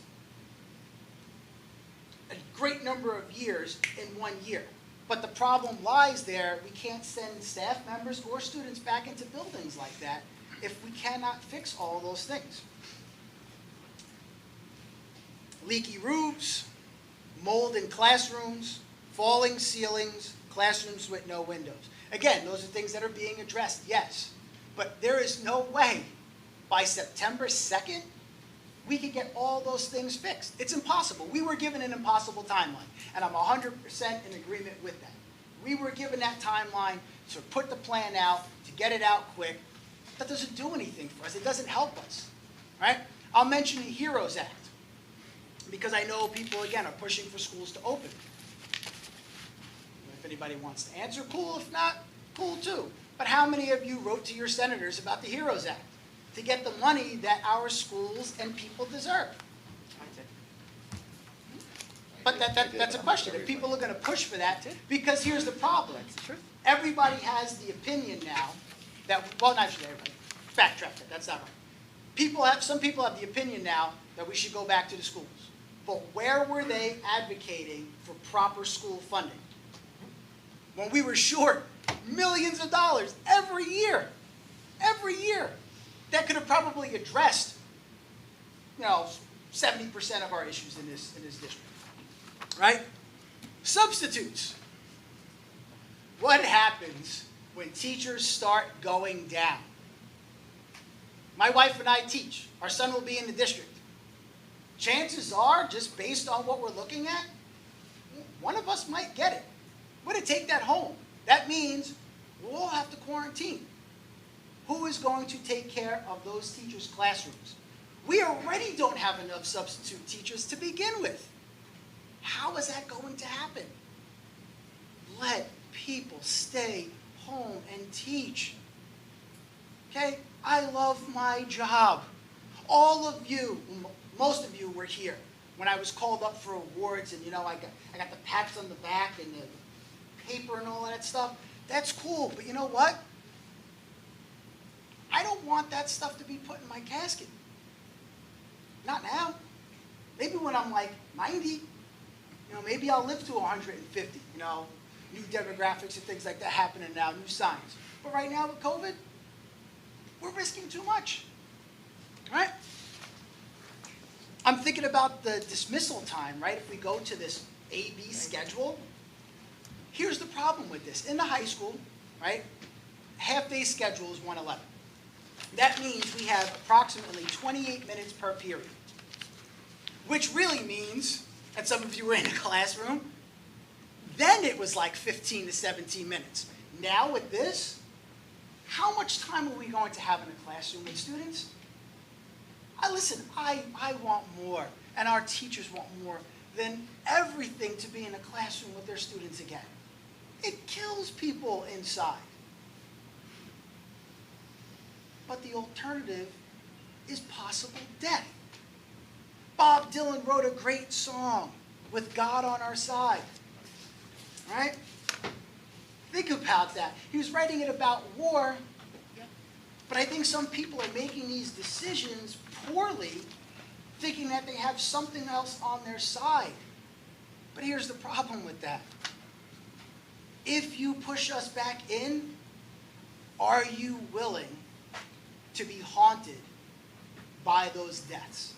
a great number of years in 1 year. But the problem lies there, we can't send staff members or students back into buildings like that if we cannot fix all those things. Leaky roofs, mold in classrooms, falling ceilings, classrooms with no windows. Again, those are things that are being addressed, yes. But there is no way by September 2nd we could get all those things fixed. It's impossible. We were given an impossible timeline, and I'm 100% in agreement with that. We were given that timeline to put the plan out, to get it out quick. That doesn't do anything for us. It doesn't help us, right? I'll mention the HEROES Act, because I know people, again, are pushing for schools to open. If anybody wants to answer, cool. If not, cool too. But how many of you wrote to your senators about the HEROES Act to get the money that our schools and people deserve? But that's a question. If people are going to push for that, because here's the problem. Everybody has the opinion now that, well, not actually everybody. Backtrack that. That's not right. Some people have the opinion now that we should go back to the schools. But where were they advocating for proper school funding? When we were short millions of dollars every year, that could have probably addressed, 70% of our issues in this district, right? Substitutes. What happens when teachers start going down? My wife and I teach. Our son will be in the district. Chances are, just based on what we're looking at, one of us might get it. We're going to take that home. That means we'll all have to quarantine. Who is going to take care of those teachers' classrooms? We already don't have enough substitute teachers to begin with. How is that going to happen? Let people stay home and teach. Okay? I love my job. All of you, most of you were here when I was called up for awards, and I got the pats on the back and the paper and all that stuff. That's cool, but you know what? I don't want that stuff to be put in my casket. Not now. Maybe when I'm like 90, maybe I'll live to 150, new demographics and things like that happening now, new signs. But right now with COVID, we're risking too much, right? I'm thinking about the dismissal time, right? If we go to this A-B schedule, here's the problem with this. In the high school, right, half-day schedule is 111. That means we have approximately 28 minutes per period, which really means, and some of you were in a classroom, then it was like 15 to 17 minutes. Now with this, how much time are we going to have in a classroom with students? Listen, I want more, and our teachers want more than everything to be in a classroom with their students again. It kills people inside. But the alternative is possible death. Bob Dylan wrote a great song, With God on Our Side, right? Think about that. He was writing it about war, but I think some people are making these decisions poorly, thinking that they have something else on their side. But here's the problem with that. If you push us back in, are you willing to be haunted by those deaths?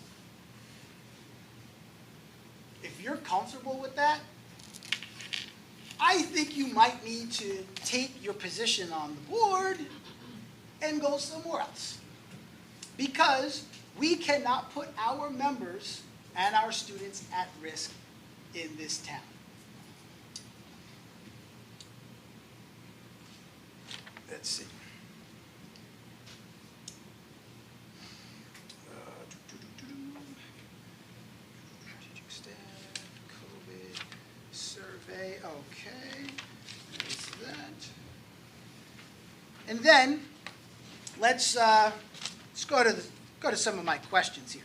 If you're comfortable with that, I think you might need to take your position on the board and go somewhere else. Because We cannot put our members and our students at risk in this town. Let's see. Teaching staff, COVID, survey, okay. There's that. And then, let's go to some of my questions here.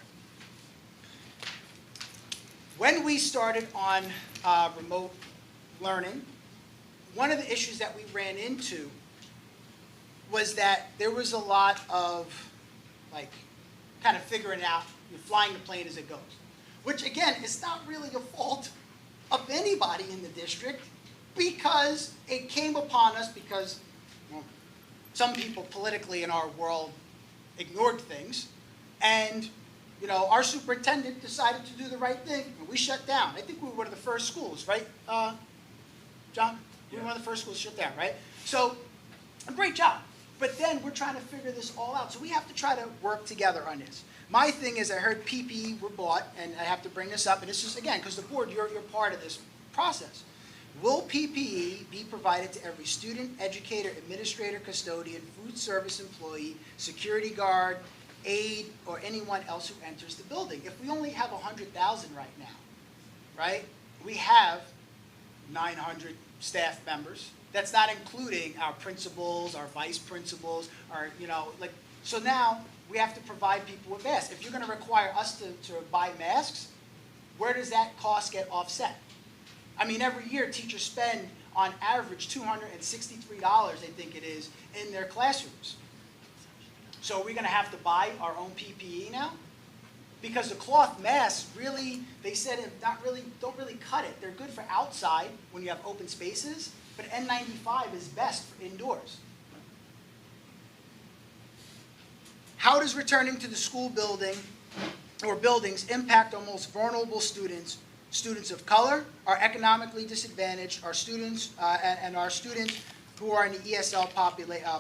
When we started on remote learning, one of the issues that we ran into was that there was a lot of, like, kind of figuring out, you're flying the plane as it goes. Which, again, is not really a fault of anybody in the district, because it came upon us because, well, some people politically in our world ignored things, and, you know, our superintendent decided to do the right thing, and we shut down. I think we were one of the first schools, right, John? We were one of the first schools to shut down, right? So, a great job. But then we're trying to figure this all out. So we have to try to work together on this. My thing is, I heard PPE were bought, and I have to bring this up, and this is, again, because the board, you're part of this process. Will PPE be provided to every student, educator, administrator, custodian, food service employee, security guard, aide, or anyone else who enters the building? If we only have 100,000 right now, right? We have 900 staff members. That's not including our principals, our vice principals, our, you know, like, so now we have to provide people with masks. If you're going to require us to buy masks, where does that cost get offset? I mean, every year teachers spend on average $263, I think it is, in their classrooms. So are we going to have to buy our own PPE now? Because the cloth masks really, they said, don't really cut it. They're good for outside when you have open spaces, but N95 is best for indoors. How does returning to the school building or buildings impact our most vulnerable students, students of color, our economically disadvantaged, our students, and our students who are in the ESL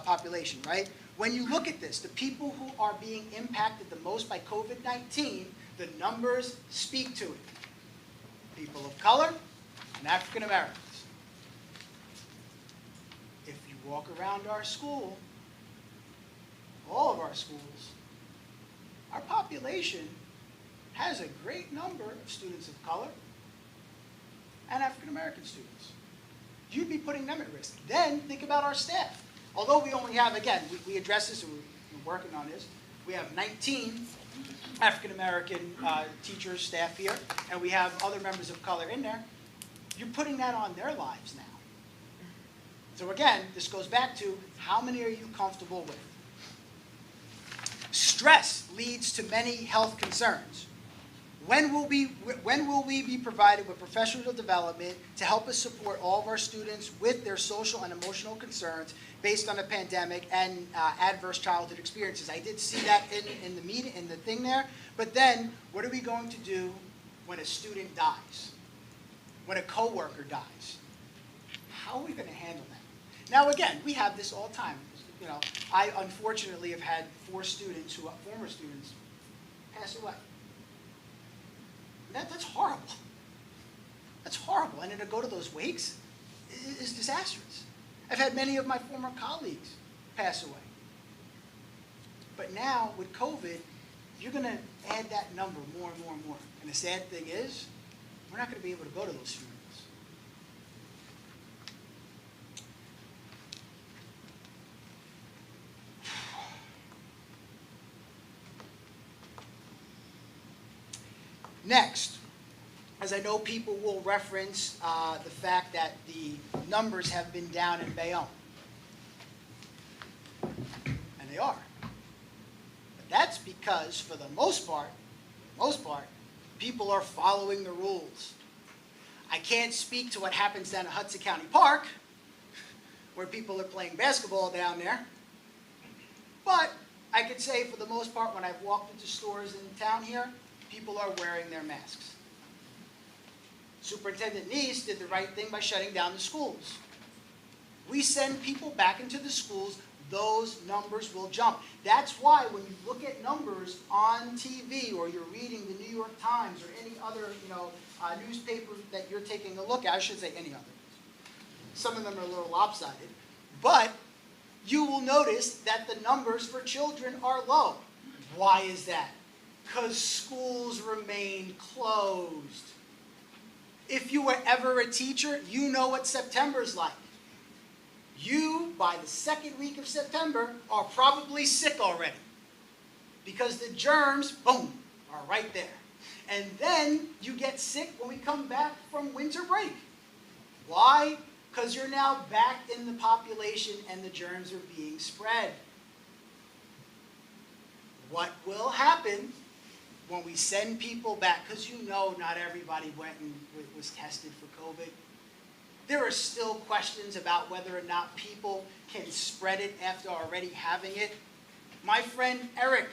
population, right? When you look at this, the people who are being impacted the most by COVID-19, the numbers speak to it. People of color and African Americans. If you walk around our school, all of our schools, our population has a great number of students of color and African American students. You'd be putting them at risk. Then think about our staff. Although we only have, again, we address this and we're working on this, we have 19 African American teachers, staff here, and we have other members of color in there. You're putting that on their lives now. So again, this goes back to how many are you comfortable with? Stress leads to many health concerns. When will we be provided with professional development to help us support all of our students with their social and emotional concerns based on the pandemic and adverse childhood experiences? I did see that in the meeting, in the thing there. But then, what are we going to do when a student dies? When a coworker dies? How are we going to handle that? Now, again, we have this all the time. You know, I unfortunately have had 4 students who, former students, pass away. That's horrible. That's horrible. And then to go to those wakes is disastrous. I've had many of my former colleagues pass away. But now, with COVID, you're going to add that number more and more and more. And the sad thing is, we're not going to be able to go to those funerals. Next, as I know people will reference the fact that the numbers have been down in Bayonne. And they are. But that's because, for the most part, people are following the rules. I can't speak to what happens down at Hudson County Park, where people are playing basketball down there. But I could say, for the most part, when I've walked into stores in town here, people are wearing their masks. Superintendent Neese did the right thing by shutting down the schools. We send people back into the schools those numbers will jump. That's why when you look at numbers on TV or you're reading the New York Times or any other, newspaper that you're taking a look at, I should say any other. Some of them are a little lopsided, but you will notice that the numbers for children are low. Why is that? Because schools remain closed. If you were ever a teacher, you know what September's like. You, by the second week of September, are probably sick already. Because the germs, boom, are right there. And then you get sick when we come back from winter break. Why? Because you're now back in the population and the germs are being spread. What will happen when we send people back, because you know not everybody went and was tested for COVID. There are still questions about whether or not people can spread it after already having it. My friend Eric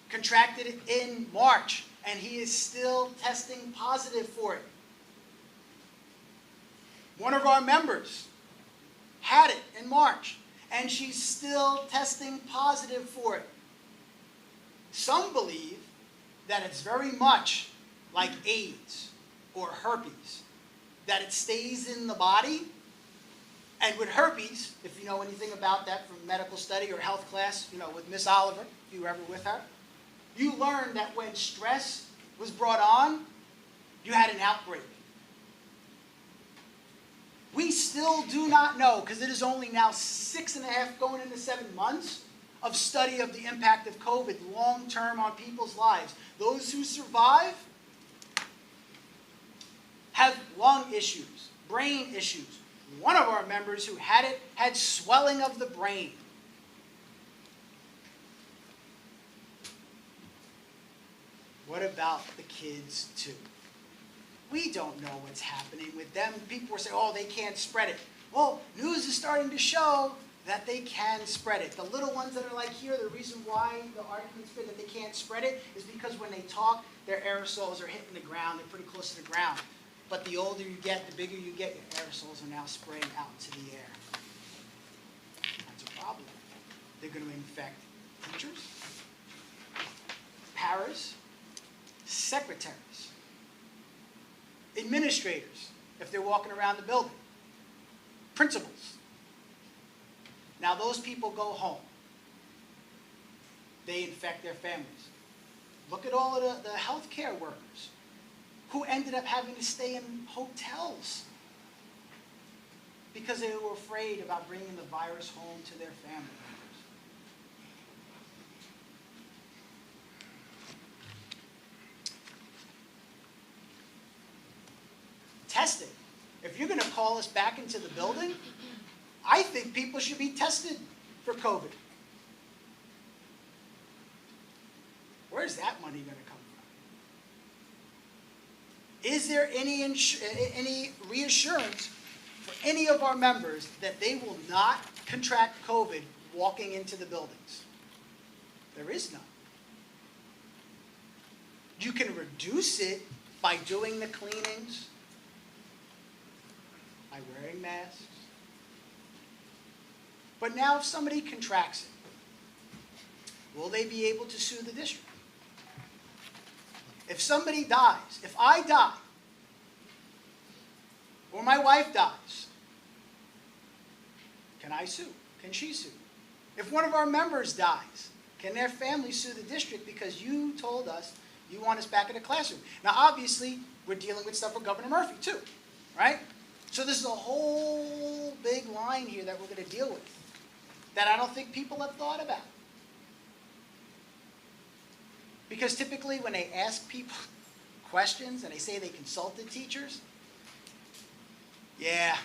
contracted it in March, and he is still testing positive for it. One of our members had it in March, and she's still testing positive for it. Some believe that it's very much like AIDS or herpes, that it stays in the body. And with herpes, if you know anything about that from medical study or health class, with Miss Oliver, if you were ever with her, you learned that when stress was brought on, you had an outbreak. We still do not know, because it is only now 6.5 going into 7 months, of study of the impact of COVID long-term on people's lives. Those who survive have lung issues, brain issues. One of our members who had it had swelling of the brain. What about the kids too? We don't know what's happening with them. People were saying, oh, they can't spread it. Well, news is starting to show that they can spread it. The little ones that are like here, the reason why the argument's been that they can't spread it is because when they talk, their aerosols are hitting the ground. They're pretty close to the ground. But the older you get, the bigger you get, your aerosols are now spraying out into the air. That's a problem. They're going to infect teachers, paras, secretaries, administrators, if they're walking around the building, principals. Now those people go home. They infect their families. Look at all of the healthcare workers who ended up having to stay in hotels because they were afraid about bringing the virus home to their family members. Testing. If you're going to call us back into the building, I think people should be tested for COVID. Where's that money going to come from? Is there any reassurance for any of our members that they will not contract COVID walking into the buildings? There is none. You can reduce it by doing the cleanings, by wearing masks. But now if somebody contracts it, will they be able to sue the district? If somebody dies, if I die, or my wife dies, can I sue? Can she sue? If one of our members dies, can their family sue the district because you told us you want us back in the classroom? Now obviously, we're dealing with stuff with Governor Murphy too, right? So this is a whole big line here that we're going to deal with that I don't think people have thought about. Because typically when they ask people questions and they say they consulted teachers, yeah,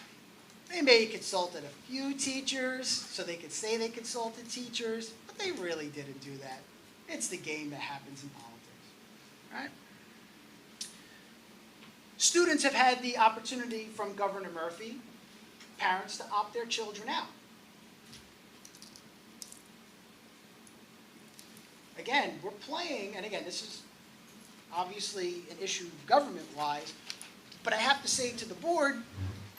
they may have consulted a few teachers so they could say they consulted teachers, but they really didn't do that. It's the game that happens in politics, right? Students have had the opportunity from Governor Murphy, parents, to opt their children out. Again, we're playing, and again, this is obviously an issue government-wise, but I have to say to the board,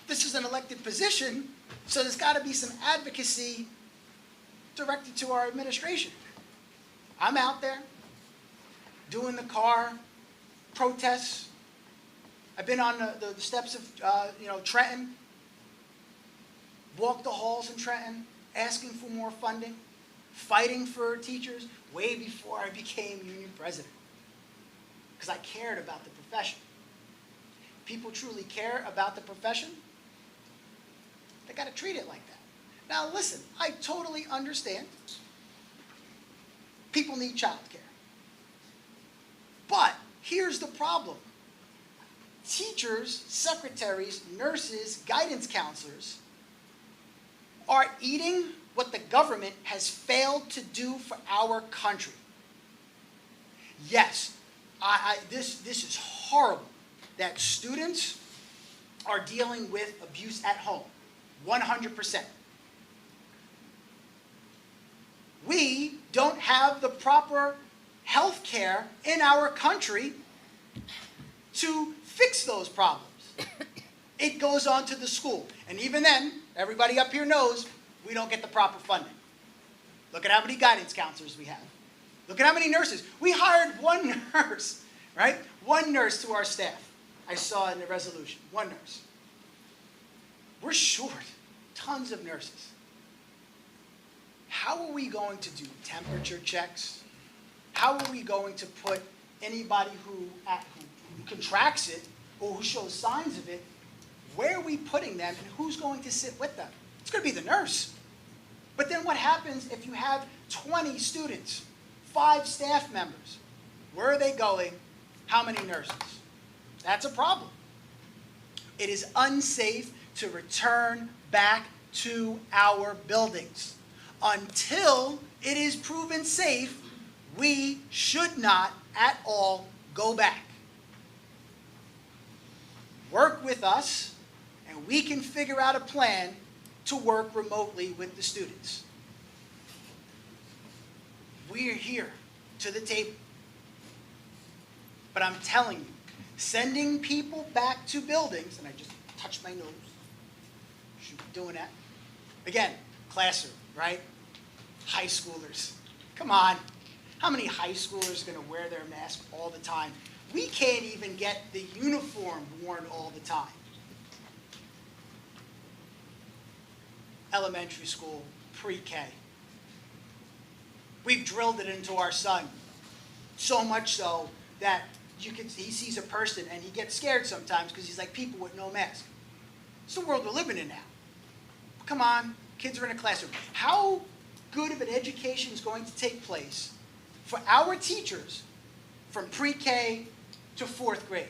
this is an elected position, so there's got to be some advocacy directed to our administration. I'm out there doing the car protests. I've been on the steps of, Trenton, walked the halls in Trenton, asking for more funding, fighting for teachers way before I became union president. Because I cared about the profession. People truly care about the profession, they got to treat it like that. Now listen, I totally understand. People need childcare. But here's the problem. Teachers, secretaries, nurses, guidance counselors are eating what the government has failed to do for our country. Yes, this is horrible that students are dealing with abuse at home, 100%. We don't have the proper health care in our country to fix those problems. It goes on to the school. And even then, everybody up here knows we don't get the proper funding. Look at how many guidance counselors we have. Look at how many nurses. We hired one nurse, right? One nurse to our staff. I saw in the resolution, one nurse. We're short tons of nurses. How are we going to do temperature checks? How are we going to put anybody who contracts it or who shows signs of it, where are we putting them and who's going to sit with them? It's going to be the nurse. But then what happens if you have 20 students, 5 staff members? Where are they going? How many nurses? That's a problem. It is unsafe to return back to our buildings. Until it is proven safe, we should not at all go back. Work with us, and we can figure out a plan to work remotely with the students. We are here to the table. But I'm telling you, sending people back to buildings, and I just touched my nose, should be doing that. Again, classroom, right? High schoolers. Come on. How many high schoolers are going to wear their mask all the time? We can't even get the uniform worn all the time. Elementary school, pre-K. We've drilled it into our son. So much so that he sees a person and he gets scared sometimes because he's like people with no mask. It's the world we're living in now. Come on, kids are in a classroom. How good of an education is going to take place for our teachers from pre-K to 4th grade?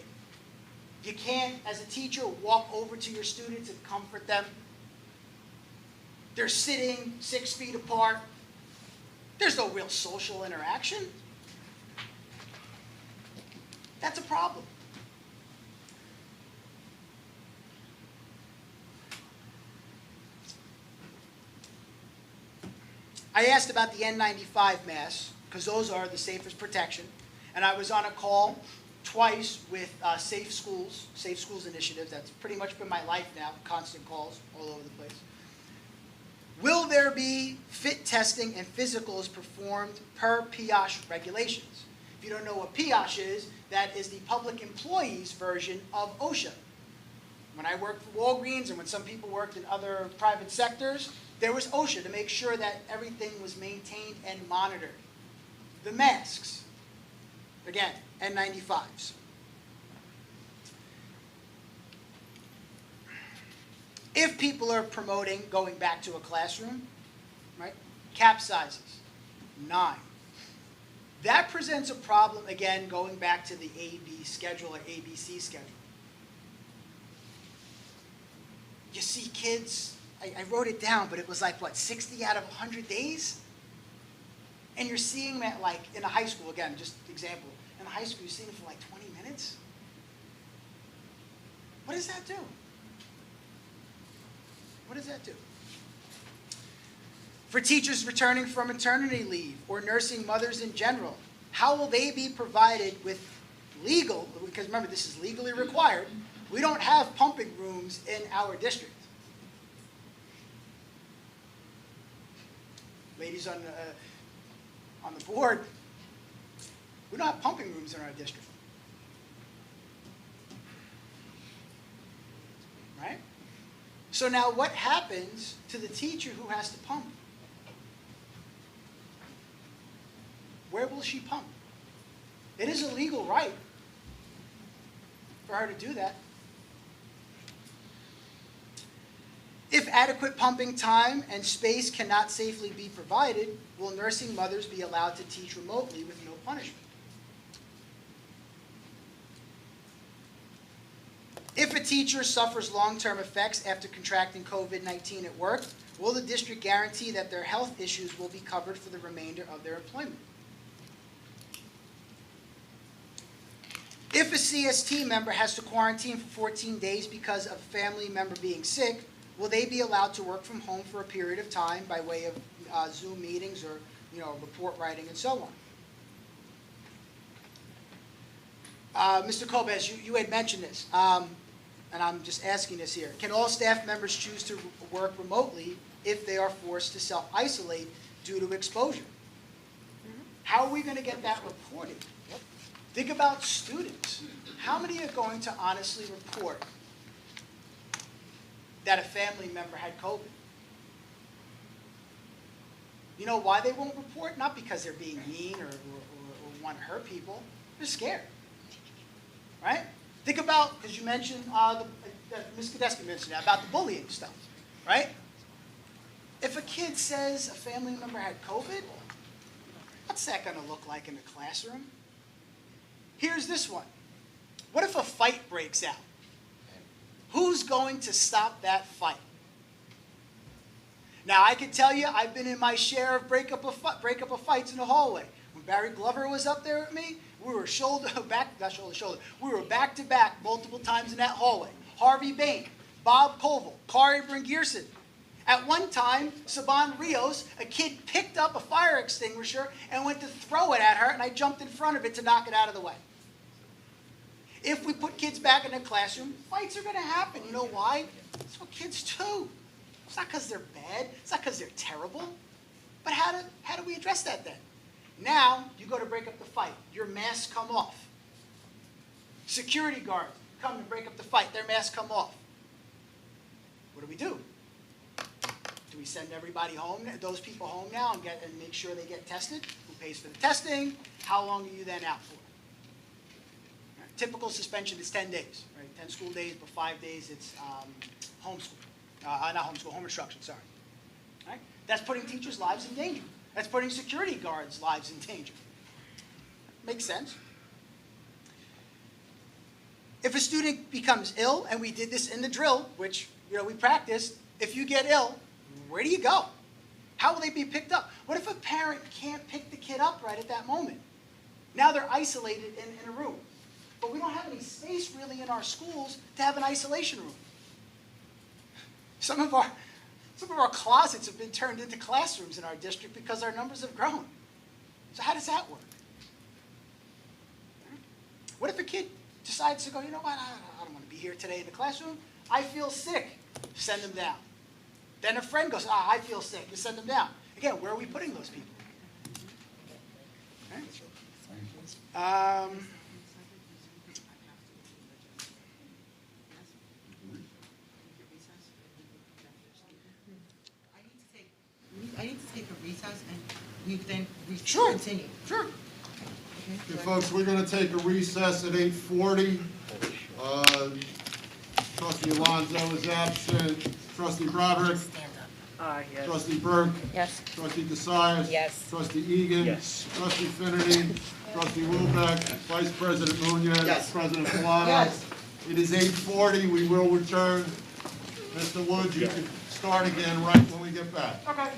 You can't, as a teacher, walk over to your students and comfort them. They're sitting 6 feet apart. There's no real social interaction. That's a problem. I asked about the N95 masks, because those are the safest protection. And I was on a call twice with Safe Schools Initiative. That's pretty much been my life now, constant calls all over the place. Will there be fit testing and physicals performed per PIOSH regulations? If you don't know what PIOSH is, that is the public employees version of OSHA. When I worked for Walgreens and when some people worked in other private sectors, there was OSHA to make sure that everything was maintained and monitored. The masks, again, N95s. If people are promoting going back to a classroom, right, cap sizes, 9. That presents a problem, again, going back to the AB schedule or ABC schedule. You see kids, I wrote it down, but it was like, what, 60 out of 100 days? And you're seeing that, like, in a high school, again, just example, in a high school, you're seeing it for like 20 minutes? What does that do? What does that do? For teachers returning from maternity leave or nursing mothers in general, how will they be provided with legal, because remember, this is legally required, we don't have pumping rooms in our district. ladies on the board, we don't have pumping rooms in our district. Right? So now what happens to the teacher who has to pump? Where will she pump? It is a legal right for her to do that. If adequate pumping time and space cannot safely be provided, will nursing mothers be allowed to teach remotely with no punishment? If a teacher suffers long-term effects after contracting COVID-19 at work, will the district guarantee that their health issues will be covered for the remainder of their employment? If a CST member has to quarantine for 14 days because of a family member being sick, will they be allowed to work from home for a period of time by way of Zoom meetings or, report writing and so on? Mr. Kobes, you had mentioned this, and I'm just asking this here. Can all staff members choose to work remotely if they are forced to self-isolate due to exposure? How are we going to get that reported? Think about students. How many are going to honestly report that a family member had COVID? You know why they won't report? Not because they're being mean or want to hurt people. They're scared. Right? Think about, because you mentioned, Ms. Kadeski mentioned that, about the bullying stuff. Right? If a kid says a family member had COVID, what's that going to look like in the classroom? Here's this one. What if a fight breaks out? Who's going to stop that fight? Now, I can tell you, I've been in my share of breakup of fights in the hallway. When Barry Glover was up there with me, we were not shoulder to shoulder. We were back to back multiple times in that hallway. Harvey Bain, Bob Colville, Kari Bringierson. At one time, Saban Rios, a kid picked up a fire extinguisher and went to throw it at her, and I jumped in front of it to knock it out of the way. If we put kids back in the classroom, fights are going to happen. You know why? That's what kids do. It's not because they're bad. It's not because they're terrible. But how do we address that then? Now, you go to break up the fight. Your masks come off. Security guards come to break up the fight. Their masks come off. What do? Do we send everybody home, those people home now, and make sure they get tested? Who pays for the testing? How long are you then out for? Right. Typical suspension is 10 days, right? 10 school days, but 5 days it's homeschool. Not homeschool, home instruction, sorry. Right? That's putting teachers' lives in danger. That's putting security guards' lives in danger. Makes sense. If a student becomes ill, and we did this in the drill, which we practiced, if you get ill, where do you go? How will they be picked up? What if a parent can't pick the kid up right at that moment? Now they're isolated in a room. But we don't have any space really in our schools to have an isolation room. Some of our closets have been turned into classrooms in our district because our numbers have grown. So how does that work? What if a kid decides to go, you know what, I don't want to be here today in the classroom. I feel sick. Send them down. Then a friend goes, I feel sick. You send them down. Again, where are we putting those people? Okay. I need to take a recess and we then Sure. continue. Sure. Okay, folks, we're going to take a recess at 8:40. Trustee Alonso is absent. Trustee Broderick. Yes. Trustee Burke. Yes. Trustee Cassius. Yes. Trustee Egan. Yes. Trustee Finnerty. Trustee Wilbeck. Vice President Munoz. Yes. President Milano. Yes. It is 8:40. We will return. Mr. Woods, you can start again right when we get back. Okay.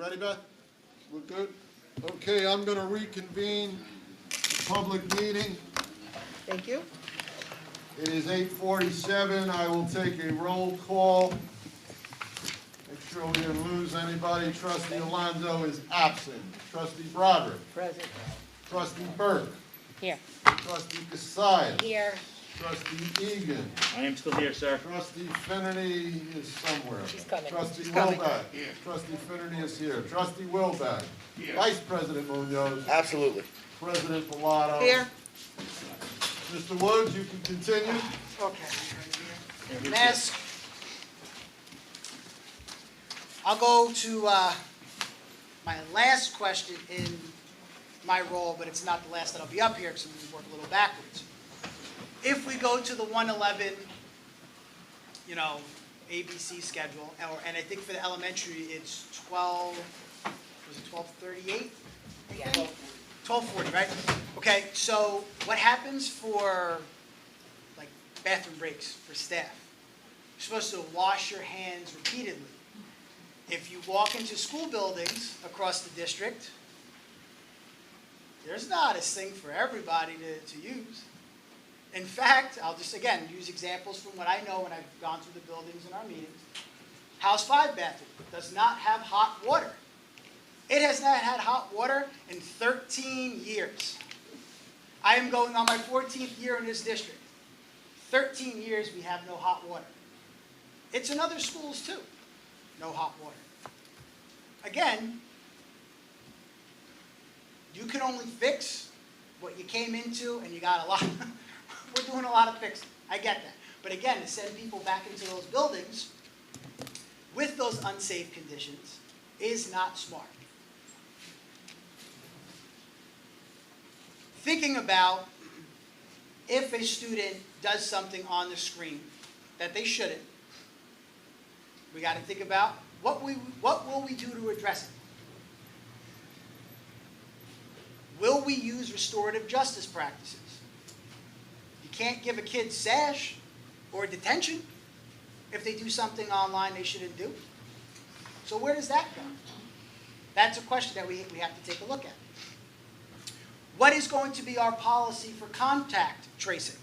ready, Beth? We're good? Okay, I'm gonna reconvene the public meeting. Thank you. It is 8:47. I will take a roll call. Make sure we didn't lose anybody. Trustee Alonso is absent. Trustee Broderick. Present. Trustee Burke. Here. Trustee Cassius. Here. Trustee Egan. I am still here, sir. Trustee Finnerty is somewhere. She's coming. Trustee She's coming. Wilbeck. Trustee Finnerty is here. Trustee Wilbeck. Vice President Munoz. Absolutely. President Bellato. Here. Mr. Woods, you can continue. Okay. Mask. I'll go to my last question in my role, but it's not the last that I'll be up here because I'm going to work a little backwards. If we go to the 111, ABC schedule, and I think for the elementary, it's 12:38? Yeah. 12:40, right? Okay, so what happens for, like, bathroom breaks for staff? You're supposed to wash your hands repeatedly. If you walk into school buildings across the district, there's not a sink for everybody to use. In fact, I'll just, again, use examples from what I know when I've gone through the buildings in our meetings. House 5 bathroom does not have hot water. It has not had hot water in 13 years. I am going on my 14th year in this district. 13 years we have no hot water. It's in other schools too, no hot water. Again, you can only fix what you came into, and you got a lot. We're doing a lot of fixing. I get that. But again, to send people back into those buildings with those unsafe conditions is not smart. Thinking about if a student does something on the screen that they shouldn't, we got to think about what will we do to address it? Will we use restorative justice practices? You can't give a kid sash or detention if they do something online they shouldn't do. So where does that go? That's a question that we have to take a look at. What is going to be our policy for contact tracing?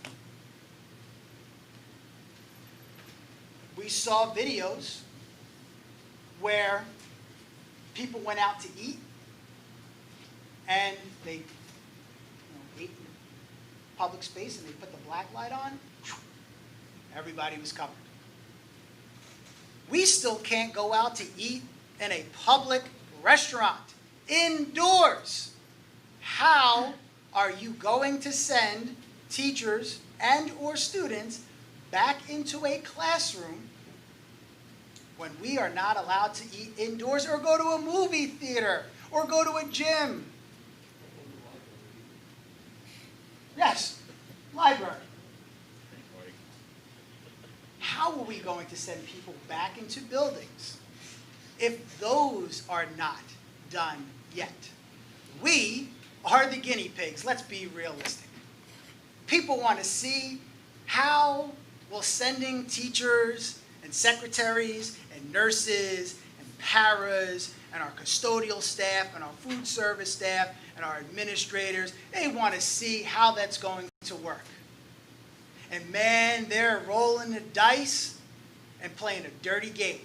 We saw videos where people went out to eat and they ate in public space and they put the black light on. Everybody was covered. We still can't go out to eat in a public restaurant indoors. How are you going to send teachers and or students back into a classroom when we are not allowed to eat indoors or go to a movie theater or go to a gym? Yes, library. How are we going to send people back into buildings if those are not done yet? We are the guinea pigs. Let's be realistic. People want to see how will sending teachers and secretaries and nurses and paras and our custodial staff and our food service staff and our administrators, they want to see how that's going to work. And man, they're rolling the dice and playing a dirty game.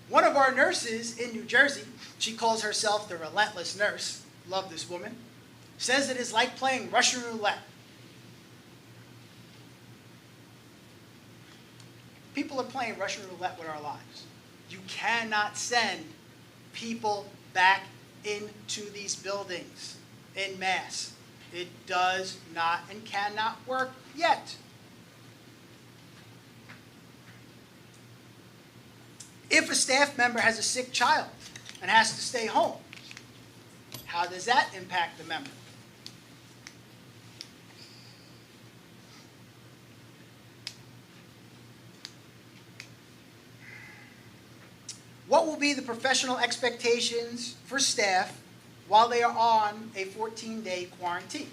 One of our nurses in New Jersey, she calls herself the relentless nurse, love this woman, says it is like playing Russian roulette. People are playing Russian roulette with our lives. You cannot send people back into these buildings en masse. It does not and cannot work yet. If a staff member has a sick child and has to stay home, how does that impact the member? What will be the professional expectations for staff while they are on a 14-day quarantine?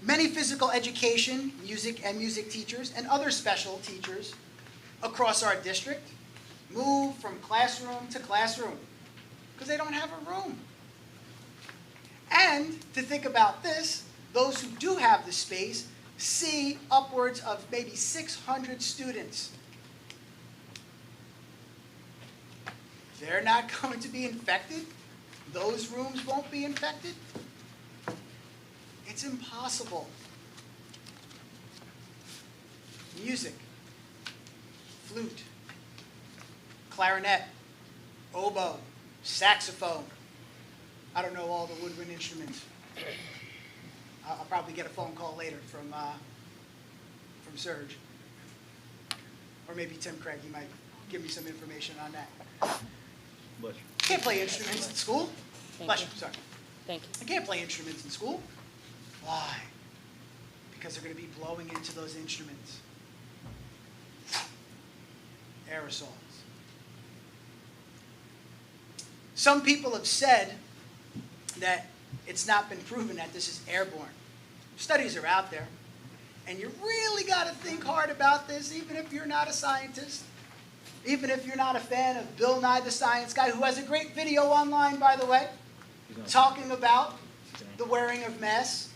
Many physical education, music and music teachers, and other special teachers across our district move from classroom to classroom because they don't have a room. And to think about this, those who do have the space see upwards of maybe 600 students. They're not going to be infected. Those rooms won't be infected. It's impossible. Music, flute, clarinet, oboe, saxophone. I don't know all the woodwind instruments. I'll probably get a phone call later from Serge. Or maybe Tim Craig, he might give me some information on that. Can't play instruments in school. Bless you, sorry. Thank you. I can't play instruments in school. Why? Because they're going to be blowing into those instruments. Aerosols. Some people have said that it's not been proven that this is airborne. Studies are out there. And you really got to think hard about this, even if you're not a scientist. Even if you're not a fan of Bill Nye the Science Guy, who has a great video online, by the way, talking about the wearing of masks.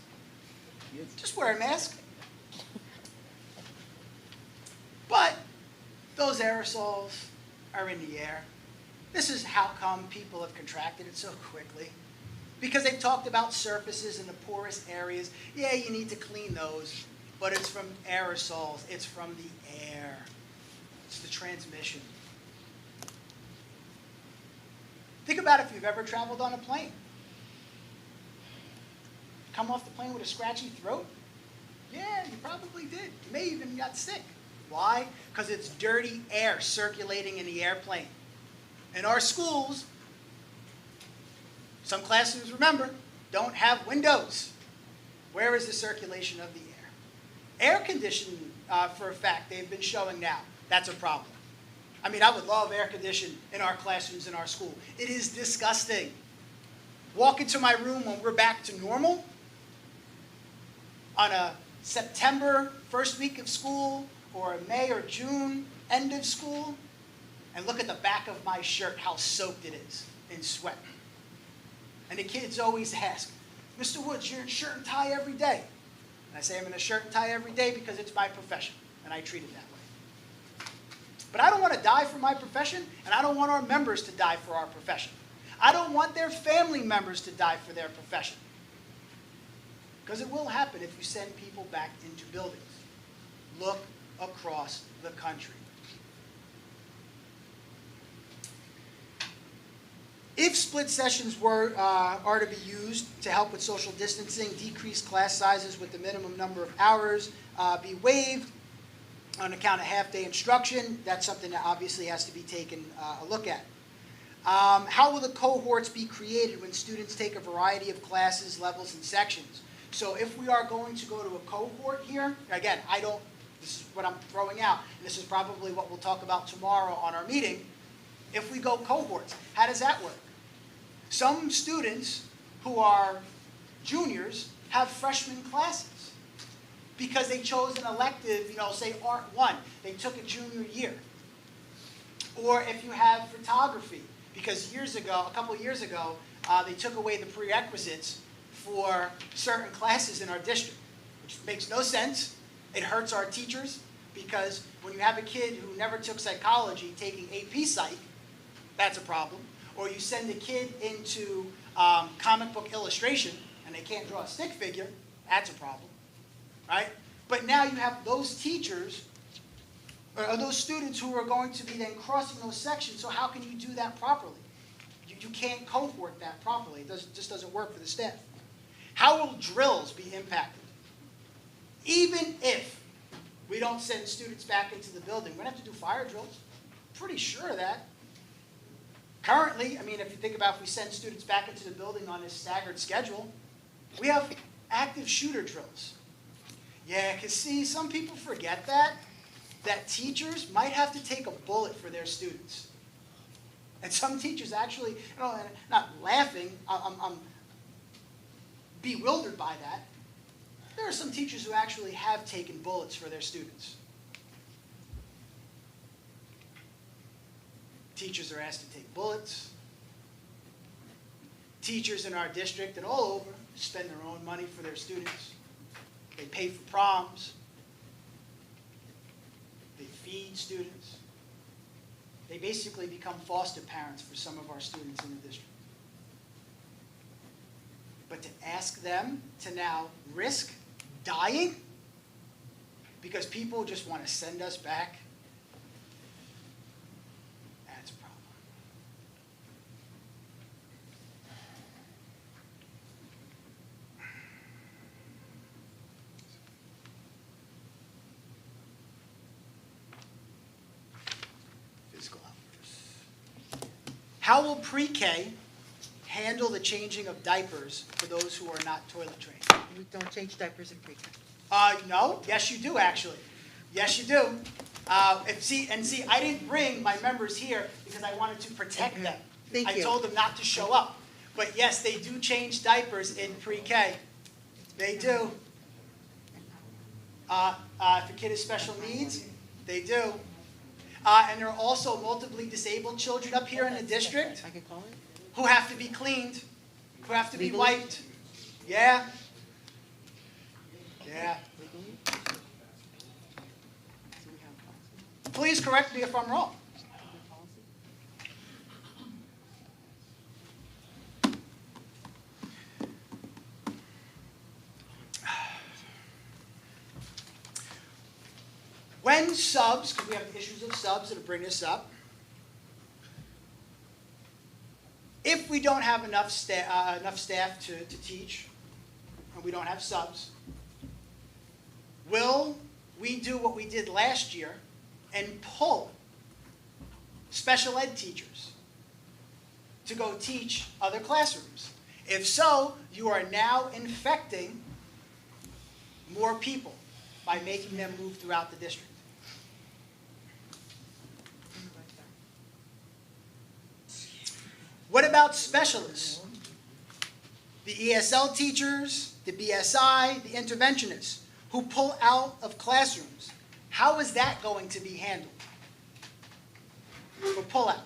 Just wear a mask. But those aerosols are in the air. This is how come people have contracted it so quickly. Because they've talked about surfaces in the porous areas. Yeah, you need to clean those. But it's from aerosols. It's from the air. It's the transmission. Think about if you've ever traveled on a plane. Come off the plane with a scratchy throat? Yeah, you probably did. You may even got sick. Why? Because it's dirty air circulating in the airplane. In our schools, some classrooms, remember, don't have windows. Where is the circulation of the air? Air conditioning, for a fact, they've been showing now. That's a problem. I mean, I would love air conditioning in our classrooms in our school. It is disgusting. Walk into my room when we're back to normal on a September first week of school or a May or June end of school, and look at the back of my shirt, how soaked it is in sweat. And the kids always ask, Mr. Woods, you're in shirt and tie every day. And I say I'm in a shirt and tie every day because it's my profession, and I treat it that way. But I don't want to die for my profession, and I don't want our members to die for our profession. I don't want their family members to die for their profession. Because it will happen if you send people back into buildings. Look across the country. If split sessions are to be used to help with social distancing, decrease class sizes with the minimum number of hours be waived on account of half-day instruction, that's something that obviously has to be taken a look at. How will the cohorts be created when students take a variety of classes, levels, and sections? So if we are going to go to a cohort here, again, this is what I'm throwing out, and this is probably what we'll talk about tomorrow on our meeting. If we go cohorts, how does that work? Some students who are juniors have freshman classes because they chose an elective, say Art 1, they took it junior year. Or if you have photography, because a couple of years ago, they took away the prerequisites for certain classes in our district, which makes no sense. It hurts our teachers because when you have a kid who never took psychology taking AP Psych, that's a problem. Or you send a kid into comic book illustration and they can't draw a stick figure, that's a problem, right? But now you have those teachers or those students who are going to be then crossing those sections, so how can you do that properly? You can't cohort that properly. It just doesn't work for the staff. How will drills be impacted? Even if we don't send students back into the building, we're going to have to do fire drills. Pretty sure of that. Currently, if you think about if we send students back into the building on this staggered schedule, we have active shooter drills. Yeah, because see, some people forget that teachers might have to take a bullet for their students. And some teachers actually, not laughing, I'm bewildered by that. There are some teachers who actually have taken bullets for their students. Teachers are asked to take bullets. Teachers in our district and all over spend their own money for their students. They pay for proms. They feed students. They basically become foster parents for some of our students in the district. But to ask them to now risk dying because people just want to send us back, that's a problem. Physical hours. How will pre-K handle the changing of diapers for those who are not toilet trained? We don't change diapers in pre-K. No, yes you do actually. Yes you do. See, I didn't bring my members here because I wanted to protect them. Thank I you. told them not to show up. But yes, they do change diapers in pre-K. They do. If a kid has special needs, they do. And there are also multiply disabled children up here in the district I can call it? who have to be cleaned, who have to be Legally? wiped. Yeah. Yeah. Legally? So we have policy? Please correct me if I'm wrong. When subs, because we have issues of subs that'll bring this up, if we don't have enough staff to teach, and we don't have subs, will we do what we did last year and pull special ed teachers to go teach other classrooms? If so, you are now infecting more people by making them move throughout the district. What about specialists? The ESL teachers, the BSI, the interventionists who pull out of classrooms. How is that going to be handled? Or pull out?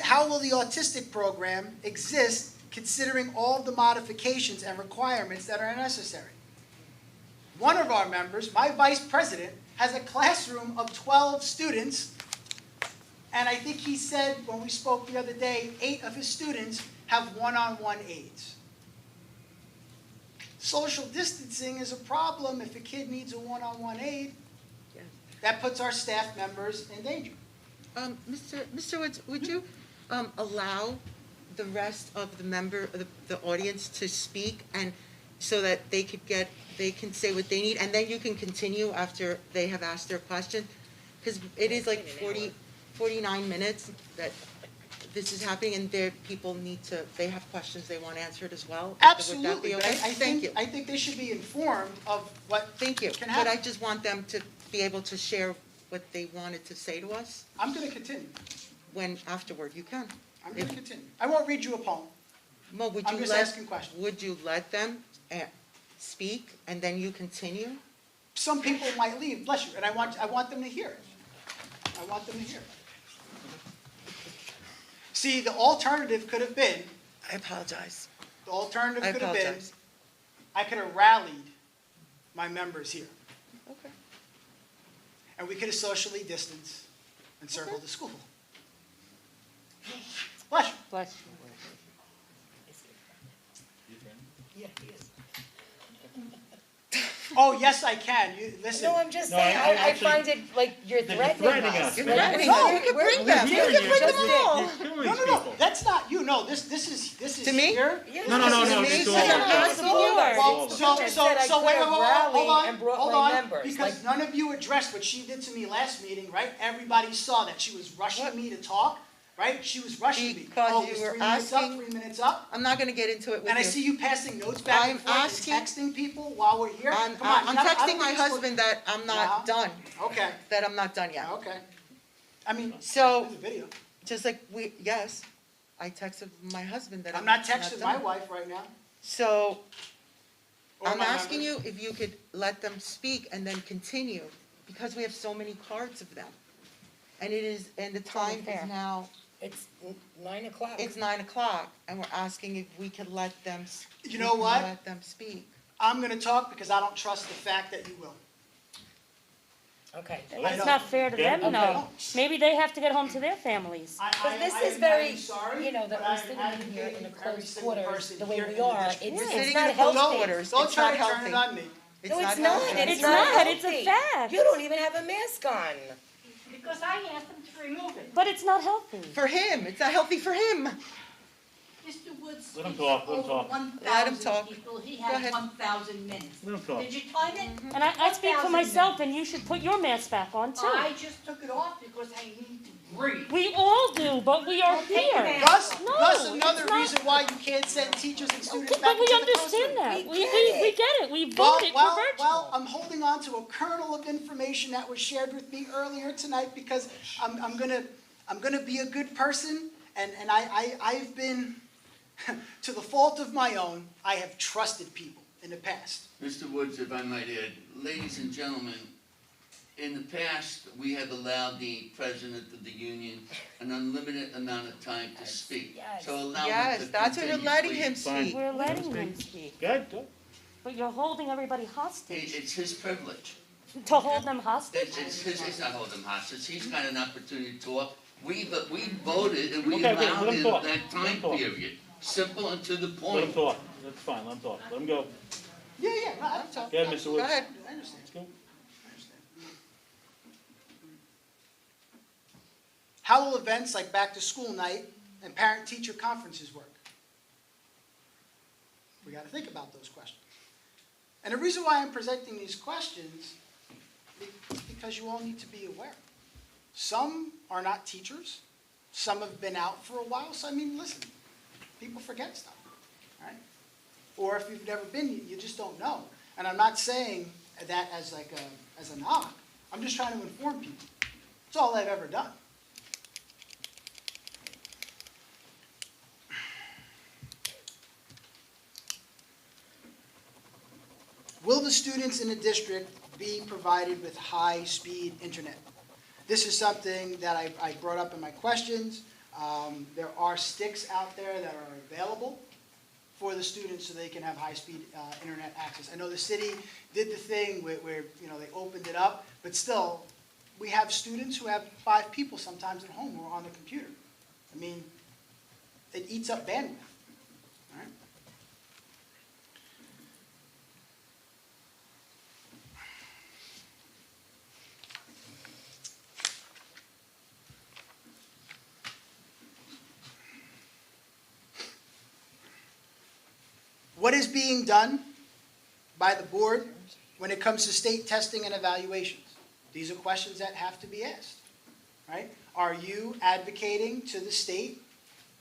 How will the autistic program exist considering all the modifications and requirements that are necessary? One of our members, my vice president, has a classroom of 12 students, and I think he said when we spoke the other day, 8 of his students have one-on-one aids. Social distancing is a problem if a kid needs a one-on-one aid. Yes. That puts our staff members in danger. Mr. Woods, would you allow the rest of the audience to speak, and so that they can say what they need, and then you can continue after they have asked their question? Because it is like 49 minutes that this is happening, and people they have questions they want answered as well. Absolutely, Would that be but okay? I think they should be informed of what Thank you. can But happen. I just want them to be able to share what they wanted to say to us I'm going to continue. afterward. You can. I'm going to continue. I won't read you a poem. Mo, would I'm you just asking questions. Would you let them speak and then you continue? Some people might leave, bless you, and I want them to hear it. I want them to hear it. See, the alternative could have been, I apologize. the alternative I could have been, apologize. I could have rallied my members here, Okay. and we could have socially distanced and circled the school. Bless you. Bless Yeah, he is. Oh, yes, I can. You, listen. No, I'm just No, saying, I I actually- find it like you're That you're threatening threatening us. us. You're Right. threatening No, them. You can bring them. You You're can bring them just- all. you're killing No, these no, people. that's not you. No, this is To me? here. Yeah, No, no, no, this is no, amazing. it's all of I'm us. asking you guys. Well, You so just said I wait, could have rallied hold on, and brought hold my on, members. because Like, none of you addressed what she did to me last meeting, right? Everybody saw that she was rushing What? me to talk, right? She was rushing me. Because Oh, you it was were 3 minutes up, asking- 3 minutes up. I'm not gonna get into it with you. And I see you passing notes back and I'm forth asking- and texting people while we're here. I'm Come on, I don't texting my think this husband that I'm not Uh-huh. done, Okay, that I'm not done yet. okay. I mean, So, there's a video. just like yes, I texted my husband that I'm not texting my done. wife right now. So, or I'm my asking members. you if you could let them speak and then continue, because we have so many cards of them. And the time is unfair. now, It's 9 o'clock. it's 9 o'clock, and we're asking if we could let them. You know what? Let them speak. I'm gonna talk because I don't trust the fact that you will. Okay. I That's know. not fair to Yeah. them, though. Maybe they have to get home to their families. Because this is I'm very, sorry, you know, that but we're I'm sitting in here advocating in a for every closed single quarters, person the way here we in the are, district. We're it's sitting not in closed healthy. quarters. Don't It's try not to turn it healthy. on me. No, it's not not, healthy. and It's it's not not, it's a healthy. fact. You don't even have a mask on. Because I asked them to remove it. But it's not healthy. For him, it's not healthy for him. Mr. Woods Let him speaks talk, let him over talk. Let him 1,000 talk. people. He Go had ahead. 1,000 minutes. Let him talk. Did you time it? And I speak for 1,000 myself, minutes. and you should put your mask back on, too. I just took it off because I need to breathe. We all do, but we are Don't take here. your mask Thus, No, thus another it's not- reason why you can't send teachers and students Okay, back but we into the understand classroom. that. We We get get it. it. We Well, voted for well, virtual. well, I'm holding on to a kernel of information that was shared with me earlier tonight because I'm gonna be a good person, and I've been, to the fault of my own, I have trusted people in the past. Mr. Woods, if I might add, ladies and gentlemen, in the past, we have allowed the president of the union an unlimited amount of time to speak. Yes. So allow him Yes, to that's what we're continue, letting please. him Fine. speak. We're letting him speak. Good, good. But you're holding everybody hostage. It's his privilege. To hold them hostage? It's not holding him hostage. He's got an opportunity to talk. We voted and we Okay, okay, allowed let him him talk. that Let him time talk. period. Simple and to the Let him point. talk. That's fine, let him talk. Let him go. Yeah, no, I'm talking. Go ahead, Mr. Go Woods. ahead. I understand. Let's go. I understand. How will events like back to school night and parent-teacher conferences work? We got to think about those questions. And the reason why I'm presenting these questions is because you all need to be aware. Some are not teachers. Some have been out for a while. So, I mean, listen, people forget stuff, right? Or if you've never been, you just don't know. And I'm not saying that as like as a knock. I'm just trying to inform people. That's all I've ever done. Will the students in the district be provided with high-speed internet? This is something that I brought up in my questions. There are sticks out there that are available for the students so they can have high-speed internet access. I know the city did the thing where you know, they opened it up, but still, we have students who have 5 people sometimes at home who are on the computer. I mean, it eats up bandwidth, all right? What is being done by the board when it comes to state testing and evaluations? These are questions that have to be asked, right? Are you advocating to the state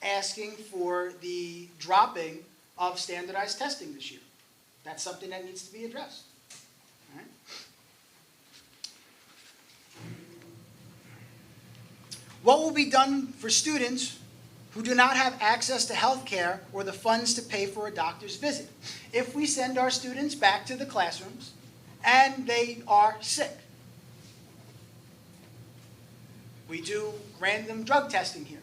asking for the dropping of standardized testing this year? That's something that needs to be addressed, all right? What will be done for students who do not have access to health care or the funds to pay for a doctor's visit if we send our students back to the classrooms and they are sick? We do random drug testing here.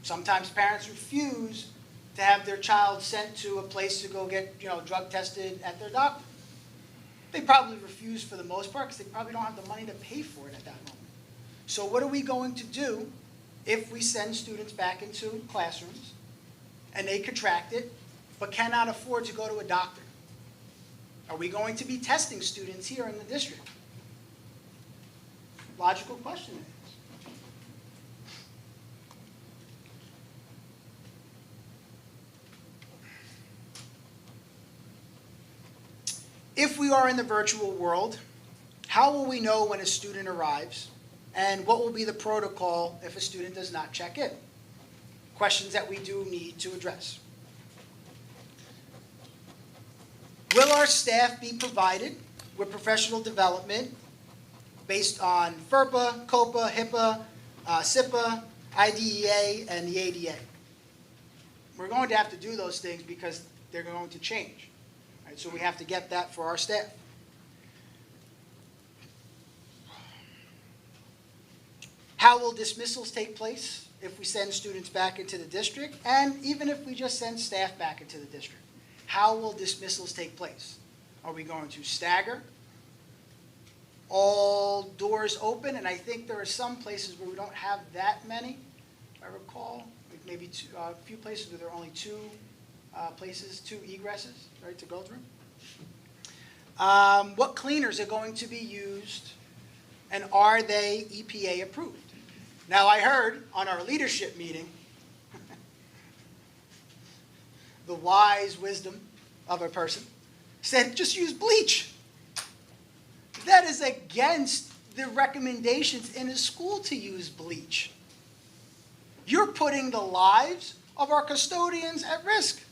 Sometimes parents refuse to have their child sent to a place to go get, drug tested at their doctor. They probably refuse for the most part because they probably don't have the money to pay for it at that moment. So what are we going to do if we send students back into classrooms and they contract it but cannot afford to go to a doctor? Are we going to be testing students here in the district? Logical question it is. If we are in the virtual world, how will we know when a student arrives? And what will be the protocol if a student does not check in? Questions that we do need to address. Will our staff be provided with professional development based on FERPA, COPA, HIPAA, SIPA, IDEA, and the ADA? We're going to have to do those things because they're going to change. Right? So we have to get that for our staff. How will dismissals take place if we send students back into the district? And even if we just send staff back into the district, how will dismissals take place? Are we going to stagger? All doors open, and I think there are some places where we don't have that many, if I recall, like maybe a few places where there are only two egresses, right, to go through. What cleaners are going to be used, and are they EPA approved? Now, I heard on our leadership meeting the wise wisdom of a person said, just use bleach. That is against the recommendations in a school to use bleach. You're putting the lives of our custodians at risk.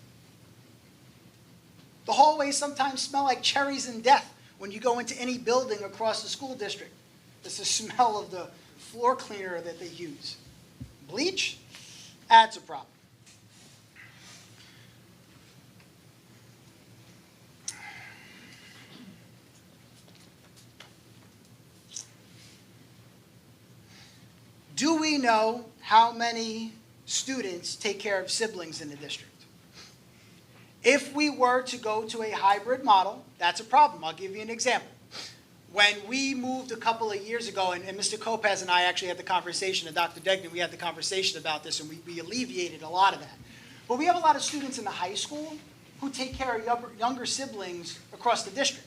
The hallways sometimes smell like cherries and death when you go into any building across the school district. It's the smell of the floor cleaner that they use. Bleach? That's a problem. Do we know how many students take care of siblings in the district? If we were to go to a hybrid model, that's a problem. I'll give you an example. When we moved a couple of years ago, and Mr. Kopaz and I actually had the conversation, and Dr. Degnan, we had the conversation about this, and we alleviated a lot of that. But we have a lot of students in the high school who take care of younger siblings across the district.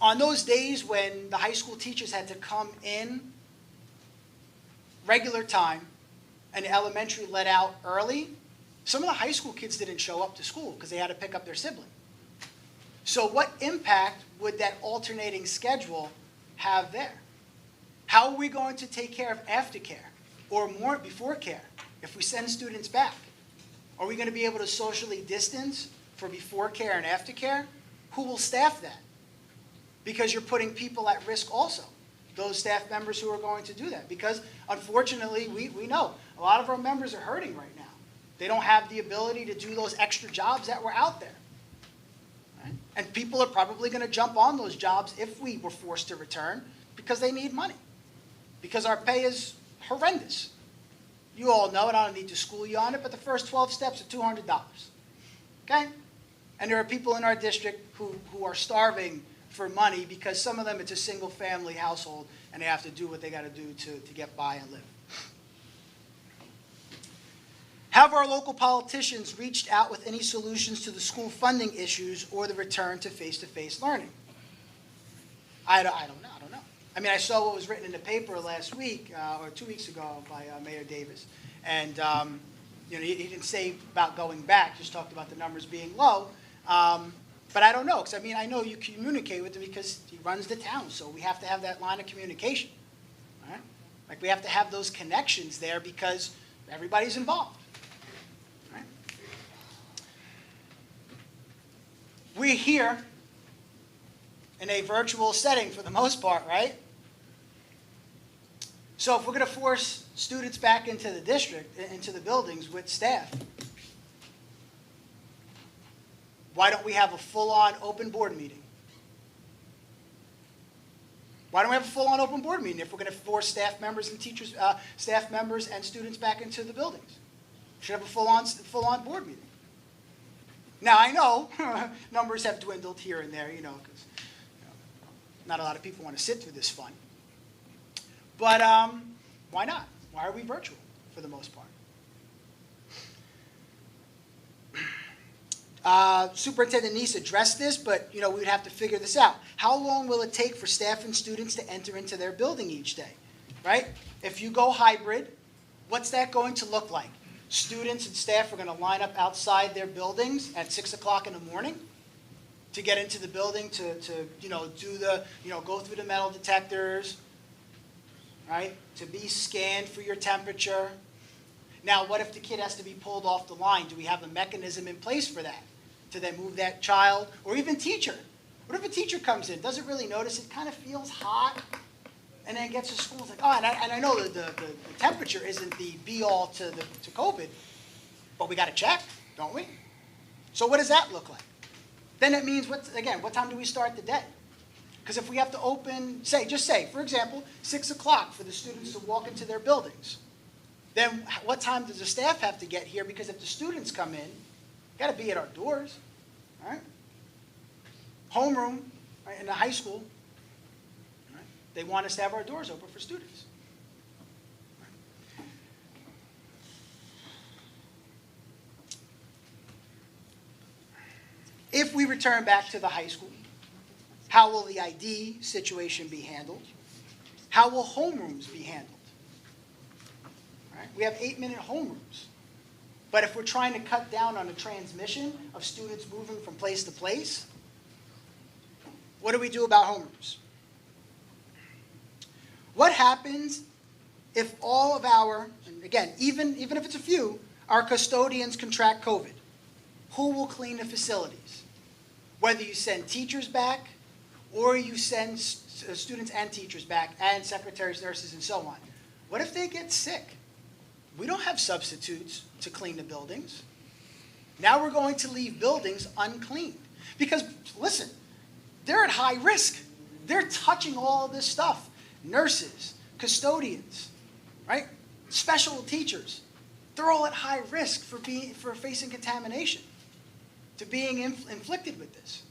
On those days when the high school teachers had to come in regular time and elementary let out early, some of the high school kids didn't show up to school because they had to pick up their sibling. So what impact would that alternating schedule have there? How are we going to take care of aftercare or more before care if we send students back? Are we going to be able to socially distance for before care and aftercare? Who will staff that? Because you're putting people at risk also, those staff members who are going to do that. Because unfortunately, we know a lot of our members are hurting right now. They don't have the ability to do those extra jobs that were out there. Right? And people are probably going to jump on those jobs if we were forced to return because they need money. Because our pay is horrendous. You all know it, I don't need to school you on it, but the first 12 steps are $200. Okay? And there are people in our district who are starving for money because some of them it's a single family household and they have to do what they got to do to get by and live. Have our local politicians reached out with any solutions to the school funding issues or the return to face-to-face learning? I don't know. I mean, I saw what was written in the paper last week or 2 weeks ago by Mayor Davis, and he didn't say about going back; just talked about the numbers being low. But I don't know, because I mean, I know you communicate with him because he runs the town, so we have to have that line of communication. Right? Like we have to have those connections there because everybody's involved. Right? We're here in a virtual setting for the most part, right? So if we're going to force students back into the district, into the buildings with staff, why don't we have a full-on open board meeting? Why don't we have a full-on open board meeting if we're going to force staff members and teachers, staff members and students back into the buildings? We should have a full-on board meeting. Now I know numbers have dwindled here and there, because not a lot of people want to sit through this fun. But why not? Why are we virtual for the most part? Superintendent Neese addressed this, but we would have to figure this out. How long will it take for staff and students to enter into their building each day, right? If you go hybrid, what's that going to look like? Students and staff are going to line up outside their buildings at 6 o'clock in the morning to get into the building to do the, go through the metal detectors, right? To be scanned for your temperature. Now, what if the kid has to be pulled off the line? Do we have a mechanism in place for that? To then move that child, or even teacher? What if a teacher comes in, doesn't really notice, it kind of feels hot, and then gets to school, it's like, oh, and I know that the temperature isn't the be-all to COVID, but we got to check, don't we? So what does that look like? Then it means, what time do we start the day? Because if we have to open, just say, for example, 6 o'clock for the students to walk into their buildings, then what time does the staff have to get here? Because if the students come in, got to be at our doors, all right? Homeroom, right, in the high school, right? They want us to have our doors open for students. If we return back to the high school, how will the ID situation be handled? How will homerooms be handled? Right? We have 8-minute homerooms. But if we're trying to cut down on the transmission of students moving from place to place, what do we do about homerooms? What happens if all of our, and again, even if it's a few, our custodians contract COVID? Who will clean the facilities? Whether you send teachers back or you send students and teachers back and secretaries, nurses, and so on. What if they get sick? We don't have substitutes to clean the buildings. Now we're going to leave buildings uncleaned. Because, listen, they're at high risk. They're touching all of this stuff. Nurses, custodians, right? Special teachers. They're all at high risk for facing contamination, to being inflicted with this.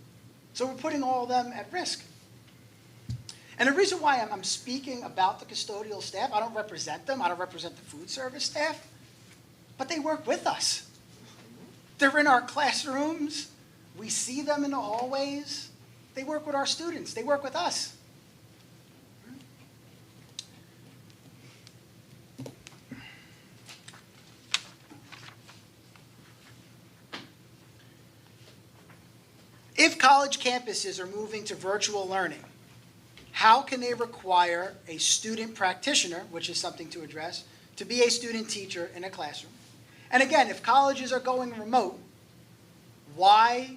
So we're putting all of them at risk. And the reason why I'm speaking about the custodial staff, I don't represent them, I don't represent the food service staff, but they work with us. They're in our classrooms, we see them in the hallways, they work with our students, they work with us. If college campuses are moving to virtual learning, how can they require a student practitioner, which is something to address, to be a student teacher in a classroom? And again, if colleges are going remote, why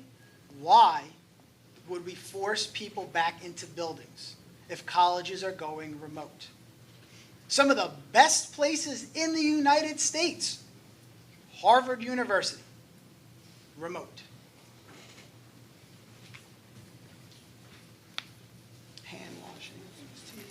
would we force people back into buildings if colleges are going remote? Some of the best places in the United States, Harvard University, remote. Hand washing, tea.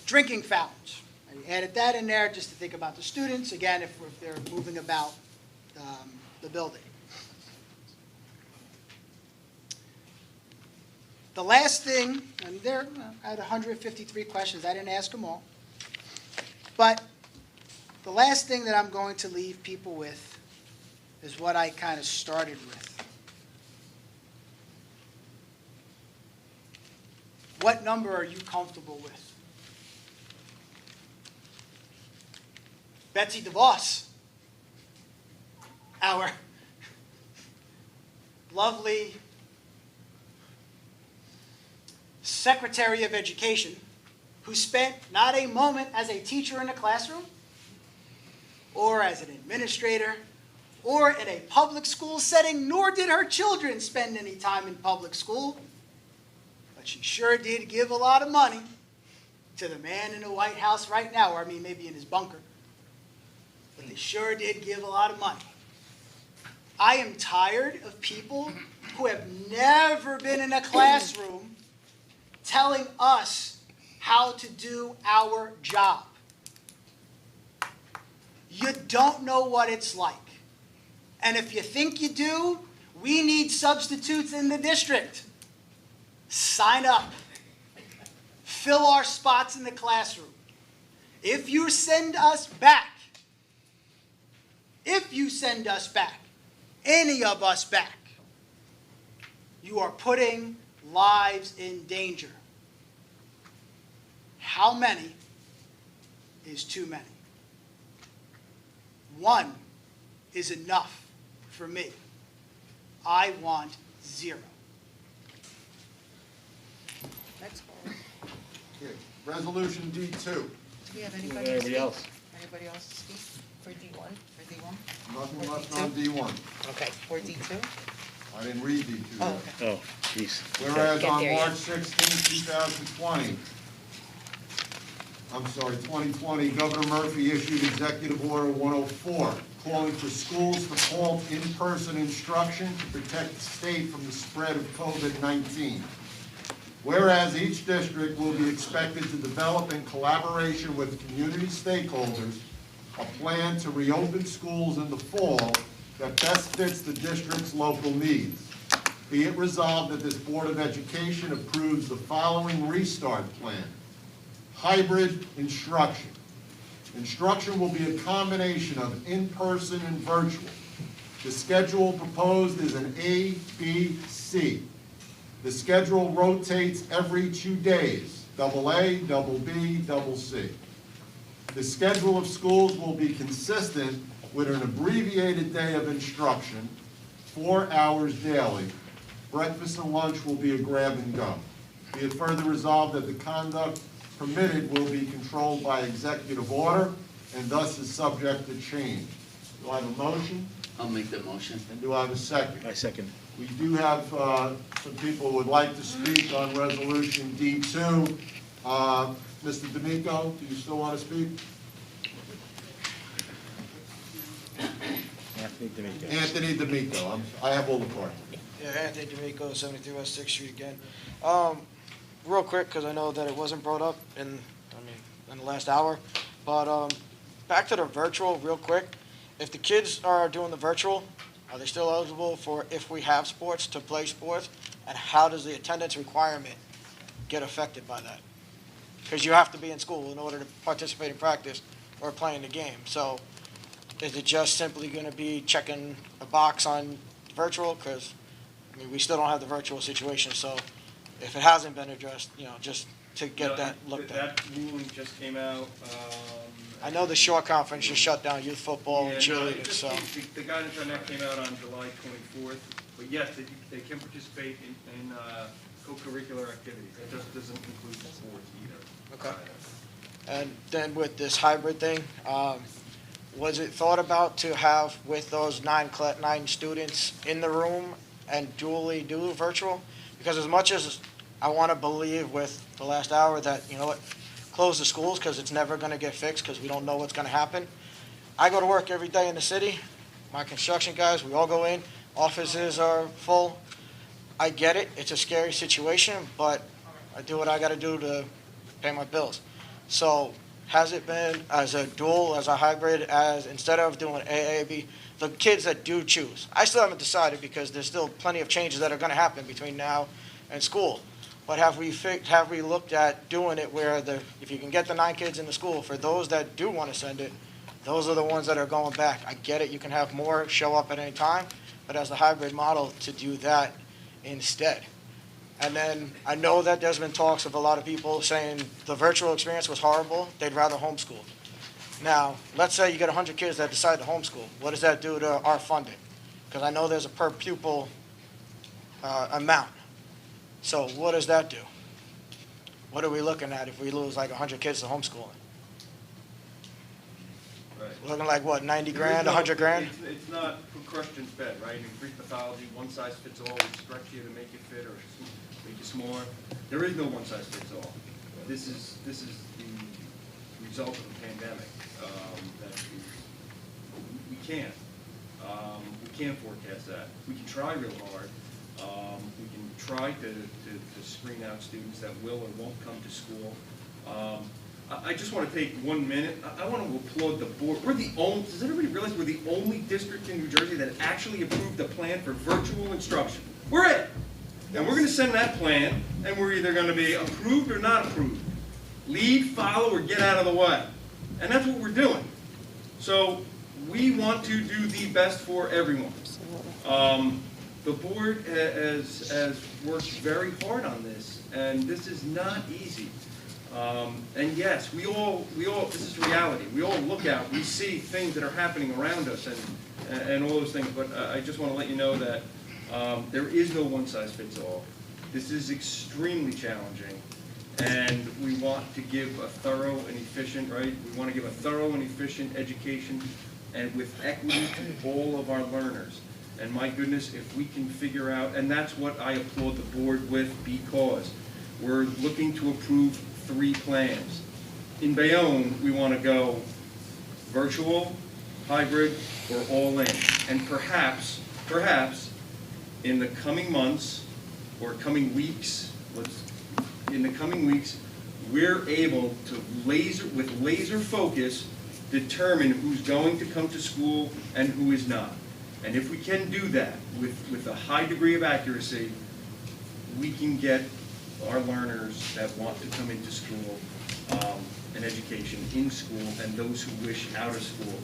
Drinking fountains. I added that in there just to think about the students, again, if they're moving about the building. The last thing, and there, I had 153 questions, I didn't ask them all. But the last thing that I'm going to leave people with is what I kind of started with. What number are you comfortable with? Betsy DeVos, our lovely Secretary of Education, who spent not a moment as a teacher in a classroom, or as an administrator, or in a public school setting, nor did her children spend any time in public school. But she sure did give a lot of money to the man in the White House right now, or I mean maybe in his bunker. But they sure did give a lot of money. I am tired of people who have never been in a classroom telling us how to do our job. You don't know what it's like. And if you think you do, we need substitutes in the district. Sign up. Fill our spots in the classroom. If you send us back, any of us back, you are putting lives in danger. How many is too many? One is enough for me. I want 0. That's all. Okay, Resolution D2. Do we have anybody? Anybody else? Anybody else to speak for D1? For D1? Nothing left on D1. Okay, for D2? I didn't read these to you. Oh, jeez. Whereas Get on there yet. March 16, 2020, 2020, Governor Murphy issued Executive Order 104, calling for schools to halt in-person instruction to protect the state from the spread of COVID-19. Whereas each district will be expected to develop in collaboration with community stakeholders a plan to reopen schools in the fall that best fits the district's local needs. Be it resolved that this Board of Education approves the following restart plan. Hybrid instruction. Instruction will be a combination of in-person and virtual. The schedule proposed is an A, B, C. The schedule rotates every 2 days, double A, double B, double C. The schedule of schools will be consistent with an abbreviated day of instruction, 4 hours daily. Breakfast and lunch will be a grab and go. Be it further resolved that the conduct permitted will be controlled by executive order and thus is subject to change. Do I have a motion? I'll make the motion. And do I have a second? I second. We do have some people who would like to speak on Resolution D2. Mr. D'Amico, do you still want to speak? Anthony D'Amico. I have all the cards. Yeah, Anthony D'Amico, 73 West 6th Street again. Real quick, because I know that it wasn't brought up in the last hour, but back to the virtual real quick. If the kids are doing the virtual, are they still eligible for, if we have sports, to play sports? And how does the attendance requirement get affected by that? Because you have to be in school in order to participate in practice or playing the game. So is it just simply going to be checking a box on virtual? Because, we still don't have the virtual situation. So if it hasn't been addressed, just to get that looked at. That ruling just came out. I know the short conference just shut down youth football and cheerleading, so. The guidance on that came out on July 24th, but yes, they can participate in co-curricular activities. That just doesn't include sports either. Okay. And then with this hybrid thing, was it thought about to have with those nine students in the room and dually do virtual? Because as much as I want to believe with the last hour that, close the schools because it's never going to get fixed because we don't know what's going to happen. I go to work every day in the city. My construction guys, we all go in. Offices are full. I get it. It's a scary situation, but I do what I got to do to pay my bills. So has it been as a dual, as a hybrid, as instead of doing AAB, the kids that do choose? I still haven't decided because there's still plenty of changes that are going to happen between now and school. But have we looked at doing it where if you can get the 9 kids in the school, for those that do want to send it, those are the ones that are going back. I get it, you can have more show up at any time, but as the hybrid model to do that instead. And then I know that there's been talks of a lot of people saying the virtual experience was horrible, they'd rather homeschool. Now, let's say you get 100 kids that decide to homeschool. What does that do to our funding? Because I know there's a per pupil amount. So what does that do? What are we looking at if we lose like 100 kids to homeschooling? Right. Looking like what, 90 grand, 100 grand? It's not questions fed, right? In Greek mythology, one size fits all. We stretch you to make you fit or make you smaller. There is no one size fits all. This is the result of the pandemic. That we can't forecast that. We can try real hard. We can try to screen out students that will or won't come to school. I just want to take 1 minute. I want to applaud the board. Does everybody realize we're the only district in New Jersey that actually approved a plan for virtual instruction? We're it. And we're going to send that plan, and we're either going to be approved or not approved. Lead, follow, or get out of the way. And that's what we're doing. So we want to do the best for everyone. The board has worked very hard on this, and this is not easy. And yes, we all, this is reality. We all look out, we see things that are happening around us and all those things, but I just want to let you know that there is no one size fits all. This is extremely challenging, and we want to give a thorough and efficient, right? We want to give a thorough and efficient education and with equity to all of our learners. And my goodness, if we can figure out, and that's what I applaud the board with, because we're looking to approve 3 plans. In Bayonne, we want to go virtual, hybrid, or all in. And perhaps, in the coming months or coming weeks, we're able to with laser focus, determine who's going to come to school and who is not. And if we can do that with a high degree of accuracy, we can get our learners that want to come into school, and education in school, and those who wish out of school.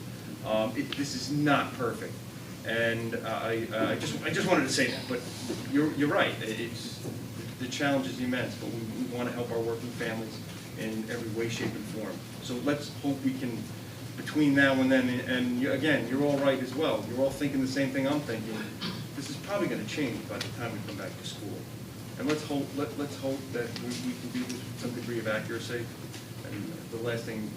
This is not perfect, and I just wanted to say that. But you're right. The challenge is immense, but we want to help our working families in every way, shape, and form. So let's hope we can, between now and then, and again, you're all right as well. You're all thinking the same thing I'm thinking. This is probably going to change by the time we come back to school. And let's hope that we can do this with some degree of accuracy. And the last thing,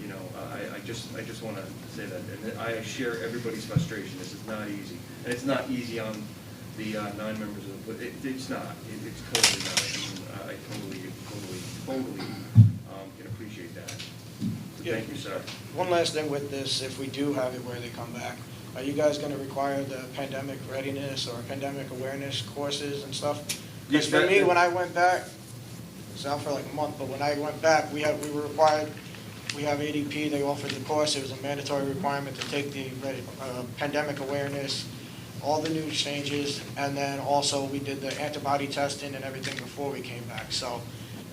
I just want to say that, and I share everybody's frustration. This is not easy, and it's not easy on the 9 members of. But it's not. It's totally not. And I totally can appreciate that. So thank you, sir. One last thing with this, if we do have it where they come back, are you guys going to require the pandemic readiness or pandemic awareness courses and stuff? Because for me, when I went back, it was out for like a month, but when I went back, we were required, we have ADP, they offered the course, it was a mandatory requirement to take the pandemic awareness, all the new changes, and then also we did the antibody testing and everything before we came back. So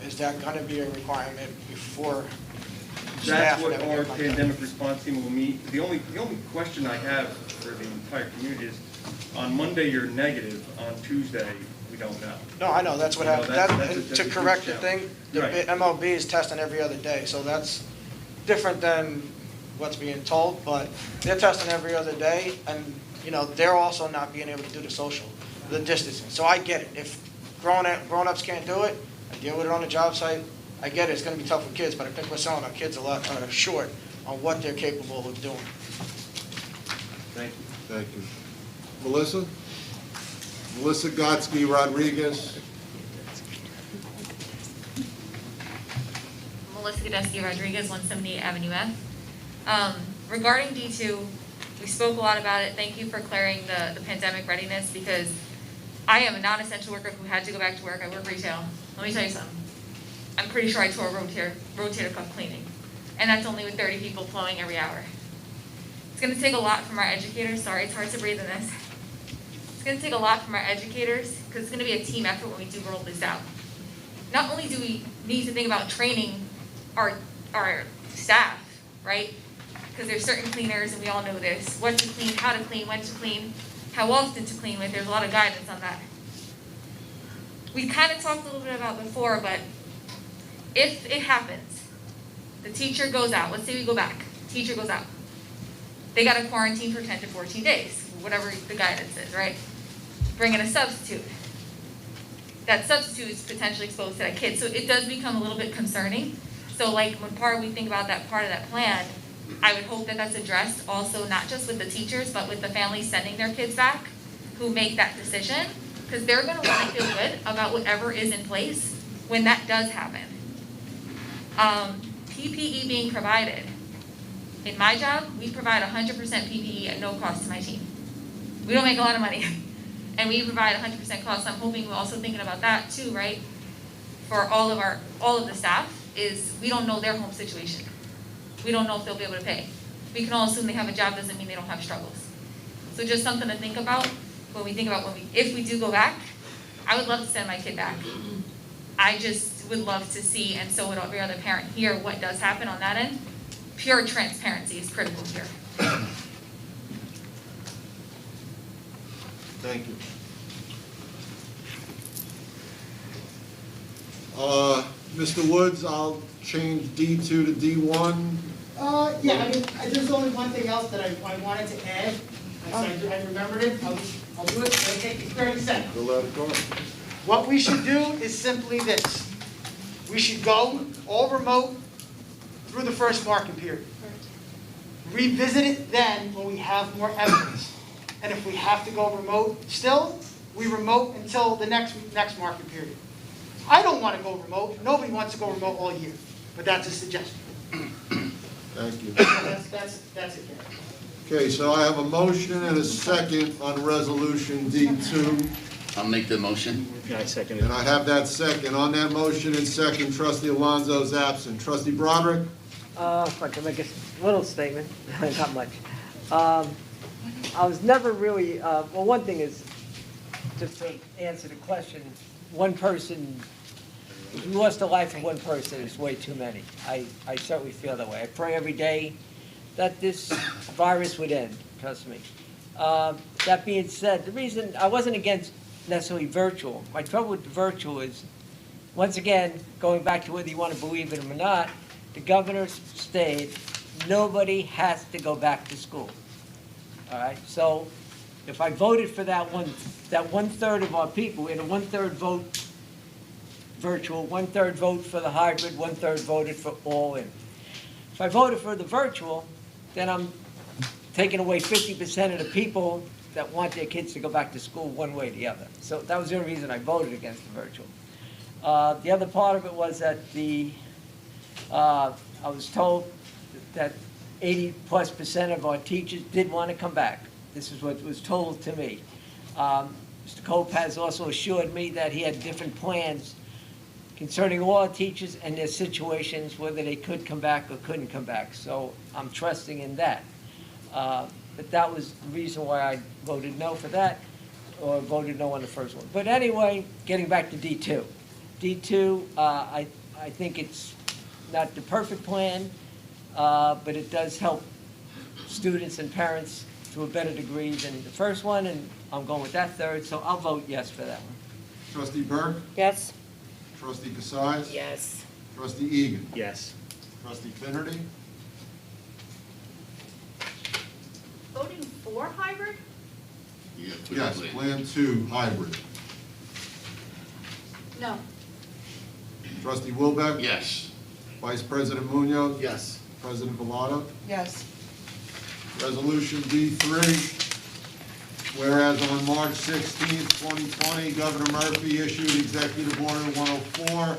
is that going to be a requirement before That's staff what and our everything like that? pandemic response team will meet. The only question I have for the entire community is, on Monday you're negative, on Tuesday we don't know. No, I know, that's what happened. That's To a correct the huge thing, the Right. MLB is testing every other day, so that's different than what's being told, but they're testing every other day, and, they're also not being able to do the social, the distancing. So I get it. If grown-ups can't do it, I deal with it on the job site, I get it, it's gonna be tough for kids, but I think we're selling our kids a lot short on what they're capable of doing. Thank you. Thank you. Melissa? Melissa Gotsky Rodriguez. Melissa Gadesky Rodriguez, 178 Avenue F. Regarding D2, we spoke a lot about it. Thank you for clearing the pandemic readiness, because I am a non-essential worker who had to go back to work. I work retail. Let me tell you something. I'm pretty sure I tore a rotator cuff cleaning, and that's only with 30 people flowing every hour. It's going to take a lot from our educators. Sorry, it's hard to breathe in this. It's going to take a lot from our educators, because it's going to be a team effort when we do roll this out. Not only do we need to think about training our staff, right? Because there's certain cleaners, and we all know this. What to clean, how to clean, when to clean, how often to clean with. There's a lot of guidance on that. We kind of talked a little bit about before, but if it happens, the teacher goes out. Let's say we go back. Teacher goes out. They got to quarantine for 10 to 14 days, whatever the guidance is, right? Bring in a substitute. That substitute is potentially exposed to that kid. So it does become a little bit concerning. So like when we think about that part of that plan, I would hope that that's addressed also, not just with the teachers, but with the families sending their kids back who make that decision, because they're going to want to feel good about whatever is in place when that does happen. PPE being provided. In my job, we provide 100% PPE at no cost to my team. We don't make a lot of money, and we provide 100% cost. I'm hoping we're also thinking about that too, right? For all of the staff, is we don't know their home situation. We don't know if they'll be able to pay. We can all assume they have a job, doesn't mean they don't have struggles. So just something to think about when we think about if we do go back. I would love to send my kid back. I just would love to see, and so would every other parent here, what does happen on that end. Pure transparency is critical here. Thank you. Mr. Woods, I'll change D2 to D1. There's only one thing else that I wanted to add. I remembered it. I'll do it. It'll take you 30 seconds. Go let it go. What we should do is simply this. We should go all remote through the first marking period. Revisit it then when we have more evidence. and if we have to go remote still, we remote until the next market period. I don't want to go remote. Nobody wants to go remote all year, but that's a suggestion. Thank you. That's it, Gary. Okay, so I have a motion and a second on resolution D2, I'll make the motion. Yeah, I second and I have that second. On that motion and second, trustee Alonso is absent. Trustee Broderick? If I can make a little statement, not much. I was never really, well, one thing is, just to answer the question, one person, if you lost the life of one person, it's way too many. I certainly feel that way. I pray every day that this virus would end, trust me. That being said, the reason, I wasn't against necessarily virtual. My trouble with the virtual is, once again, going back to whether you want to believe it or not, the governor stated nobody has to go back to school. All right, so if I voted for that one-third of our people, we had a one-third vote virtual, one-third vote for the hybrid, one-third voted for all in. If I voted for the virtual, then I'm taking away 50% of the people that want their kids to go back to school one way or the other. So that was the only reason I voted against the virtual. The other part of it was that I was told that 80+% of our teachers did want to come back. This is what was told to me. Mr. Cope has also assured me that he had different plans concerning all our teachers and their situations, whether they could come back or couldn't come back. So I'm trusting in that. But that was the reason why I voted no for that, or voted no on the first one. But anyway, getting back to D2. D2, I think it's not the perfect plan, but it does help students and parents to a better degree than the first one, and I'm going with that third, so I'll vote yes for that one. Trustee Burke? Yes. Trustee Cassius? Yes. Trustee Egan? Yes. Trustee Finerty? Voting for hybrid? Yeah, put it Yes, later. Plan 2, hybrid. No. Trustee Wilbeck? Yes. Vice President Munoz? Yes. President Bellato? Yes. Resolution D3, whereas on March 16, 2020, Governor Murphy issued Executive Order 104,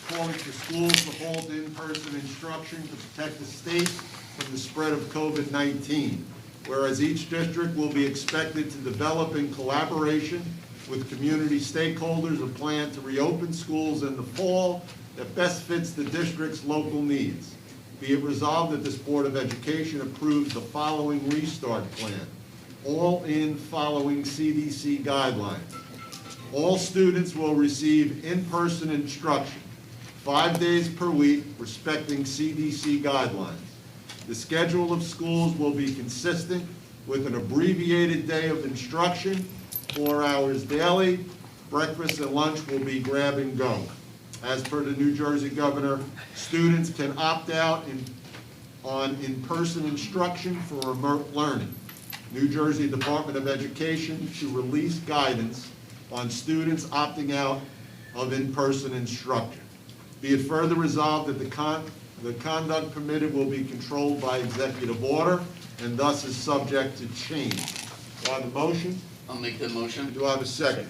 calling for schools to hold in-person instruction to protect the state from the spread of COVID-19. Whereas each district will be expected to develop in collaboration with community stakeholders a plan to reopen schools in the fall that best fits the district's local needs. Be it resolved that this Board of Education approves the following restart plan, all in following CDC guidelines. All students will receive in-person instruction 5 days per week, respecting CDC guidelines. The schedule of schools will be consistent with an abbreviated day of instruction, 4 hours daily. Breakfast and lunch will be grab and go. As per the New Jersey governor, students can opt out on in-person instruction for remote learning. New Jersey Department of Education to release guidance on students opting out of in-person instruction. Be it further resolved that the conduct permitted will be controlled by executive order and thus is subject to change. Do I have a motion? I'll make the motion. Do I have a second?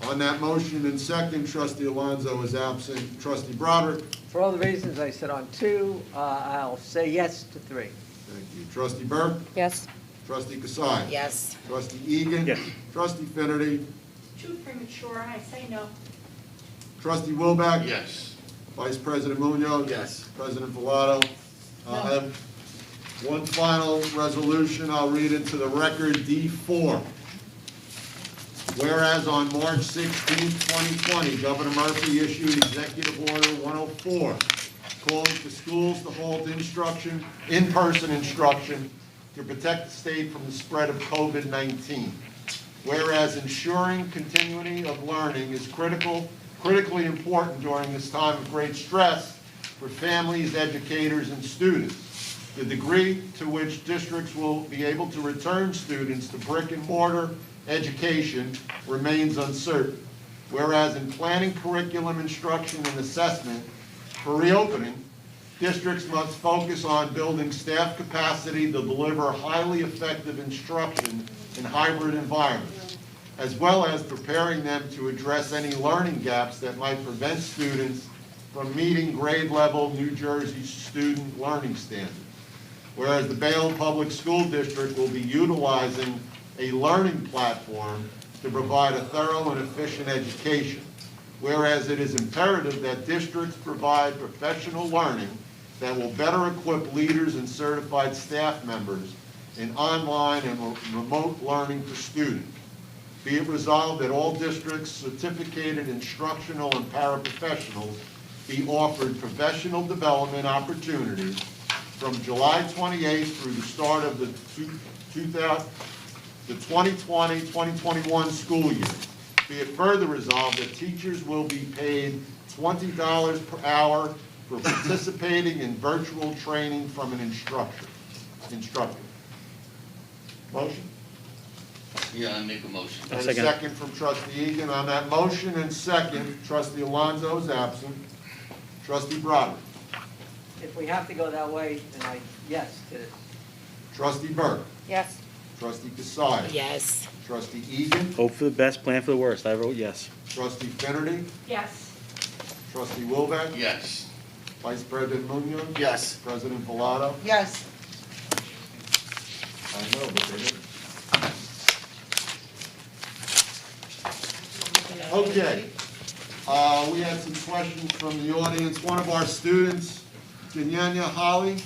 On that motion and second, Trustee Alonso is absent. Trustee Broderick? For all the reasons I said on 2, I'll say yes to 3. Thank you. Trustee Burke? Yes. Trustee Cassius? Yes. Trustee Egan? Yes. Trustee Finerty? Too premature, I say no. Trustee Wilbeck? Yes. Vice President Munoz? Yes. President Bellato? I have one final resolution I'll read into the record, D4. Whereas on March 16, 2020, Governor Murphy issued Executive Order 104, calling for schools to hold in-person instruction to protect the state from the spread of COVID-19. Whereas ensuring continuity of learning is critically important during this time of great stress for families, educators, and students. The degree to which districts will be able to return students to brick-and-mortar education remains uncertain. Whereas in planning curriculum instruction and assessment for reopening, districts must focus on building staff capacity to deliver highly effective instruction in hybrid environments, as well as preparing them to address any learning gaps that might prevent students from meeting grade level New Jersey student learning standards. Whereas the Bayonne Public School District will be utilizing a learning platform to provide a thorough and efficient education. Whereas it is imperative that districts provide professional learning that will better equip leaders and certified staff members in online and remote learning for students. Be it resolved that all districts, certificated instructional and paraprofessionals be offered professional development opportunities from July 28th through the start of the 2020-2021 school year. Be it further resolved that teachers will be paid $20 per hour for participating in virtual training from an instructor. Motion? Yeah, I make a motion. And a second from trustee Egan. On that motion and second, trustee Alonso is absent. Trustee Broderick. If we have to go that way, then yes to this. Trustee Burke. Yes. Trustee Casali. Yes. Trustee Egan. Hope for the best, plan for the worst. I vote yes. Trustee Finnerty. Yes. Trustee Wilbeck. Yes. Vice President Munoz. Yes. President Bellato. Yes. I know, but they didn't. Okay. We had some questions from the audience. One of our students, Kenyanya Holly,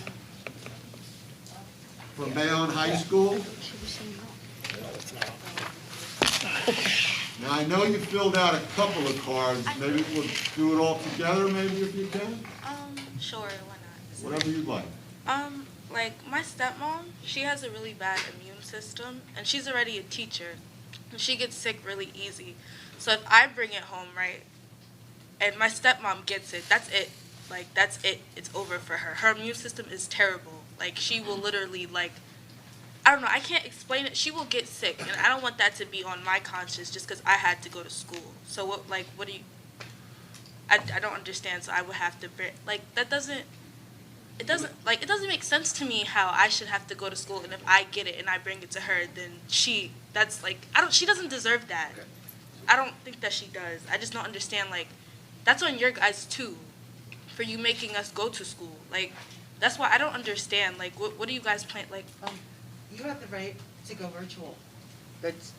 from Bayonne High School. Now, I know you filled out a couple of cards. Maybe we'll do it all together, maybe, if you can? Sure, why not? Whatever you'd like. Like, my stepmom, she has a really bad immune system, and she's already a teacher, and she gets sick really easy. So if I bring it home, right, and my stepmom gets it, that's it. Like, that's it. It's over for her. Her immune system is terrible. Like, she will literally, like, I don't know, I can't explain it. She will get sick, and I don't want that to be on my conscience just because I had to go to school. So, what do you, I don't understand, so I would have to, like, that doesn't, it doesn't make sense to me how I should have to go to school, and if I get it and I bring it to her, then she doesn't deserve that. I don't think that she does. I just don't understand, like, that's on your guys too, for you making us go to school. Like, that's why I don't understand, like, what do you guys plan, like, You have the right to go virtual. That's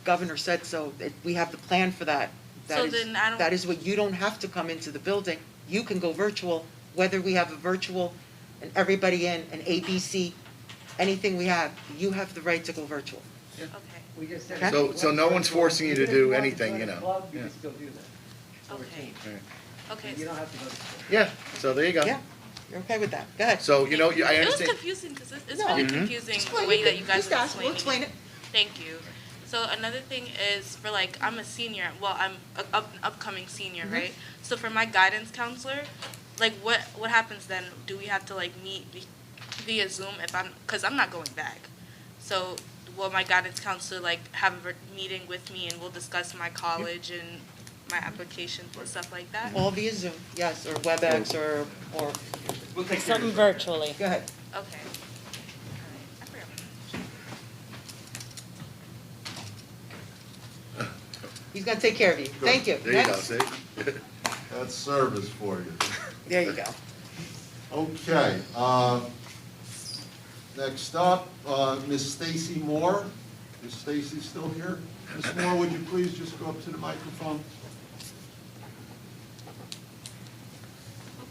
governor said so. We have the plan for that. So then I don't- That is what, you don't have to come into the building. You can go virtual, whether we have a virtual and everybody in, an ABC, anything we have, you have the right to go virtual. okay. So no one's forcing you to do anything, you know. You Yeah. can still do that. Okay. Right. Okay. You don't have to go to school. Yeah, so there you go. Yeah, you're okay with that. Go ahead. So, you know, I It was understand. confusing, because it's No. really Mhm. confusing Explain the way it. that you guys Just are ask. We'll explaining explain it. Thank you. So another thing is, for, like, I'm a senior, well, I'm an upcoming senior, Mhm. right? So for my guidance counselor, like, what happens then? Do we have to, like, meet via Zoom because I'm not going back? So will my guidance counselor, like, have a meeting with me, and we'll discuss my college and my applications and stuff like that? All via Zoom, yes, or WebEx or We'll take care of Something this. virtually. go ahead. Okay. He's gonna take care of you. Thank you. There you go, Next. see? That's service for you. There you go. Okay, next up, Ms. Stacy Moore. Is Stacy still here? Ms. Moore, would you please just go up to the microphone?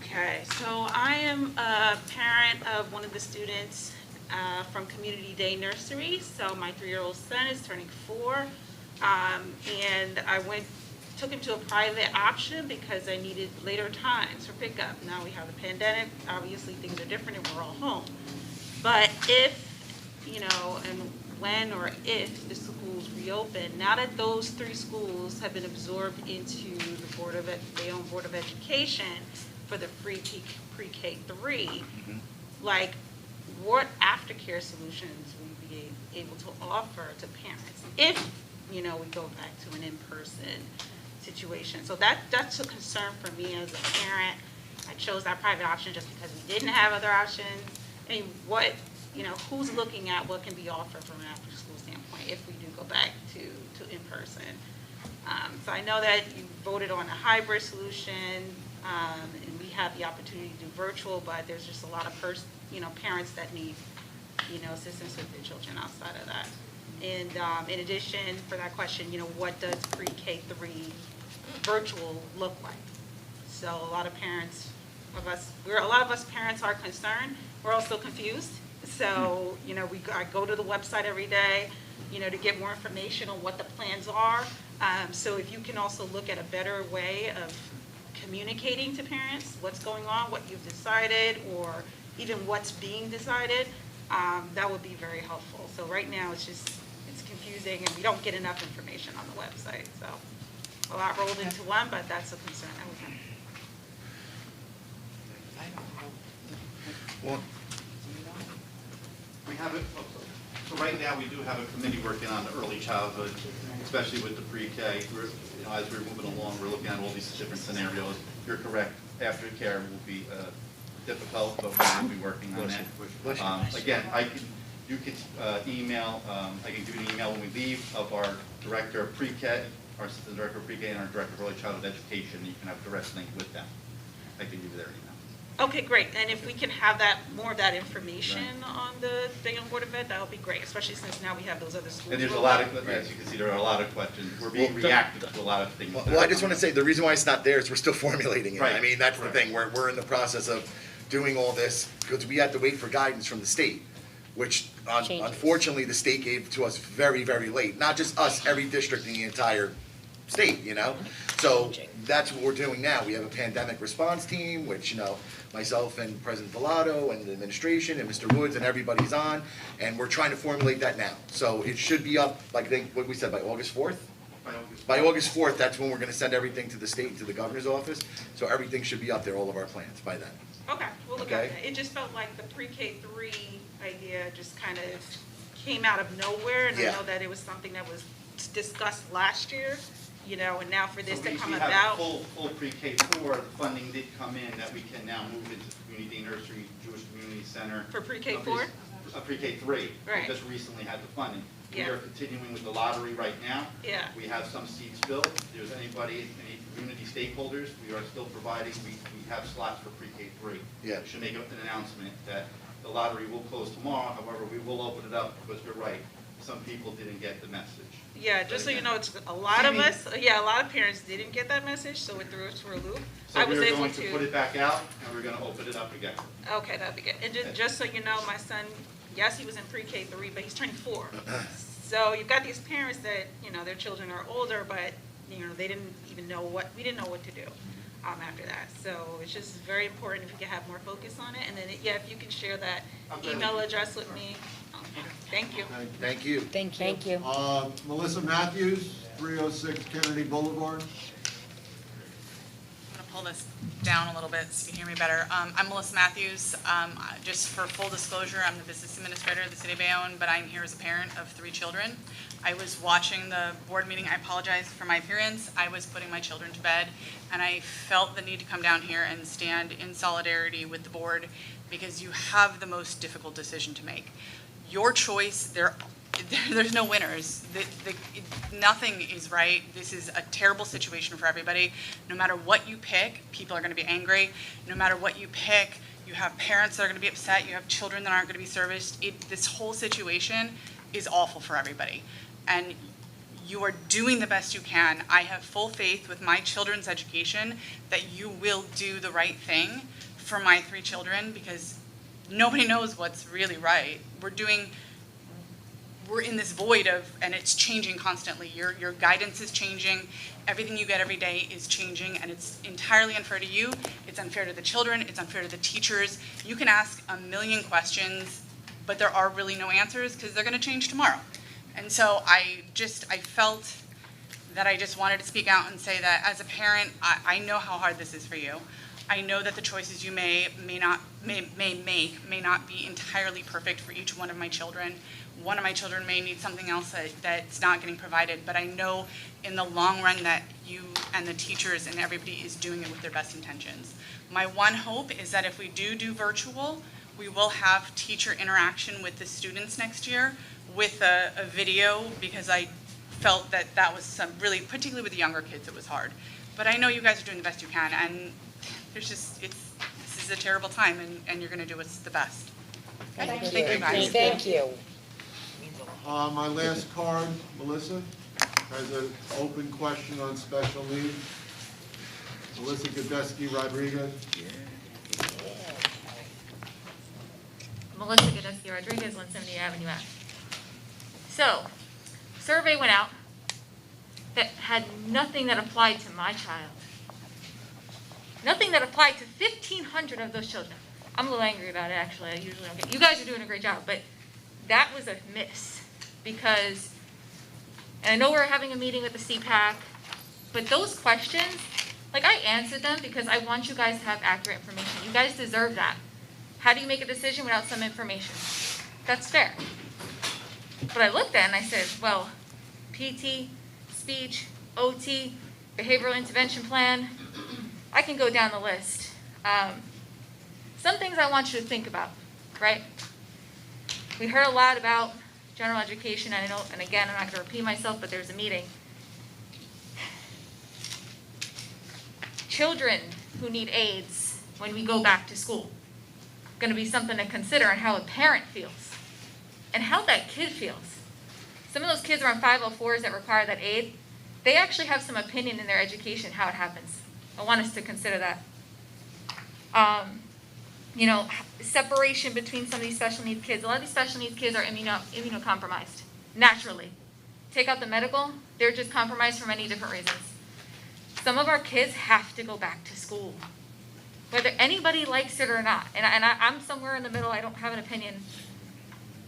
Okay, so I am a parent of one of the students from Community Day Nursery. So my 3-year-old son is turning 4, and I took him to a private option because I needed later times for pickup. Now we have the pandemic, obviously things are different and we're all home. But if, and when or if the schools reopen, now that those 3 schools have been absorbed into the Bayonne Board of Education for the free pre-K 3, like, what aftercare solutions will we be able to offer to parents if, we go back to an in-person situation? So that's a concern for me as a parent. I chose that private option just because we didn't have other options. I mean, what who's looking at what can be offered from an after-school standpoint if we do go back to in-person. So I know that you voted on a hybrid solution, and we have the opportunity to do virtual, but there's just a lot of parents that need, assistance with their children outside of that. And in addition, for that question, what does pre-K 3 virtual look like? So a lot of us parents are concerned. We're also confused. So, I go to the website every day, to get more information on what the plans are. So if you can also look at a better way of communicating to parents what's going on, what you've decided, or even what's being decided, that would be very helpful. So right now, it's confusing, and we don't get enough information on the website. So a lot rolled into one, but that's a concern that we have. Well, We have it, so right now, we do have a committee working on the early childhood, especially with the pre-K. As we're moving along, we're looking at all these different scenarios. You're correct, aftercare will be difficult, but we will be working on that. Again, you can email, I can give you an email when we leave of our director of pre-K, our assistant director of pre-K, and our director of early childhood education. You can have a direct link with them. I can give you their email. Okay, great. And if we can have more of that information on the Bayonne Board event, that would be great, especially since now we have those other schools. And there's a lot of, as you can see, there are a lot of questions. We're being reactive to a lot of things. Well, I just want to say, the reason why it's not there is we're still formulating it. Right. I mean, that's the thing, we're in the process of doing all this, because we had to wait for guidance from the state, which unfortunately, the state gave to us very, very late. Not just us, every district in the entire state, So that's what we're doing now. We have a pandemic response team, which, myself and President Villado and the administration and Mr. Woods and everybody's on, and we're trying to formulate that now. So it should be up, like, I think, what we said, by August 4th? By August 4th, that's when we're gonna send everything to the state and to the governor's office. So everything should be up there, all of our plans, by then. Okay, we'll look at that. It just felt like the pre-K 3 idea just kind of came out of nowhere, and I know that it was something that was discussed last year, and now for this to come about. We have full pre-K 4, the funding did come in that we can now move into the Community Nursery Jewish Community Center. For pre-K 4? Pre-K 3. Right. We just recently had the funding. Yeah. We are continuing with the lottery right now. Yeah. We have some seats filled. If there's any community stakeholders, we are still providing, we have slots for pre-K 3. Yeah. We should make an announcement that the lottery will close tomorrow, however, we will open it up, because you're right, some people didn't get the message. Yeah, just so you know, it's a lot of us, a lot of parents didn't get that message, so it threw us for a loop. So we're going to put it back out, and we're gonna open it up again. Okay, that'd be good. And just so you know, my son, yes, he was in pre-K 3, but he's turning 4. So you've got these parents that, their children are older, but, they didn't even know we didn't know what to do after that. So it's just very important if we can have more focus on it. And then, if you can share that email address with me. Thank you. Thank you. Thank you. Melissa Matthews, 306 Kennedy Boulevard. I'm going to pull this down a little bit so you can hear me better. I'm Melissa Matthews. Just for full disclosure, I'm the business administrator of the city of Bayonne, but I'm here as a parent of 3 children. I was watching the board meeting. I apologize for my appearance. I was putting my children to bed, and I felt the need to come down here and stand in solidarity with the board, because you have the most difficult decision to make. Your choice, there's no winners. Nothing is right. This is a terrible situation for everybody. No matter what you pick, people are going to be angry. No matter what you pick, you have parents that are going to be upset. You have children that aren't going to be serviced. This whole situation is awful for everybody. And you are doing the best you can. I have full faith with my children's education that you will do the right thing for my 3 children, because nobody knows what's really right. We're in this void and it's changing constantly. Your guidance is changing. Everything you get every day is changing, and it's entirely unfair to you. It's unfair to the children. It's unfair to the teachers. You can ask a million questions, but there are really no answers, because they're going to change tomorrow. And so I felt that I just wanted to speak out and say that as a parent, I know how hard this is for you. I know that the choices you may make may not be entirely perfect for each one of my children. One of my children may need something else that's not getting provided, but I know in the long run that you and the teachers and everybody is doing it with their best intentions. My one hope is that if we do virtual, We will have teacher interaction with the students next year with a video, because I felt that that was some, really, particularly with the younger kids, it was hard. But I know you guys are doing the best you can, and there's just, this is a terrible time, and you're gonna do what's the best. Thank Thank you, guys. Thank you. My last card, Melissa, has an open question on special needs. Melissa Godesky Rodriguez. Melissa Godesky Rodriguez, 170 Avenue F. So, survey went out that had nothing that applied to my child. Nothing that applied to 1,500 of those children. I'm a little angry about it, actually. I usually don't get, you guys are doing a great job, but that was a miss, because, and I know we're having a meeting with the CPAC, but those questions, like, I answered them because I want you guys to have accurate information. You guys deserve that. How do you make a decision without some information? That's fair. But I looked at it and I said, well, PT, speech, OT, behavioral intervention plan, I can go down the list. Some things I want you to think about, right? We heard a lot about general education, and I know, and again, I'm not going to repeat myself, but there's a meeting. Children who need aids when we go back to school, going to be something to consider, and how a parent feels and how that kid feels. Some of those kids are on 504s that require that aid. They actually have some opinion in their education how it happens. I want us to consider that. You know, separation between some of these special needs kids. A lot of these special needs kids are immunocompromised naturally. Take out the medical, they're just compromised for many different reasons. Some of our kids have to go back to school, whether anybody likes it or not. And I'm somewhere in the middle, I don't have an opinion.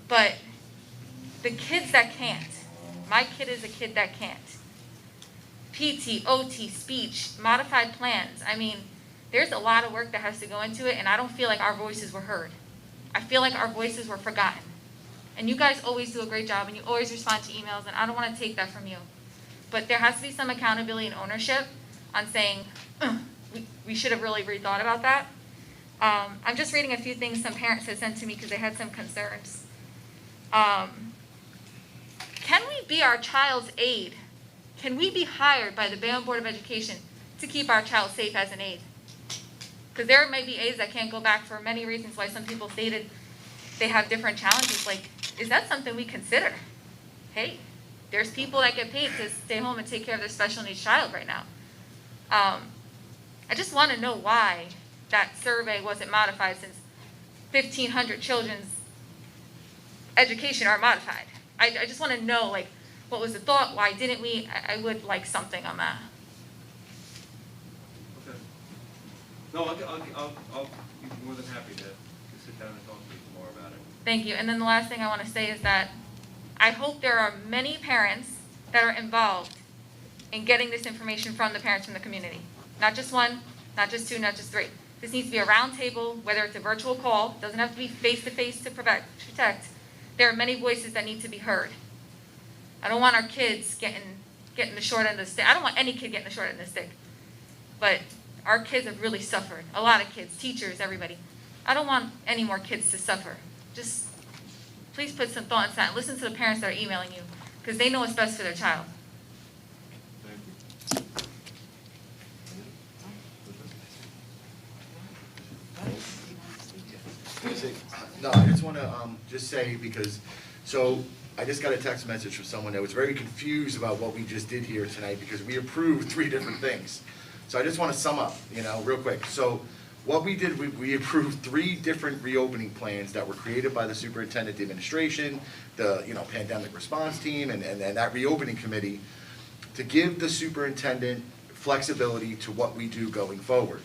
But the kids that can't, my kid is a kid that can't. PT, OT, speech, modified plans. I mean, there's a lot of work that has to go into it, and I don't feel like our voices were heard. I feel like our voices were forgotten. And you guys always do a great job, and you always respond to emails, and I don't want to take that from you. But there has to be some accountability and ownership on saying, we should have really rethought about that. I'm just reading a few things some parents have sent to me because they had some concerns. Can we be our child's aide? Can we be hired by the Bayonne Board of Education to keep our child safe as an aide? Because there may be aides that can't go back for many reasons why some people stated they have different challenges. Like, is that something we consider? Hey, there's people that get paid to stay home and take care of their special needs child right now. I just want to know why that survey wasn't modified, since 1,500 children's education are modified. I just want to know, like, what was the thought? Why didn't we? I would like something on that. Okay. No, I'll be more than happy to sit down and talk to you more about it. Thank you. And then the last thing I want to say is that I hope there are many parents that are involved in getting this information from the parents from the community. Not just one, not just two, not just three. This needs to be a round table, whether it's a virtual call, doesn't have to be face-to-face to protect. There are many voices that need to be heard. I don't want our kids getting the short end of the stick. I don't want any kid getting the short end of the stick. But our kids have really suffered. A lot of kids, teachers, everybody. I don't want any more kids to suffer. Just please put some thought into that. Listen to the parents that are emailing you, because they know what's best for their child. No, I just want to just say, because, so I just got a text message from someone that was very confused about what we just did here tonight, because we approved 3 different things. So I just want to sum up, real quick. So what we did, we approved 3 different reopening plans that were created by the superintendent, the administration, the pandemic response team, and that reopening committee, to give the superintendent flexibility to what we do going forward.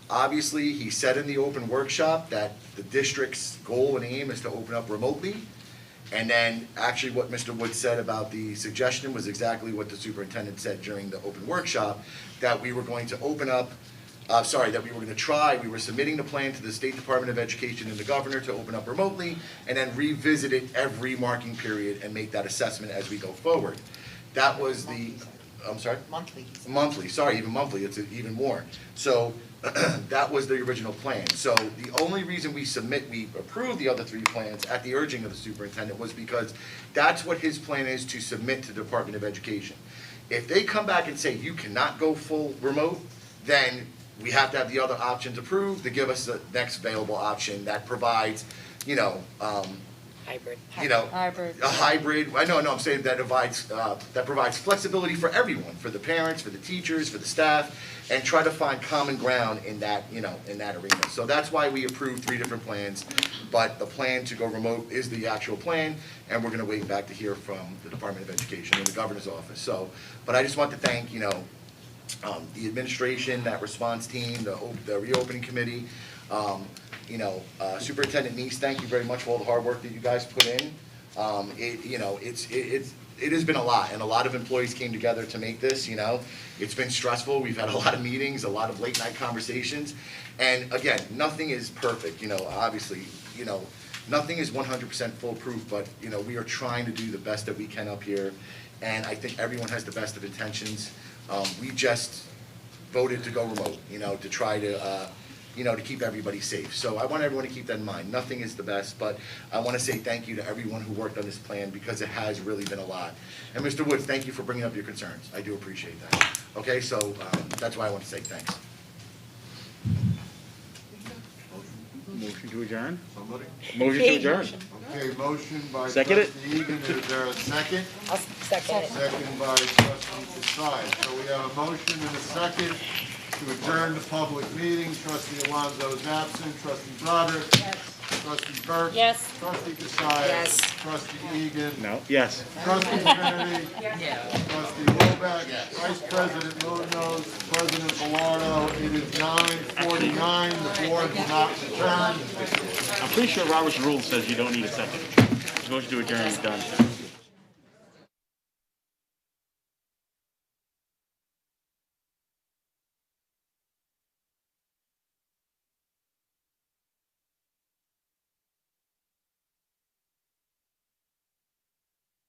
Obviously, he said in the open workshop that the district's goal and aim is to open up remotely. And then actually what Mr. Wood said about the suggestion was exactly what the superintendent said during the open workshop, that we were going to open up, that we were going to try, we were submitting the plan to the State Department of Education and the governor to open up remotely, and then revisit it every marking period and make that assessment as we go forward. That was the, I'm sorry? Monthly. Monthly, sorry, even monthly, it's even more. So that was the original plan. So the only reason we approved the other 3 plans at the urging of the superintendent was because that's what his plan is to submit to the Department of Education. If they come back and say you cannot go full remote, then we have to have the other options approved to give us the next available option that provides, Hybrid. Hybrid. a hybrid, I'm saying that provides flexibility for everyone, for the parents, for the teachers, for the staff, and try to find common ground in that, in that arena. So that's why we approved 3 different plans, but the plan to go remote is the actual plan, and we're gonna wait back to hear from the Department of Education and the governor's office. So, but I just want to thank, the administration, that response team, the reopening committee, Superintendent Neese, thank you very much for all the hard work that you guys put in. It has been a lot, and a lot of employees came together to make this, It's been stressful, we've had a lot of meetings, a lot of late night conversations, and again, nothing is perfect, obviously, nothing is 100% foolproof, but, we are trying to do the best that we can up here, and I think everyone has the best of intentions. We just voted to go remote, to try to, to keep everybody safe. So I want everyone to keep that in mind. Nothing is the best, but I want to say thank you to everyone who worked on this plan because it has really been a lot. And Mr. Woods, thank you for bringing up your concerns. I do appreciate that. Okay, so that's why I want to say thanks. Motion to adjourn? Somebody? Motion to adjourn. Okay, motion by Second it. trustee Egan, is there a second? I'll second it. Second by trustee Desai. So we have a motion and a second to adjourn the public meeting. Trustee Alonso is absent. Trustee Broderick. Yes. Trustee Burke. Yes. Trustee Desai. Yes. Trustee Egan. No, yes. Trustee Kennedy. Trustee Wilbeck. Vice President Munoz. President Velardo. It is 9:49. The board is not adjourned. I'm pretty sure Robert's rule says you don't need a second. Motion to adjourn is done.